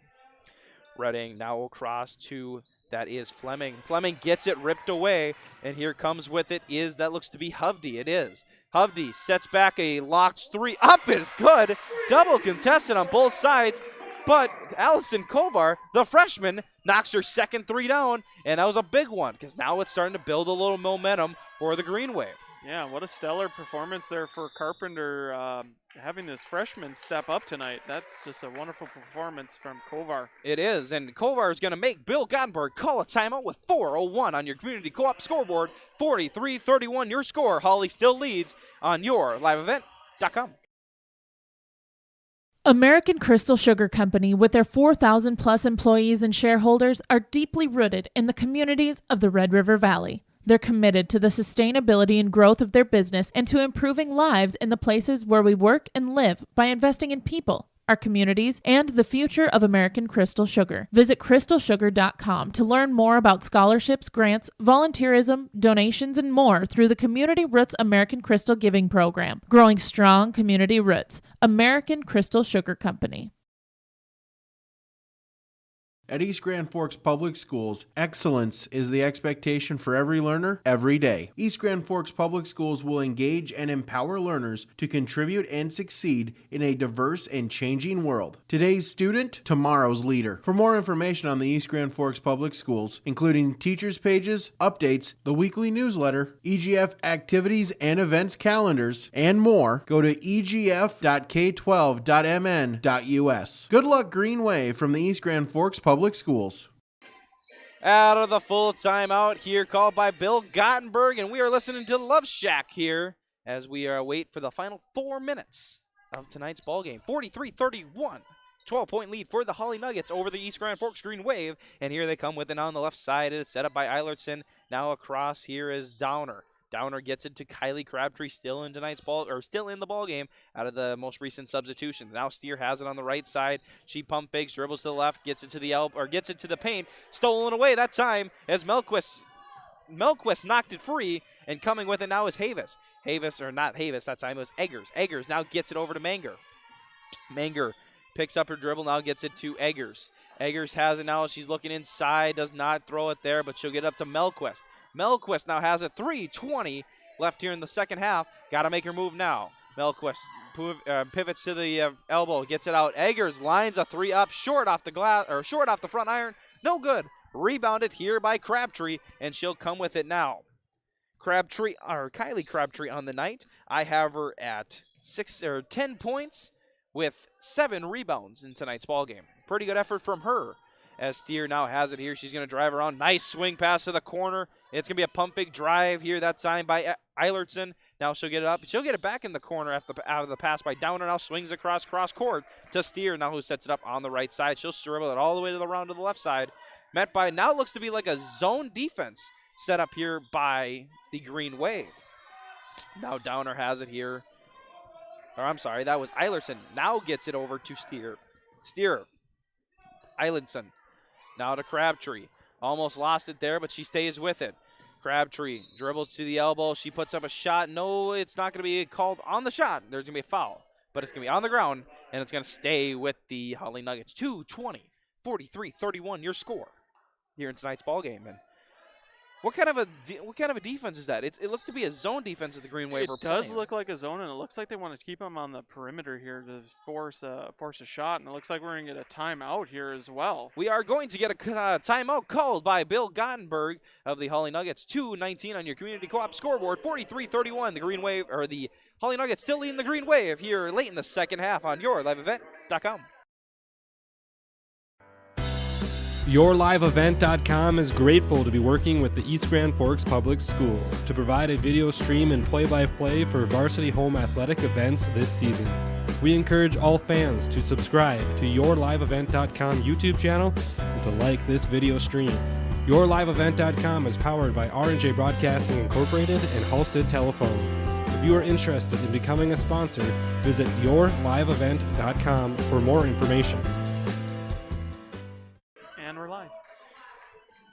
Redding now across to, that is Fleming. Fleming gets it ripped away, and here comes with it is, that looks to be Hovde. It is. Hovde sets back a locked 3. Up is good. Double contested on both sides, but Allison Kovar, the freshman, knocks her second 3 down, and that was a big one because now it's starting to build a little momentum for the Green Wave. Yeah, what a stellar performance there for Carpenter, having this freshman step up tonight. That's just a wonderful performance from Kovar. It is, and Kovar is going to make Bill Gottenberg call a timeout with 4:01 on your Community Co-op scoreboard. 43-31 your score. Hawley still leads on your liveevent.com. American Crystal Sugar Company, with their 4,000 plus employees and shareholders, are deeply rooted in the communities of the Red River Valley. They're committed to the sustainability and growth of their business and to improving lives in the places where we work and live by investing in people, our communities, and the future of American Crystal Sugar. Visit crystalsugar.com to learn more about scholarships, grants, volunteerism, donations, and more through the Community Roots American Crystal Giving Program. Growing strong community roots. American Crystal Sugar Company. At East Grand Forks Public Schools, excellence is the expectation for every learner, every day. East Grand Forks Public Schools will engage and empower learners to contribute and succeed in a diverse and changing world. Today's student, tomorrow's leader. For more information on the East Grand Forks Public Schools, including teachers' pages, updates, the weekly newsletter, EGF activities and events calendars, and more, go to egf.k12.mn.us. Good luck, Green Wave, from the East Grand Forks Public Schools. Out of the full timeout here called by Bill Gottenberg, and we are listening to Love Shack here as we wait for the final 4 minutes of tonight's ball game. 43-31, 12-point lead for the Hawley Nuggets over the East Grand Forks Green Wave, and here they come with it on the left side. It is set up by Eilertson. Now across here is Downer. Downer gets it to Kylie Crabtree, still in tonight's ball, or still in the ball game out of the most recent substitution. Now Steer has it on the right side. She pump fakes, dribbles to the left, gets it to the elbow, or gets it to the paint. Stolen away that time as Melquist knocked it free, and coming with it now is Havis. Havis, or not Havis that time, it was Eggers. Eggers now gets it over to Manger. Manger picks up her dribble, now gets it to Eggers. Eggers has it now. She's looking inside, does not throw it there, but she'll get up to Melquist. Melquist now has it 3:20 left here in the second half. Got to make her move now. Melquist pivots to the elbow, gets it out. Eggers lines a three up, short off the glass or short off the front iron. No good. Rebounded here by Crabtree, and she'll come with it now. Kylie Crabtree on the night. I have her at 10 points with 7 rebounds in tonight's ball game. Pretty good effort from her. As Steer now has it here, she's going to drive around. Nice swing pass to the corner. It's going to be a pump fake drive here. That's signed by Eilertson. Now she'll get it up. She'll get it back in the corner out of the pass by Downer. Now swings across cross court to Steer, now who sets it up on the right side. She'll dribble it all the way to the round to the left side. Met by, now looks to be like a zone defense set up here by the Green Wave. Now Downer has it here. Or I'm sorry, that was Eilertson. Now gets it over to Steer. Eilertson. Now to Crabtree. Almost lost it there, but she stays with it. Crabtree dribbles to the elbow. She puts up a shot. No, it's not going to be called on the shot. There's going to be a foul, but it's going to be on the ground, and it's going to stay with the Hawley Nuggets. 2:20, 43-31, your score here in tonight's ball game. And what kind of a defense is that? It looked to be a zone defense at the Green Wave. It does look like a zone, and it looks like they want to keep them on the perimeter here to force a shot, and it looks like we're going to get a timeout here as well. We are going to get a timeout called by Bill Gottenberg of the Hawley Nuggets. 2:19 on your Community Co-op scoreboard. 43-31. The Green Wave, or the Hawley Nuggets, still leading the Green Wave here late in the second half on YourLiveEvent.com. YourLiveEvent.com is grateful to be working with the East Grand Forks Public Schools to provide a video stream and play-by-play for varsity home athletic events this season. We encourage all fans to subscribe to YourLiveEvent.com YouTube channel and to like this video stream. YourLiveEvent.com is powered by R&J Broadcasting Incorporated and Halstead Telephone. If you are interested in becoming a sponsor, visit YourLiveEvent.com for more information.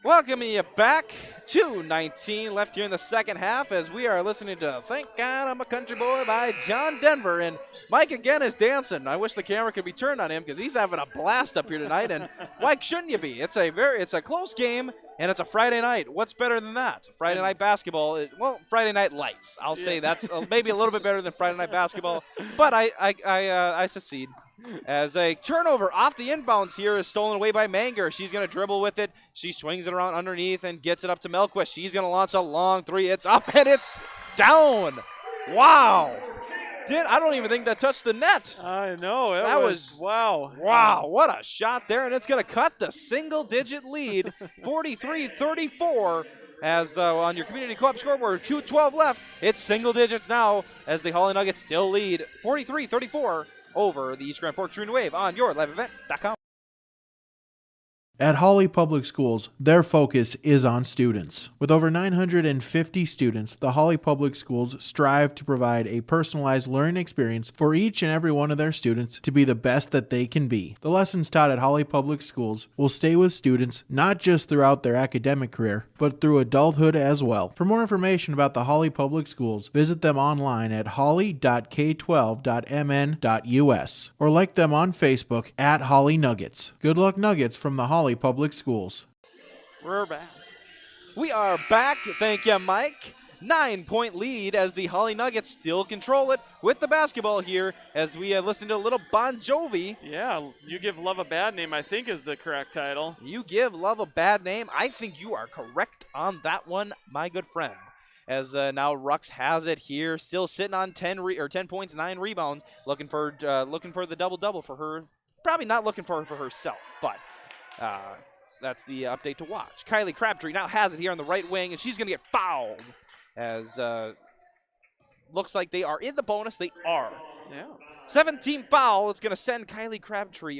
Welcoming you back. 2:19 left here in the second half as we are listening to Thank God I'm a Country Boy by John Denver. And Mike again is dancing. I wish the camera could be turned on him because he's having a blast up here tonight. And why shouldn't you be? It's a close game, and it's a Friday night. What's better than that? Friday night basketball. Friday night lights. I'll say that's maybe a little bit better than Friday night basketball, but I secede. As a turnover off the inbounds here is stolen away by Manger. She's going to dribble with it. She swings it around underneath and gets it up to Melquist. She's going to launch a long three. It's up and it's down. Wow. I don't even think that touched the net. I know. That was wow. Wow, what a shot there. And it's going to cut the single-digit lead, 43-34. As on your Community Co-op scoreboard, 2:12 left. It's single digits now as the Hawley Nuggets still lead, 43-34. Over the East Grand Forks Green Wave on YourLiveEvent.com. At Hawley Public Schools, their focus is on students. With over 950 students, the Hawley Public Schools strive to provide a personalized learning experience for each and every one of their students to be the best that they can be. The lessons taught at Hawley Public Schools will stay with students not just throughout their academic career, but through adulthood as well. For more information about the Hawley Public Schools, visit them online at hawley.k12.mn.us or like them on Facebook at Hawley Nuggets. Good luck, Nuggets, from the Hawley Public Schools. We're back. We are back. Thank you, Mike. 9-point lead as the Hawley Nuggets still control it with the basketball here as we listen to a little Bon Jovi. Yeah, You Give Love a Bad Name, I think is the correct title. You Give Love a Bad Name. I think you are correct on that one, my good friend. As now Rux has it here, still sitting on 10 points, 9 rebounds, looking for the double-double for her. Probably not looking for herself, but that's the update to watch. Kylie Crabtree now has it here on the right wing, and she's going to get fouled. As looks like they are in the bonus. They are. Yeah. 17 foul. It's going to send Kaylee Crabtree,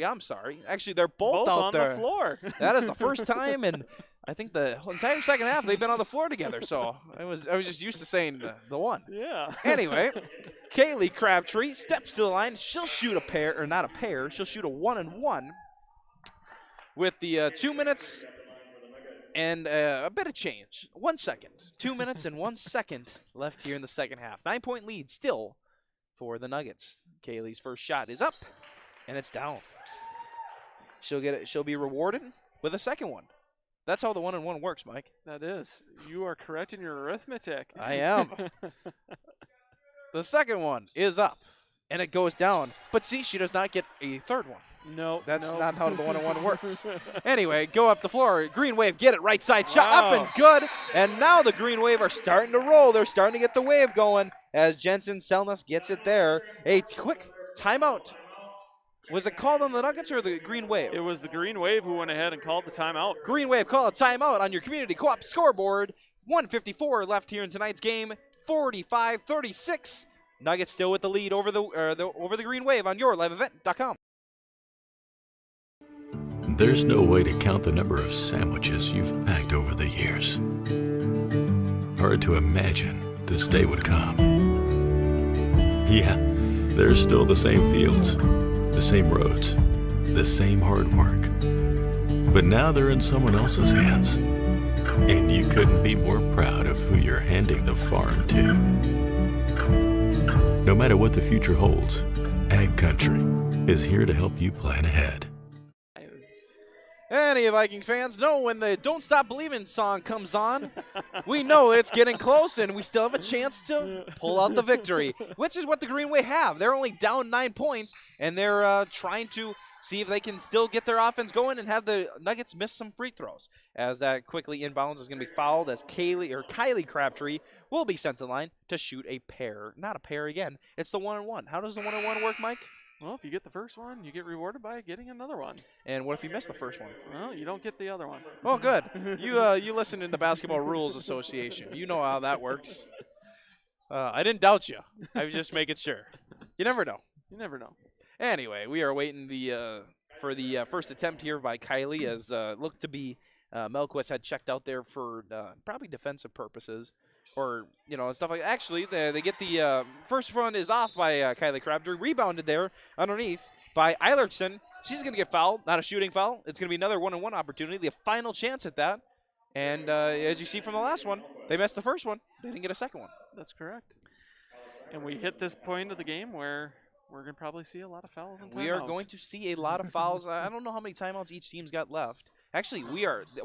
I'm sorry. Actually, they're both out on there. The floor. That is the first time, and I think the entire second half they've been on the floor together. So I was just used to saying the one. Yeah. Anyway, Kaylee Crabtree steps to the line. She'll shoot a pair, or not a pair. She'll shoot a 1-and-1 with the 2 minutes and a bit of change. 1 second. 2 minutes and 1 second left here in the second half. 9-point lead still for the Nuggets. Kaylee's first shot is up, and it's down. She'll get it. She'll be rewarded with a second one. That's how the 1-and-1 works, Mike. That is. You are correct in your arithmetic. I am. The second one is up, and it goes down. But see, she does not get a third one. No, That's no. not how the 1-on-1 works. Anyway, go up the floor. Green Wave, get it right side shot up and good. And now the Green Wave are starting to roll. They're starting to get the wave going as Jensen Selness gets it there. A quick timeout. Was it called on the Nuggets or the Green Wave? It was the Green Wave who went ahead and called the timeout. Green Wave call a timeout on your community co-op scoreboard. 1:54 left here in tonight's game. 45-36. Nuggets still with the lead over the Green Wave on yourliveevent.com. There's no way to count the number of sandwiches you've packed over the years. Hard to imagine this day would come. Yeah, there's still the same fields, the same roads, the same hard work. But now they're in someone else's hands. And you couldn't be more proud of who you're handing the farm to. No matter what the future holds, Ag Country is here to help you plan ahead. Any Vikings fans know when the Don't Stop Believin' song comes on, we know it's getting close and we still have a chance to pull out the victory, which is what the Green Wave have. They're only down 9 points, and they're trying to see if they can still get their offense going and have the Nuggets miss some free throws. As that quickly inbounds is going to be fouled as Kylie Crabtree will be sent to line to shoot a pair. Not a pair again. It's the 1-on-1. How does the 1-on-1 work, Mike? Well, if you get the first one, you get rewarded by getting another one. And what if you miss the first one? Well, you don't get the other one. Oh, good. You listen in the Basketball Rules Association. You know how that works. I didn't doubt you. I was just making sure. You never know. You never know. Anyway, we are waiting for the first attempt here by Kylie, as looked to be Melquist had checked out there for probably defensive purposes, or stuff like. Actually, they get the first one is off by Kylie Crabtree, rebounded there underneath by Eilertson. She's going to get fouled, not a shooting foul. It's going to be another 1-on-1 opportunity, the final chance at that. And as you see from the last one, they missed the first one. They didn't get a second one. That's correct. And we hit this point of the game where we're going to probably see a lot of fouls and timeouts. We are going to see a lot of fouls. I don't know how many timeouts each team's got left. Actually,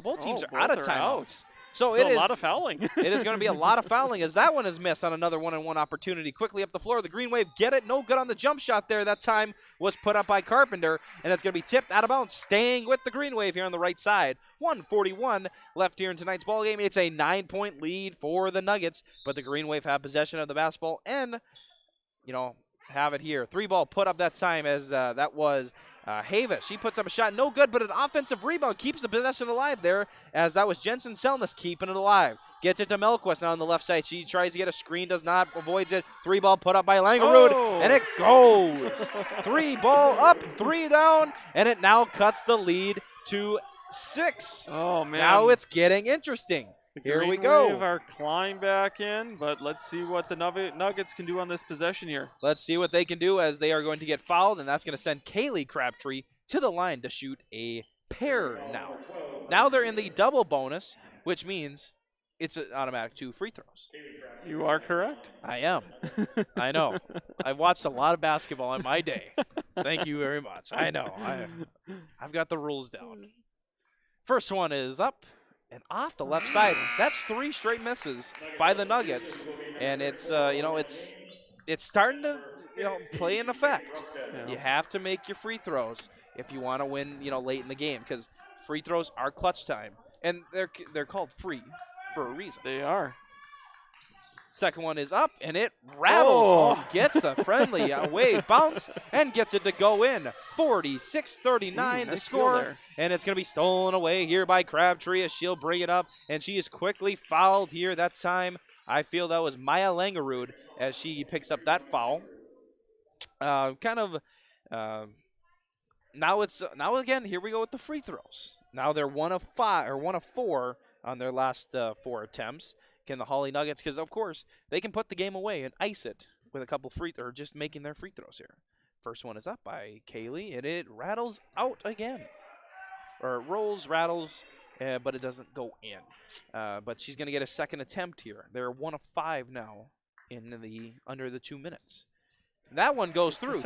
both teams are out of timeouts. So it is a lot of fouling. It is going to be a lot of fouling as that one is missed on another 1-on-1 opportunity. Quickly up the floor, the Green Wave get it. No good on the jump shot there. That time was put up by Carpenter, and it's going to be tipped out of bounds, staying with the Green Wave here on the right side. 1:41 left here in tonight's ball game. It's a 9-point lead for the Nuggets, but the Green Wave have possession of the basketball and, have it here. 3-ball put up that time as that was Havis. She puts up a shot, no good, but an offensive rebound keeps the possession alive there, as that was Jensen Selness keeping it alive. Gets it to Melquist now on the left side. She tries to get a screen, does not, avoids it. 3-ball put up by Langerud, and it goes. 3-ball up, 3 down, and it now cuts the lead to 6. Oh, man. Now it's getting interesting. Here we Green go. Wave are climb back in, but let's see what the Nuggets can do on this possession here. Let's see what they can do, as they are going to get fouled, and that's going to send Kaylee Crabtree to the line to shoot a pair now. Now they're in the double bonus, which means it's an automatic 2 free throws. You are correct. I am. I know. I've watched a lot of basketball in my day. Thank you very much. I know. I've got the rules down. First one is up and off the left side. That's 3 straight misses by the Nuggets, and it's it's starting to play an effect. Yeah. You have to make your free throws if you want to win late in the game, because free throws are clutch time, and they're called free for a reason. They are. Second one is up, and it rattles. Gets the friendly away bounce and gets it to go in. 46-39 the score, and it's going to be stolen away here by Crabtree as she'll bring it up, and she is quickly fouled here. That time, I feel that was Maya Langerud as she picks up that foul. Now again, here we go with the free throws. Now they're 1 of 4 on their last 4 attempts. Can the Hawley Nuggets, because of course they can put the game away and ice it with a couple or just making their free throws here. First one is up by Kaylee, and it rattles out again, or it rolls, rattles, but it doesn't go in. But she's going to get a second attempt here. They're 1 of 5 now under the 2 minutes. That one goes through.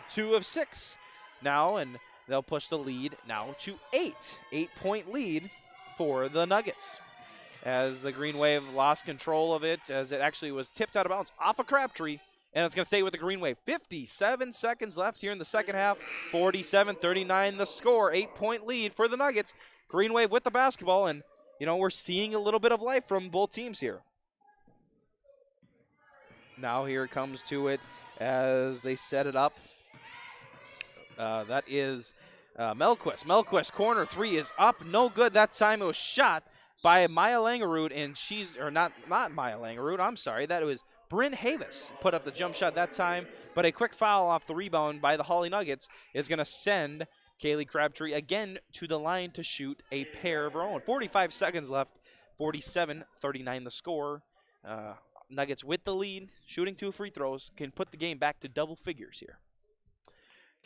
2 of 6 now, and they'll push the lead now to 8. 8-point lead for the Nuggets. As the Green Wave lost control of it, as it actually was tipped out of bounds off of Crabtree, and it's going to stay with the Green Wave. 57 seconds left here in the second half. 47-39 the score. 8-point lead for the Nuggets. Green Wave with the basketball, and, we're seeing a little bit of life from both teams here. Now here it comes to it as they set it up. That is Melquist. Melquist, corner three is up. No good. That time it was shot by Maya Langerud, and not Maya Langerud, I'm sorry. That was Bryn Havis put up the jump shot that time, but a quick foul off the rebound by the Hawley Nuggets is going to send Kaylee Crabtree again to the line to shoot a pair of her own. 45 seconds left. 47-39 the score. Nuggets with the lead, shooting 2 free throws, can put the game back to double figures here.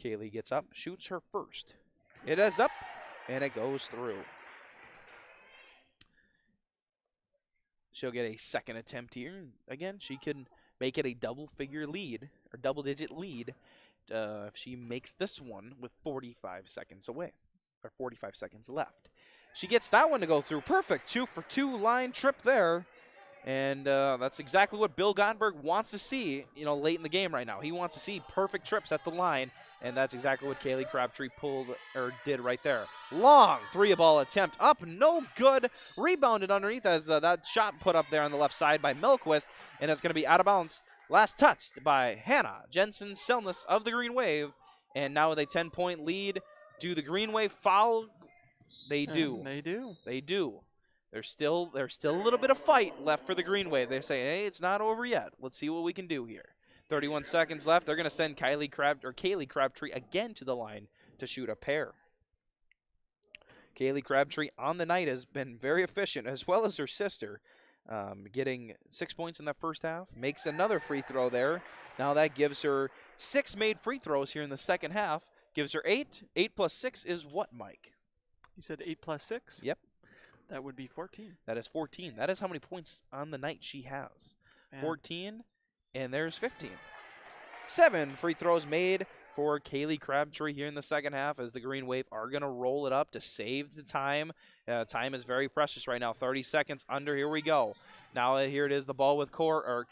Kaylee gets up, shoots her first. It is up, and it goes through. She'll get a second attempt here. Again, she can make it a double-figure lead, or double-digit lead, if she makes this one with 45 seconds away, or 45 seconds left. She gets that one to go through. Perfect 2-for-2 line trip there. And that's exactly what Bill Gottenberg wants to see, late in the game right now. He wants to see perfect trips at the line, and that's exactly what Kaylee Crabtree did right there. Long three-ball attempt up, no good. Rebounded underneath as that shot put up there on the left side by Melquist, and it's going to be out of bounds. Last touched by Hannah Jensen-Selness of the Green Wave, and now with a 10-point lead. Do the Green Wave foul? They do. They do. They do. There's still a little bit of fight left for the Green Wave. They're saying, hey, it's not over yet. Let's see what we can do here. 31 seconds left. They're going to send Kaylee Crabtree again to the line to shoot a pair. Kaylee Crabtree on the night has been very efficient, as well as her sister, getting 6 points in that first half. Makes another free throw there. Now that gives her 6 made free throws here in the second half. Gives her 8. 8 plus 6 is what, Mike? You said 8 plus 6? Yep. That would be 14. That is 14. That is how many points on the night she has. Man. 14, and there's 15. 7 free throws made for Kaylee Crabtree here in the second half, as the Green Wave are going to roll it up to save the time. Time is very precious right now. 30 seconds under. Here we go. Now here it is, the ball with Kovar,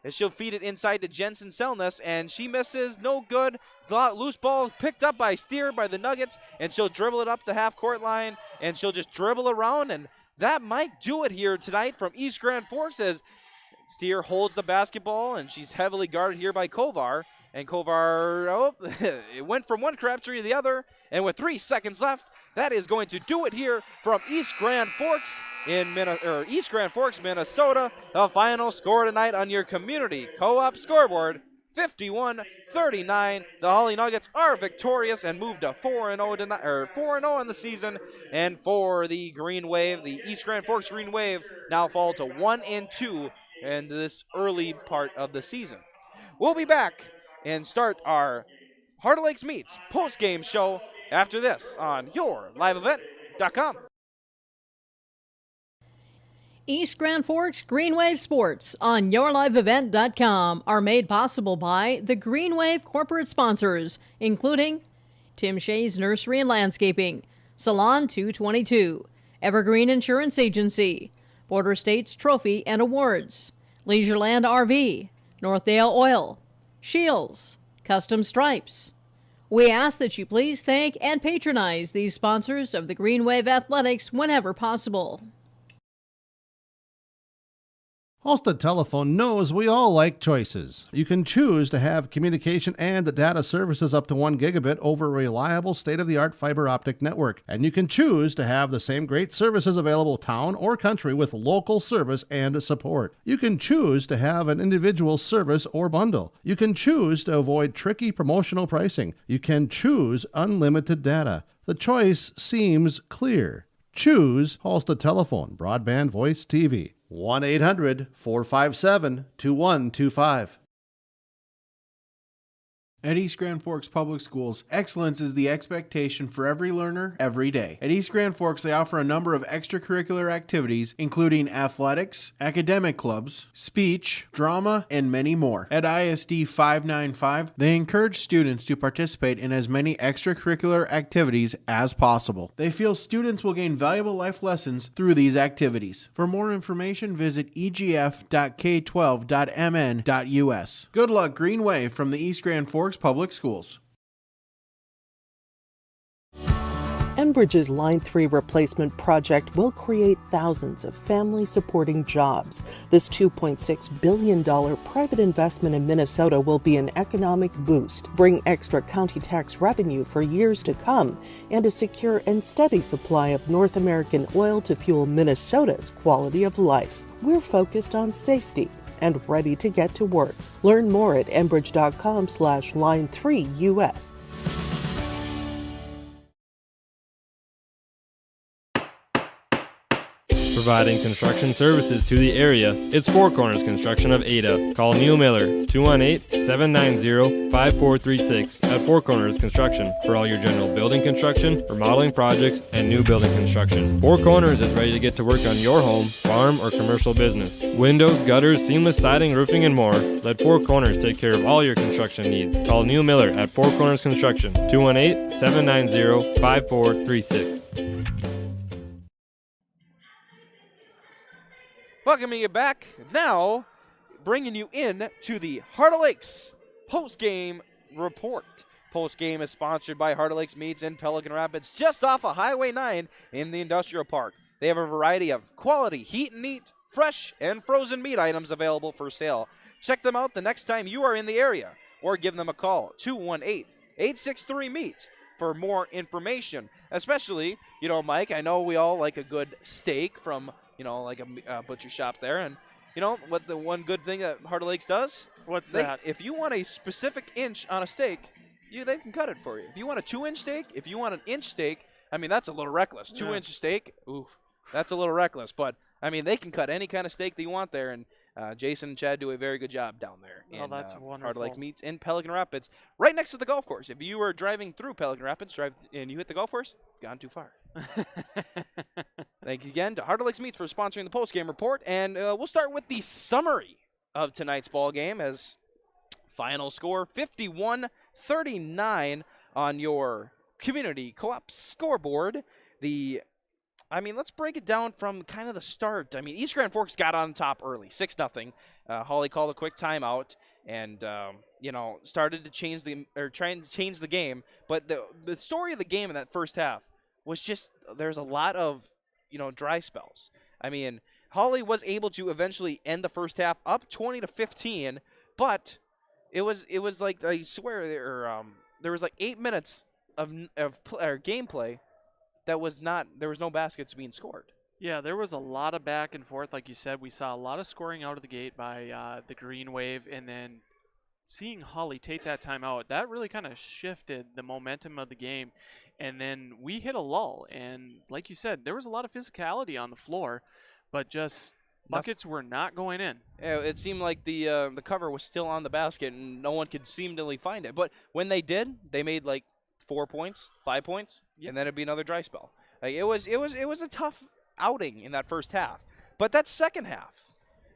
as she'll feed it inside to Jensen-Selness, and she misses. No good. The loose ball picked up by Steer by the Nuggets, and she'll dribble it up the half-court line, and she'll just dribble around, and that might do it here tonight from East Grand Forks, as Steer holds the basketball, and she's heavily guarded here by Kovar. And Kovar, it went from one Crabtree to the other, and with 3 seconds left, that is going to do it here from East Grand Forks, Minnesota. The final score tonight on your community co-op scoreboard, 51-39. The Hawley Nuggets are victorious and move to 4-0 on the season. And for the Green Wave, the East Grand Forks Green Wave now fall to 1-2 in this early part of the season. We'll be back and start our Heart of Lakes Meets post-game show after this on YourLiveEvent.com. East Grand Forks Green Wave Sports on YourLiveEvent.com are made possible by the Green Wave corporate sponsors, including Tim Shea's Nursery and Landscaping, Salon 222, Evergreen Insurance Agency, Border States Trophy and Awards, Leisureland RV, Northdale Oil, Shields, Custom Stripes. We ask that you please thank and patronize these sponsors of the Green Wave Athletics whenever possible. Halstead Telephone knows we all like choices. You can choose to have communication and data services up to 1 gigabit over a reliable state-of-the-art fiber optic network. And you can choose to have the same great services available town or country with local service and support. You can choose to have an individual service or bundle. You can choose to avoid tricky promotional pricing. You can choose unlimited data. The choice seems clear. Choose Halstead Telephone, broadband voice TV. 1-800-457-2125. At East Grand Forks Public Schools, excellence is the expectation for every learner, every day. At East Grand Forks, they offer a number of extracurricular activities, including athletics, academic clubs, speech, drama, and many more. At ISD 595, they encourage students to participate in as many extracurricular activities as possible. They feel students will gain valuable life lessons through these activities. For more information, visit egf.k12.mn.us. Good luck, Green Wave, from the East Grand Forks Public Schools. Enbridge's Line 3 replacement project will create thousands of family-supporting jobs. This $2.6 billion private investment in Minnesota will be an economic boost, bring extra county tax revenue for years to come, and a secure and steady supply of North American oil to fuel Minnesota's quality of life. We're focused on safety and ready to get to work. Learn more at enbridge.com/line3us. Providing construction services to the area, it's Four Corners Construction of Ada. Call Neil Miller, 218-790-5436 at Four Corners Construction for all your general building construction, remodeling projects, and new building construction. Four Corners is ready to get to work on your home, farm, or commercial business. Windows, gutters, seamless siding, roofing, and more. Let Four Corners take care of all your construction needs. Call Neil Miller at Four Corners Construction, 218-790-5436. Welcoming you back now, bringing you in to the Heart of Lakes Postgame Report. Postgame is sponsored by Heart of Lakes Meats in Pelican Rapids, just off of Highway 9 in the Industrial Park. They have a variety of quality heat and eat, fresh and frozen meat items available for sale. Check them out the next time you are in the area, or give them a call, 218-863-MEAT, for more information. Especially, Mike, I know we all like a good steak from like a butcher shop there. And what the one good thing that Heart of Lakes does? What's that? If you want a specific inch on a steak, they can cut it for you. If you want a 2-inch steak, if you want an inch steak, that's a little reckless. 2-inch steak, ooh, that's a little reckless. But, they can cut any kind of steak that you want there. And Jason and Chad do a very good job down there. Oh, that's wonderful. Heart of Lakes Meats in Pelican Rapids, right next to the golf course. If you were driving through Pelican Rapids and you hit the golf course, gone too far. Thank you again to Heart of Lakes Meats for sponsoring the postgame report. And we'll start with the summary of tonight's ball game as final score 51-39 on your community co-op scoreboard. Let's break it down from kind of the start. East Grand Forks got on top early, 6-0. Hawley called a quick timeout and, started to try and change the game. But the story of the game in that first half was just there's a lot of, dry spells. Hawley was able to eventually end the first half up 20-15, but it was like, I swear, there was like 8 minutes of gameplay there was no baskets being scored. Yeah, there was a lot of back and forth. Like you said, we saw a lot of scoring out of the gate by the Green Wave, and then seeing Hawley take that timeout, that really kind of shifted the momentum of the game. And then we hit a lull, and like you said, there was a lot of physicality on the floor, but just buckets were not going in. Yeah, it seemed like the cover was still on the basket, and no one could seemingly find it. But when they did, they made like 4 points, 5 points, and then it'd be another dry spell. It was a tough outing in that first half. But that second half,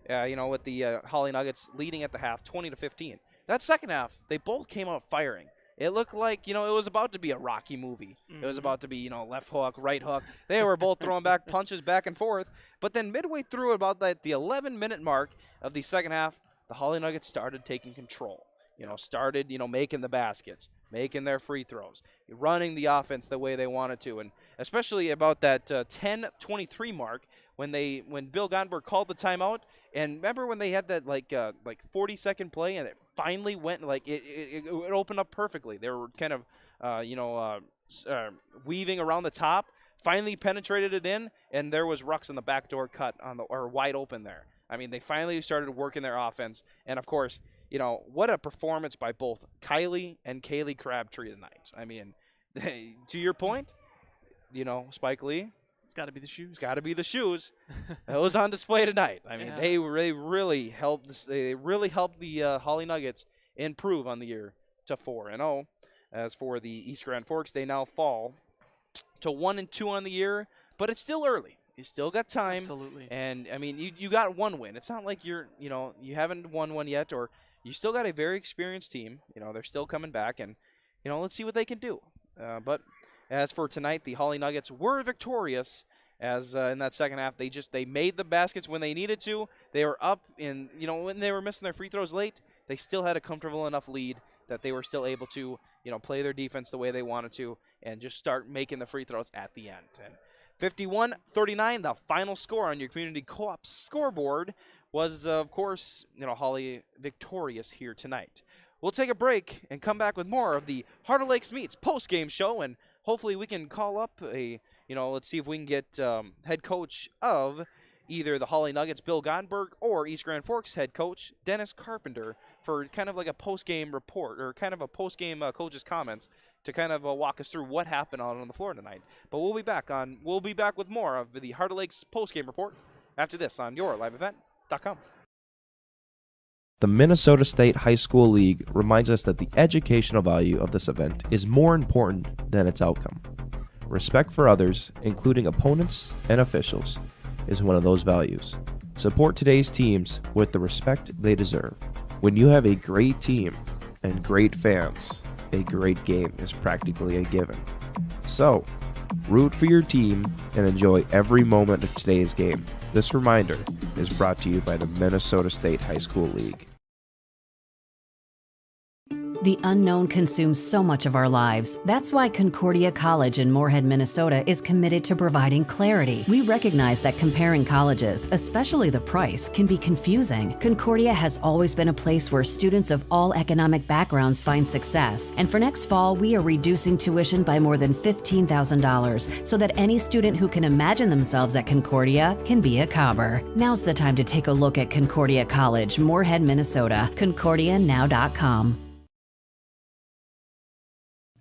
with the Hawley Nuggets leading at the half 20-15, that second half, they both came out firing. It looked like, it was about to be a Rocky movie. Mm-hmm. It was about to be, left hook, right hook. They were both throwing back punches back and forth. But then midway through about the 11-minute mark of the second half, the Hawley Nuggets started taking control. Started, making the baskets, making their free throws, running the offense the way they wanted to. And especially about that 10-23 mark when Bill Gondberg called the timeout. And remember when they had that 40-second play and it finally went it opened up perfectly. They were kind of weaving around the top, finally penetrated it in, and there was Rux on the backdoor cut or wide open there. They finally started working their offense, and of course, what a performance by both Kylie and Kaylee Crabtree tonight. To your point, Spike Lee. It's got to be the shoes. It's got to be the shoes. That was on display tonight. Yeah. They really helped. They really helped the Hawley Nuggets improve on the year to 4-0. As for the East Grand Forks, they now fall to 1-2 on the year, but it's still early. You still got time. Absolutely. And I mean, you got one win. It's not like you haven't won one yet, or you still got a very experienced team. They're still coming back, and let's see what they can do. But as for tonight, the Hawley Nuggets were victorious. As in that second half, they made the baskets when they needed to. They were up in when they were missing their free throws late, they still had a comfortable enough lead that they were still able to play their defense the way they wanted to and just start making the free throws at the end. And 51-39, the final score on your community co-op scoreboard was, of course, Hawley victorious here tonight. We'll take a break and come back with more of the Heart of Lakes Meets post-game show, and hopefully we can call up let's see if we can get head coach of either the Hawley Nuggets, Bill Gottenberg, or East Grand Forks head coach, Dennis Carpenter, for kind of like a post-game report or kind of a post-game coach's comments to kind of walk us through what happened on the floor tonight. But we'll be back with more of the Heart of Lakes post-game report after this on yourliveevent.com. The Minnesota State High School League reminds us that the educational value of this event is more important than its outcome. Respect for others, including opponents and officials, is one of those values. Support today's teams with the respect they deserve. When you have a great team and great fans, a great game is practically a given. So, root for your team and enjoy every moment of today's game. This reminder is brought to you by the Minnesota State High School League. The unknown consumes so much of our lives. That's why Concordia College in Moorhead, Minnesota is committed to providing clarity. We recognize that comparing colleges, especially the price, can be confusing. Concordia has always been a place where students of all economic backgrounds find success. And for next fall, we are reducing tuition by more than $15,000 so that any student who can imagine themselves at Concordia can be a Cobber. Now's the time to take a look at Concordia College, Moorhead, Minnesota. ConcordiaNow.com.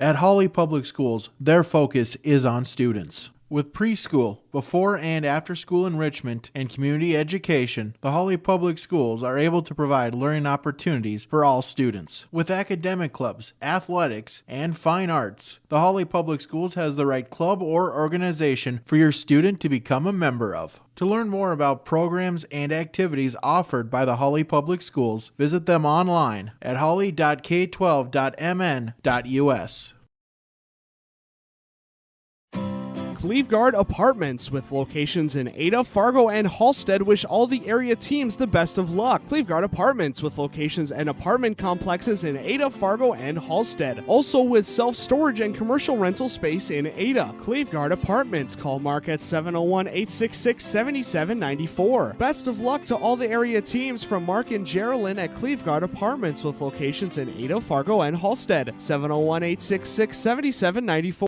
At Hawley Public Schools, their focus is on students. With preschool, before and after school enrichment, and community education, the Hawley Public Schools are able to provide learning opportunities for all students. With academic clubs, athletics, and fine arts, the Hawley Public Schools has the right club or organization for your student to become a member of. To learn more about programs and activities offered by the Hawley Public Schools, visit them online at hawley.k12.mn.us. Cleveguard Apartments, with locations in Ada, Fargo, and Halstead, wish all the area teams the best of luck. Cleveguard Apartments, with locations and apartment complexes in Ada, Fargo, and Halstead. Also with self-storage and commercial rental space in Ada. Cleveguard Apartments. Call Mark at 701-866-7794. Best of luck to all the area teams from Mark and Geraldine at Cleveguard Apartments, with locations in Ada, Fargo, and Halstead. 701-866-7794.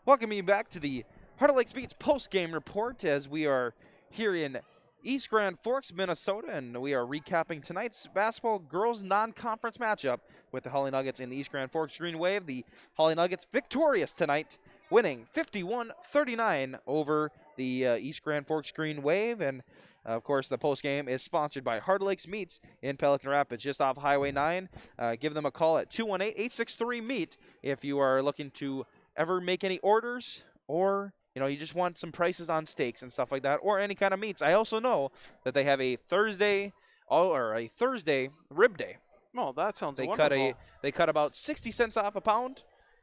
Welcome you back to the Heart of Lakes Beats post-game report as we are here in East Grand Forks, Minnesota, and we are recapping tonight's basketball girls non-conference matchup with the Hawley Nuggets in the East Grand Forks Green Wave. The Hawley Nuggets victorious tonight, winning 51-39 over the East Grand Forks Green Wave. And of course, the post-game is sponsored by Heart of Lakes Meats in Pelican Rapids, just off Highway 9. Give them a call at 218-863-MEAT if you are looking to ever make any orders, or you just want some prices on steaks and stuff like that, or any kind of meats. I also know that they have a Thursday rib day. Oh, that sounds wonderful. They cut about 60 cents off a pound,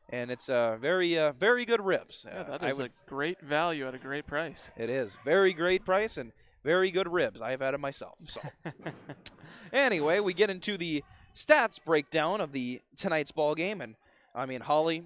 and it's very good ribs. Yeah, that is a great value at a great price. It is very great price and very good ribs. I've had it myself. So anyway, we get into the stats breakdown of tonight's ball game, and I mean Hawley,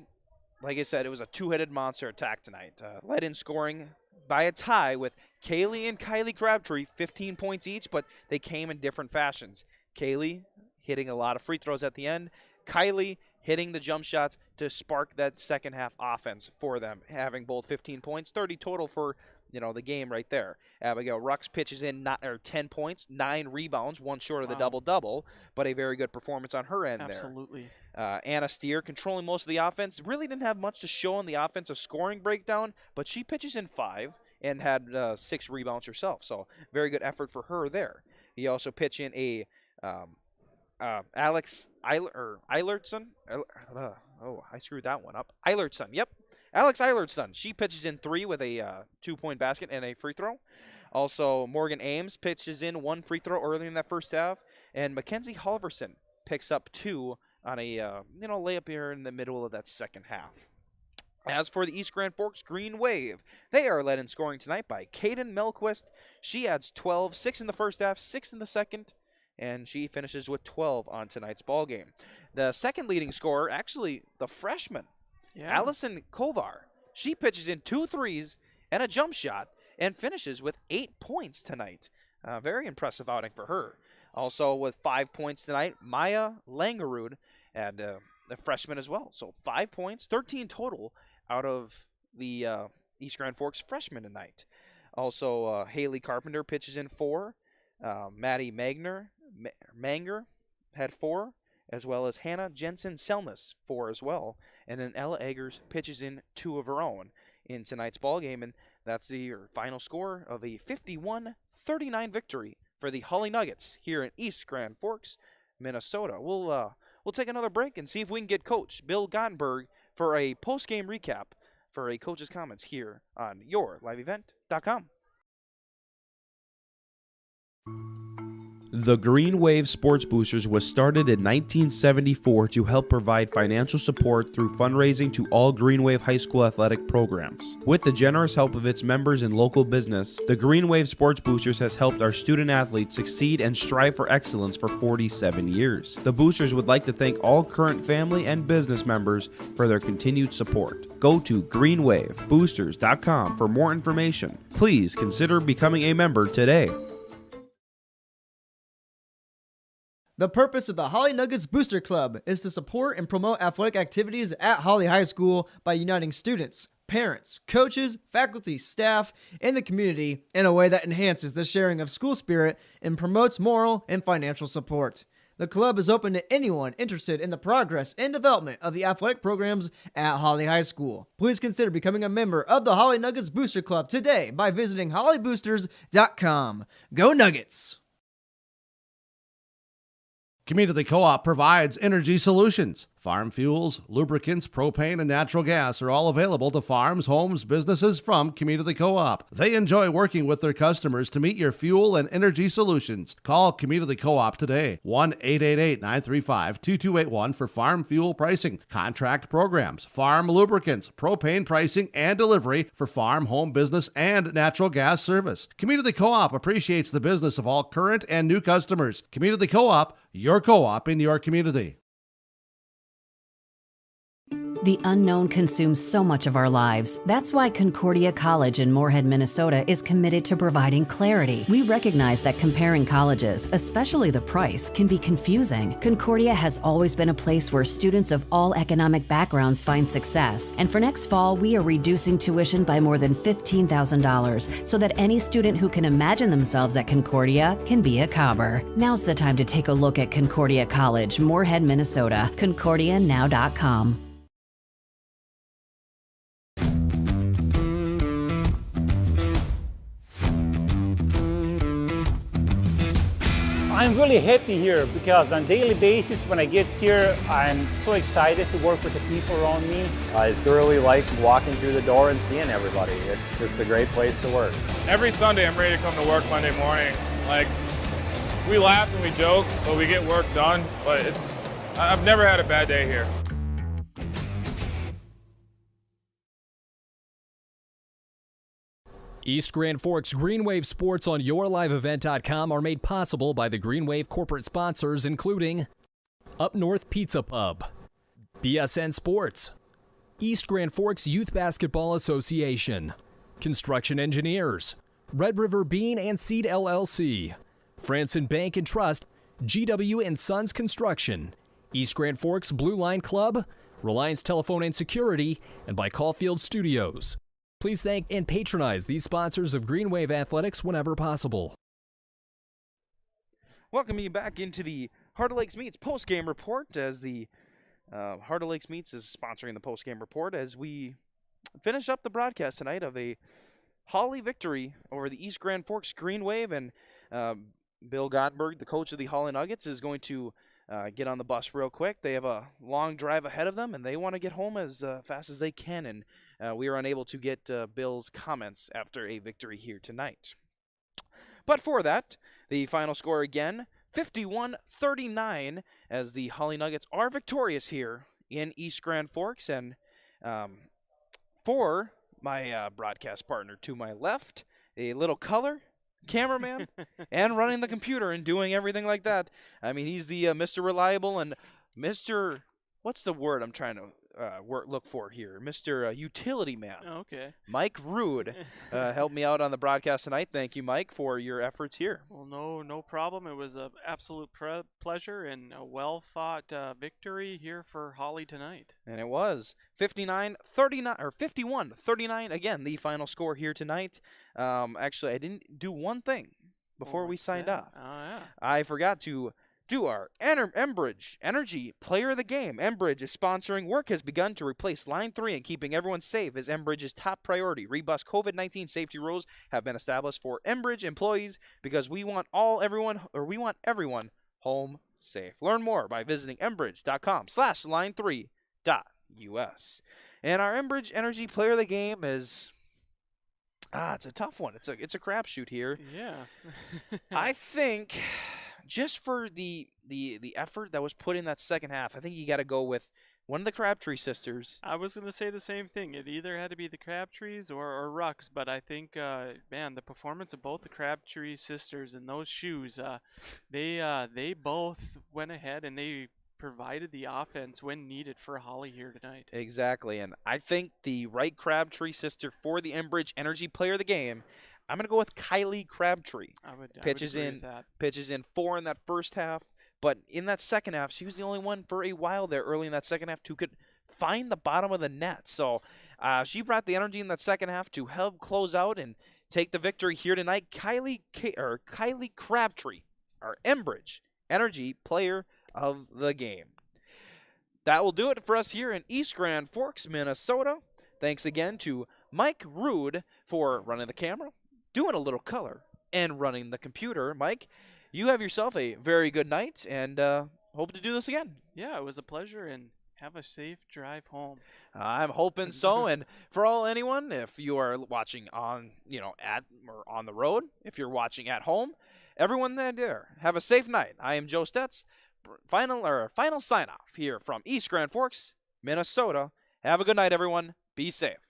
like I said, it was a two-headed monster attack tonight. Led in scoring by a tie with Kaylee and Kylie Crabtree, 15 points each, but they came in different fashions. Kaylee hitting a lot of free throws at the end. Kylie hitting the jump shots to spark that second half offense for them, having both 15 points, 30 total for the game right there. Abigail Rux pitches in 10 points, 9 rebounds, one short of the double-double, but a very good performance on her end there. Absolutely. Anna Steer controlling most of the offense. Really didn't have much to show on the offensive scoring breakdown, but she pitches in 5 and had 6 rebounds herself. So very good effort for her there. You also pitch in a Alex Eilertson. I screwed that one up. Eilertson, yep. Alex Eilertson. She pitches in 3 with a 2-point basket and a free throw. Also, Morgan Ames pitches in 1 free throw early in that first half. And Mackenzie Halverson picks up 2 on a layup here in the middle of that second half. As for the East Grand Forks Green Wave, they are led in scoring tonight by Kaden Melquist. She adds 12, 6 in the first half, 6 in the second, and she finishes with 12 on tonight's ball game. The second leading scorer, actually the freshman, Allison Kovar. She pitches in 2 threes and a jump shot and finishes with 8 points tonight. Very impressive outing for her. Also with 5 points tonight, Maya Langerud, and a freshman as well. So 5 points, 13 total out of the East Grand Forks freshmen tonight. Also, Haley Carpenter pitches in 4. Maddie Manger had 4, as well as Hannah Jensen-Selness 4 as well. And then Ella Eggers pitches in 2 of her own in tonight's ball game, and that's the final score of a 51-39 victory for the Hawley Nuggets here in East Grand Forks, Minnesota. We'll take another break and see if we can get Coach Bill Gottenberg for a post-game recap for a coach's comments here on YourLiveEvent.com. The Green Wave Sports Boosters was started in 1974 to help provide financial support through fundraising to all Green Wave High School athletic programs. With the generous help of its members and local business, the Green Wave Sports Boosters has helped our student athletes succeed and strive for excellence for 47 years. The Boosters would like to thank all current family and business members for their continued support. Go to greenwaveboosters.com for more information. Please consider becoming a member today. The purpose of the Hawley Nuggets Booster Club is to support and promote athletic activities at Hawley High School by uniting students, parents, coaches, faculty, staff, and the community in a way that enhances the sharing of school spirit and promotes moral and financial support. The club is open to anyone interested in the progress and development of the athletic programs at Hawley High School. Please consider becoming a member of the Hawley Nuggets Booster Club today by visiting hawleyboosters.com. Go Nuggets! Community Co-op provides energy solutions. Farm fuels, lubricants, propane, and natural gas are all available to farms, homes, businesses from Community Co-op. They enjoy working with their customers to meet your fuel and energy solutions. Call Community Co-op today, 1-888-935-2281 for farm fuel pricing, contract programs, farm lubricants, propane pricing, and delivery for farm, home, business, and natural gas service. Community Co-op appreciates the business of all current and new customers. Community Co-op, your co-op in your community. The unknown consumes so much of our lives. That's why Concordia College in Moorhead, Minnesota is committed to providing clarity. We recognize that comparing colleges, especially the price, can be confusing. Concordia has always been a place where students of all economic backgrounds find success. And for next fall, we are reducing tuition by more than $15,000 so that any student who can imagine themselves at Concordia can be a Cobber. Now's the time to take a look at Concordia College, Moorhead, Minnesota. ConcordiaNow.com. I'm really happy here because on a daily basis when I get here, I'm so excited to work with the people around me. I thoroughly like walking through the door and seeing everybody. It's just a great place to work. Every Sunday I'm ready to come to work Monday morning. Like, we laugh and we joke, but we get work done. But I've never had a bad day here. East Grand Forks Green Wave Sports on YourLiveEvent.com are made possible by the Green Wave corporate sponsors, including Up North Pizza Pub, BSN Sports, East Grand Forks Youth Basketball Association, Construction Engineers, Red River Bean and Seed LLC, Franson Bank and Trust, GW and Sons Construction, East Grand Forks Blue Line Club, Reliance Telephone and Security, and by Caulfield Studios. Please thank and patronize these sponsors of Green Wave Athletics whenever possible. Welcome you back into the Heart of Lakes Meats post-game report, as the Heart of Lakes Meats is sponsoring the post-game report as we finish up the broadcast tonight of a Hawley victory over the East Grand Forks Green Wave. And Bill Gottenberg, the coach of the Hawley Nuggets, is going to get on the bus real quick. They have a long drive ahead of them, and they want to get home as fast as they can. And we are unable to get Bill's comments after a victory here tonight. But for that, the final score again, 51-39, as the Hawley Nuggets are victorious here in East Grand Forks. And for my broadcast partner to my left, a little color, cameraman, and running the computer and doing everything like that. I mean, he's the Mr. Reliable and Mr. What's the word I'm trying to look for here? Mr. Utility Man. Okay. Mike Rude helped me out on the broadcast tonight. Thank you, Mike, for your efforts here. Well, no problem. It was an absolute pleasure and a well-fought victory here for Hawley tonight. And it was 59-39 or 51-39 again, the final score here tonight. Actually, I didn't do one thing before we signed off. Oh, yeah. I forgot to do our Enbridge Energy Player of the Game. Enbridge is sponsoring. Work has begun to replace Line 3 and keeping everyone safe is Enbridge's top priority. Robust COVID-19 safety rules have been established for Enbridge employees because we want everyone home safe. Learn more by visiting enbridge.com/line3.us. And our Enbridge Energy Player of the Game is it's a tough one. It's a crapshoot here. Yeah. I think just for the effort that was put in that second half, I think you got to go with one of the Crabtree sisters. I was going to say the same thing. It either had to be the Crabtrees or Rux, but I think, man, the performance of both the Crabtree sisters in those shoes, they both went ahead and they provided the offense when needed for Hawley here tonight. Exactly, and I think the right Crabtree sister for the Enbridge Energy Player of the Game, I'm going to go with Kylie Crabtree. I would pitches agree in with that. Pitches in 4 in that first half, but in that second half, she was the only one for a while there early in that second half who could find the bottom of the net. So she brought the energy in that second half to help close out and take the victory here tonight. Kylie Crabtree, our Enbridge Energy Player of the Game. That will do it for us here in East Grand Forks, Minnesota. Thanks again to Mike Rude for running the camera, doing a little color, and running the computer. Mike, you have yourself a very good night, and hope to do this again. Yeah, it was a pleasure, and have a safe drive home. I'm hoping so. And for anyone, if you are watching on, at or on the road, if you're watching at home, everyone there, have a safe night. I am Joe Stetz. Final sign off here from East Grand Forks, Minnesota. Have a good night, everyone. Be safe.